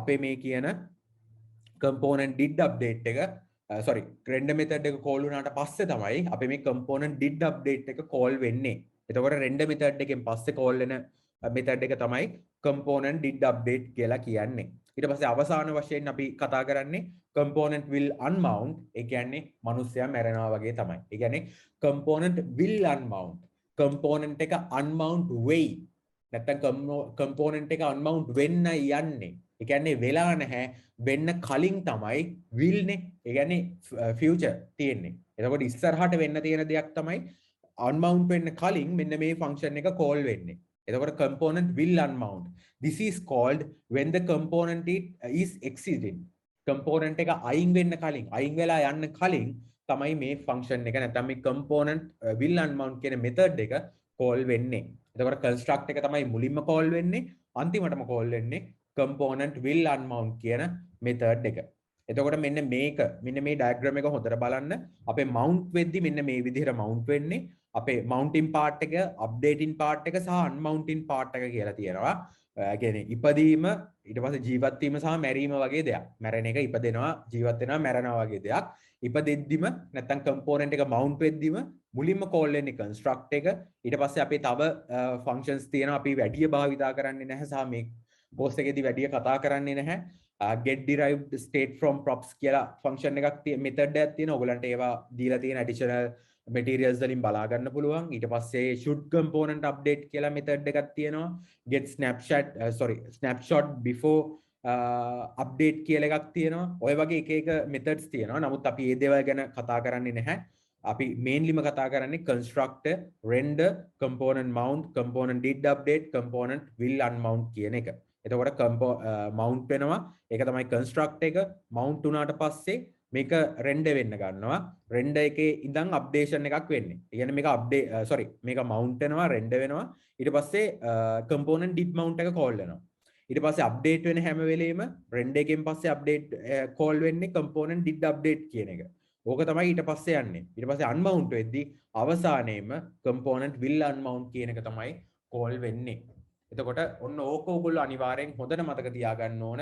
අපේ මේ කියන component did update එක sorry render method එක call වුණාට පස්සේ තමයි අපේ මේ component did update එක call වෙන්නේ. එතකොට render method එකෙන් පස්සේ call වෙන method එක තමයි component did update කියලා කියන්නේ. ඊට පස්සේ අවසාන වශයෙන් අපි කතා කරන්නේ component will unmount. ඒ කියන්නේ මිනිස්සයා මැරෙනවා වගේ තමයි. ඒ කියන්නේ component will unmount. component එක unmount වෙයි. නැත්තම් component එක unmount වෙන්න යන්නේ. ඒ කියන්නේ වෙලා නැහැ වෙන්න කලින් තමයි will නේ. ඒ කියන්නේ future තියෙන්නේ. එතකොට ඉස්සරහට වෙන්න තියෙන දෙයක් තමයි unmount වෙන්න කලින් මෙන්න මේ function එක call වෙන්නේ. එතකොට component will unmount. This is called when the component is exceeded. component එක අයින් වෙන්න කලින් අයින් වෙලා යන්න කලින් තමයි මේ function එක නැත්නම් මේ component will unmount කියන method එක call වෙන්නේ. එතකොට construct එක තමයි මුලින්ම call වෙන්නේ අන්තිමටම call වෙන්නේ component will unmount කියන method එක. එතකොට මෙන්න මේ diagram එක හොඳට බලන්න අපේ mount වෙද්දි මෙන්න මේ විදිහට mount වෙන්නේ අපේ mounting part එක updating part එක සහ unmounting part එක කියලා තියෙනවා. කියන්නේ ඉපදීම ඊට පස්සේ ජීවත් වීම සහ මැරීම වගේ දෙයක්. මැරෙන එක ඉපදෙනවා ජීවත් වෙනවා මැරෙනවා වගේ දෙයක්. ඉපදෙද්දිම නැත්තම් component එක mount වෙද්දිම මුලින්ම call වෙන්නේ construct එක. ඊට පස්සේ අපේ තව functions තියෙනවා අපි වැඩි භාවිතා කරන්නේ නැහැ සහ මේ course එකේදී වැඩි කතා කරන්නේ නැහැ. get derived state from props කියලා function එකක් method එකක් තියෙනවා. ඔයගලන්ට ඒවා දීලා තියෙන additional materials වලින් බලා ගන්න පුළුවන්. ඊට පස්සේ should component update කියලා method එකක් තියෙනවා. get snapshot before update කියලා එකක් තියෙනවා. ඔය වගේ එක methods තියෙනවා. නමුත් අපි මේ දේවල් ගැන කතා කරන්නේ නැහැ. අපි mainlyම කතා කරන්නේ constructor, render, component mount, component did update, component will unmount කියන එක. එතකොට mount වෙනවා. ඒක තමයි construct එක. mount වුණාට පස්සේ මේක render වෙන්න ගන්නවා. render එකේ ඉඳන් updation එකක් වෙන්නේ. ඒ කියන්නේ මේක මේක mount වෙනවා, render වෙනවා. ඊට පස්සේ component did mount එක call වෙනවා. ඊට පස්සේ update වෙන හැම වෙලෙම render එකෙන් පස්සේ update call වෙන්නේ component did update කියන එක. ඕක තමයි ඊට පස්සේ යන්නේ. ඊට පස්සේ unmount වෙද්දී අවසානයේම component will unmount කියන එක තමයි call වෙන්නේ. එතකොට ඔන්න ඕක ඔයගොල්ලෝ අනිවාර්යෙන් හොඳට මතක තියාගන්න ඕන.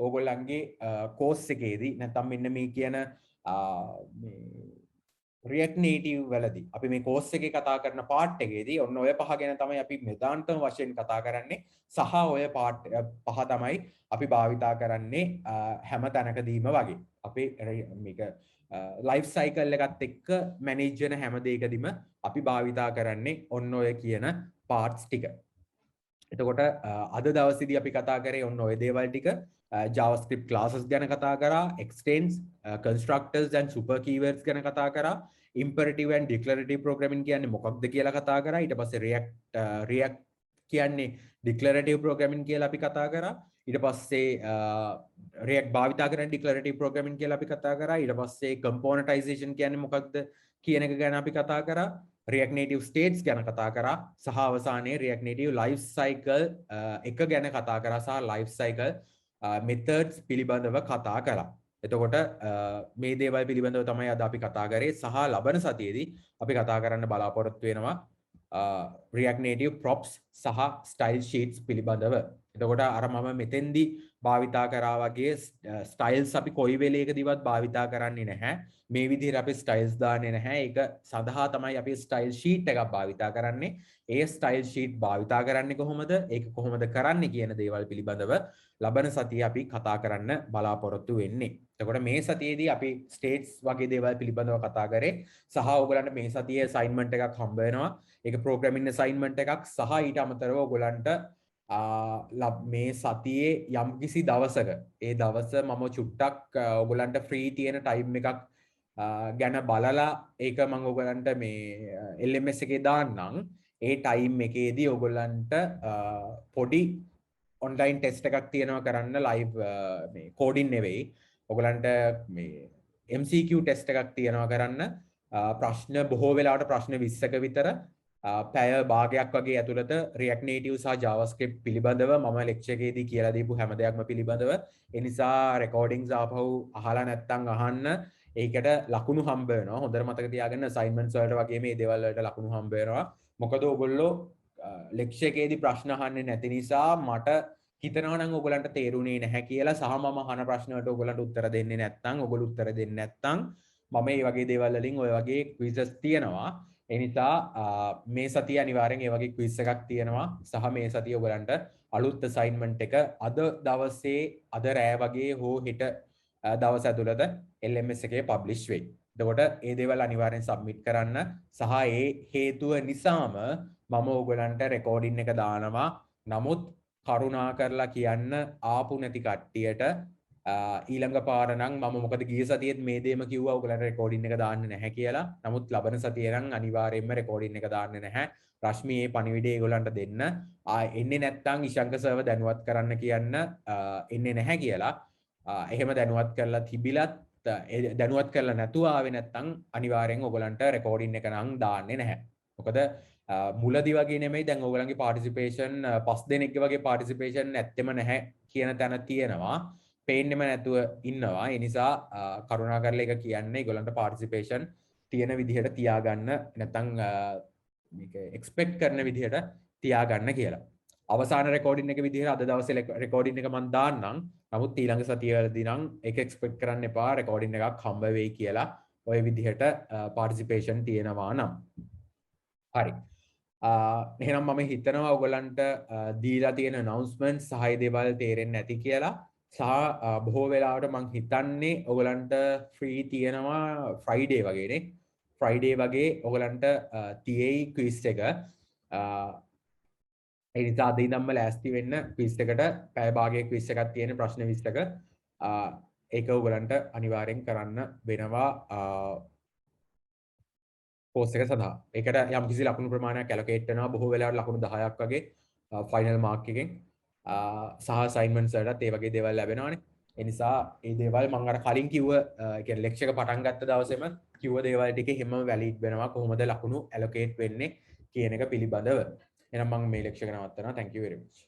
ඕගොල්ලන්ගේ course එකේදී නැත්නම් මෙන්න මේ කියන මේ React Native වලදී අපි මේ course එකේ කතා කරන part එකේදී ඔන්න ඔය පහ ගැන තමයි අපි මෙදාන්තම වශයෙන් කතා කරන්නේ. සහ ඔය part පහ තමයි අපි භාවිතා කරන්නේ හැම තැනකදීම වගේ. අපේ මේක life cycle එකත් එක්ක manage වෙන හැම දෙයකදීම අපි භාවිතා කරන්නේ ඔන්න ඔය කියන parts ටික. එතකොට අද දවසේදී අපි කතා කරේ ඔන්න ඔය දේවල් ටික. JavaScript classes ගැන කතා කරා, extends, constructors and super keywords ගැන කතා කරා, imperative and declarative programming කියන්නේ මොකක්ද කියලා කතා කරා. ඊට පස්සේ React කියන්නේ declarative programming කියලා අපි කතා කරා. ඊට පස්සේ React භාවිතා කරන declarative programming කියලා අපි කතා කරා. ඊට පස්සේ componentization කියන්නේ මොකක්ද කියන එක ගැන අපි කතා කරා. React Native states ගැන කතා කරා. සහ අවසානයේ React Native life cycle එක ගැන කතා කරා සහ life cycle methods පිළිබඳව කතා කළා. එතකොට මේ දේවල් පිළිබඳව තමයි අද අපි කතා කරේ සහ ලබන සතියේදී අපි කතා කරන්න බලාපොරොත්තු වෙනවා React Native props සහ style sheets පිළිබඳව. එතකොට අර මම මෙතෙන්දී භාවිතා කරා වගේ styles අපි කොයි වෙලේකදීවත් භාවිතා කරන්නේ නැහැ. මේ විදිහට අපි styles දාන්නේ නැහැ. ඒක සඳහා තමයි අපි style sheet එකක් භාවිතා කරන්නේ. ඒ style sheet භාවිතා කරන්නේ කොහොමද? ඒක කොහොමද කරන්නේ කියන දේවල් පිළිබඳව ලබන සතියේ අපි කතා කරන්න බලාපොරොත්තු වෙන්නේ. එතකොට මේ සතියේදී අපි states වගේ දේවල් පිළිබඳව කතා කරේ සහ ඔයගලන්ට මේ සතියේ assignment එකක් හම්බ වෙනවා. ඒක programming assignment එකක් සහ ඊට අමතරව ඔයගලන්ට මේ සතියේ යම්කිසි දවසක ඒ දවස මම චුට්ටක් ඔයගලන්ට free තියෙන time එකක් ගැන බලලා ඒක මම ඔයගලන්ට මේ LMS එකේ දාන්නම්. ඒ ටයිම් එකේදී ඔයගොල්ලන්ට පොඩි ඔන්ලයින් ටෙස්ට් එකක් තියෙනවා කරන්න ලයිව් මේ කෝඩින් නෙවෙයි. ඔයගොල්ලන්ට මේ MCQ ටෙස්ට් එකක් තියෙනවා කරන්න ප්‍රශ්න බොහෝ වෙලාවට ප්‍රශ්න 20ක විතර පැය භාගයක් වගේ ඇතුළත React Native සහ JavaScript පිළිබඳව මම ලෙක්චර් එකේදී කියලා දීපු හැම දෙයක්ම පිළිබඳව ඒ නිසා රෙකෝඩින්ග්ස් ආපහු අහලා නැත්නම් අහන්න ඒකට ලකුණු හම්බ වෙනවා. හොඳට මතක තියාගන්න අසයින්මන්ට්ස් වලට වගේ මේ දේවල් වලට ලකුණු හම්බ වෙනවා. මොකද ඔයගොල්ලෝ ලෙක්චර් එකේදී ප්‍රශ්න අහන්නේ නැති නිසා මට හිතනවා නම් ඔයගොල්ලන්ට තේරුනේ නැහැ කියලා සහ මම අහන ප්‍රශ්න වලට ඔයගොල්ලන්ට උත්තර දෙන්නේ නැත්නම් ඔයගොල්ලෝ උත්තර දෙන්නේ නැත්නම් මම මේ වගේ දේවල් වලින් ඔය වගේ ක්විසස් තියෙනවා. ඒ නිසා මේ සතිය අනිවාර්යෙන් ඒ වගේ ක්විස් එකක් තියෙනවා සහ මේ සතිය ඔයගොල්ලන්ට අලුත් අසයින්මන්ට් එක අද දවසේ අද රෑ වගේ හෝ හෙට දවස් ඇතුළත LMS එකේ පබ්ලිෂ් වෙයි. එතකොට ඒ දේවල් අනිවාර්යෙන් සබ්මිට් කරන්න සහ ඒ හේතුව නිසාම මම ඔයගොල්ලන්ට රෙකෝඩින් එක දානවා. නමුත් කරුණා කරලා කියන්න ආපු නැති කට්ටියට ඊළඟ පාර නම් මම මොකද ගිය සතියේත් මේ දේම කිව්වා ඔයගොල්ලන්ට රෙකෝඩින් එක දාන්න නැහැ කියලා. නමුත් ලබන සතියේ නම් අනිවාර්යයෙන්ම රෙකෝඩින් එක දාන්න නැහැ. රශ්මි මේ පණිවිඩය ඒගොල්ලන්ට දෙන්න. එන්නේ නැත්නම් ඉෂංක සර්ව දැනුවත් කරන්න කියන්න එන්නේ නැහැ කියලා. එහෙම දැනුවත් කරලා තිබිලත් දැනුවත් කරලා නැතුව ආවේ නැත්නම් අනිවාර්යෙන් ඔයගොල්ලන්ට රෙකෝඩින් එක නම් දාන්නේ නැහැ. මොකද මුලදි වගේ නෙමෙයි දැන් ඔයගොල්ලන්ගේ පාටිසිපේෂන් 5 දෙනෙක්ගේ වගේ පාටිසිපේෂන් නැත්තෙම නැහැ කියන තැන තියෙනවා. පේන්නෙම නැතුව ඉන්නවා. ඒ නිසා කරුණා කරලා ඒක කියන්නේ ඒගොල්ලන්ට පාටිසිපේෂන් තියෙන විදිහට තියාගන්න නැත්නම් මේක එක්ස්පෙක්ට් කරන විදිහට තියාගන්න කියලා. අවසාන රෙකෝඩින් එක විදිහට අද දවසේ රෙකෝඩින් එක මම දාන්නම්. නමුත් ඊළඟ සතියේදී නම් ඒක එක්ස්පෙක්ට් කරන්න එපා රෙකෝඩින් එකක් හම්බ වෙයි කියලා. ওই විදිහට පාටිසිපේෂන් තියෙනවා නම්. හරි. එහෙනම් මම හිතනවා ඔයගොල්ලන්ට දීලා තියෙන announcements සහ ඒ දේවල් තේරෙන්නේ නැති කියලා. සහ බොහෝ වෙලාවට මං හිතන්නේ ඔයගොල්ලන්ට ෆ්‍රී තියෙනවා ෆ්‍රයිඩේ වගේනේ. ෆ්‍රයිඩේ වගේ ඔයගොල්ලන්ට තියෙයි ක්විස් එක. ඒ නිසා අද ඉඳන්ම ලෑස්ති වෙන්න ක්විස් එකට පැය භාගයක ක්විස් එකක් තියෙන ප්‍රශ්න 20ක. ඒක ඔයගොල්ලන්ට අනිවාර්යෙන් කරන්න වෙනවා කෝස් එක සඳහා. ඒකට යම්කිසි ලකුණු ප්‍රමාණයක් ඇලොකේට් වෙනවා. බොහෝ වෙලාවට ලකුණු 10ක් වගේ ෆයිනල් මාර්ක් එකෙන් සහ අසයින්මන්ට්ස් වලට ඒ වගේ දේවල් ලැබෙනවානේ. ඒ නිසා මේ දේවල් මම අර කලින් කිව්ව කියන්නේ ලෙක්චර් එක පටන් ගත්ත දවසේම කිව්ව දේවල් ටික හැමම වැලිඩ් වෙනවා. කොහොමද ලකුණු ඇලොකේට් වෙන්නේ කියන එක පිළිබඳව. එහෙනම් මම මේ ලෙක්චර් එක නවත්තනවා. thank you very much.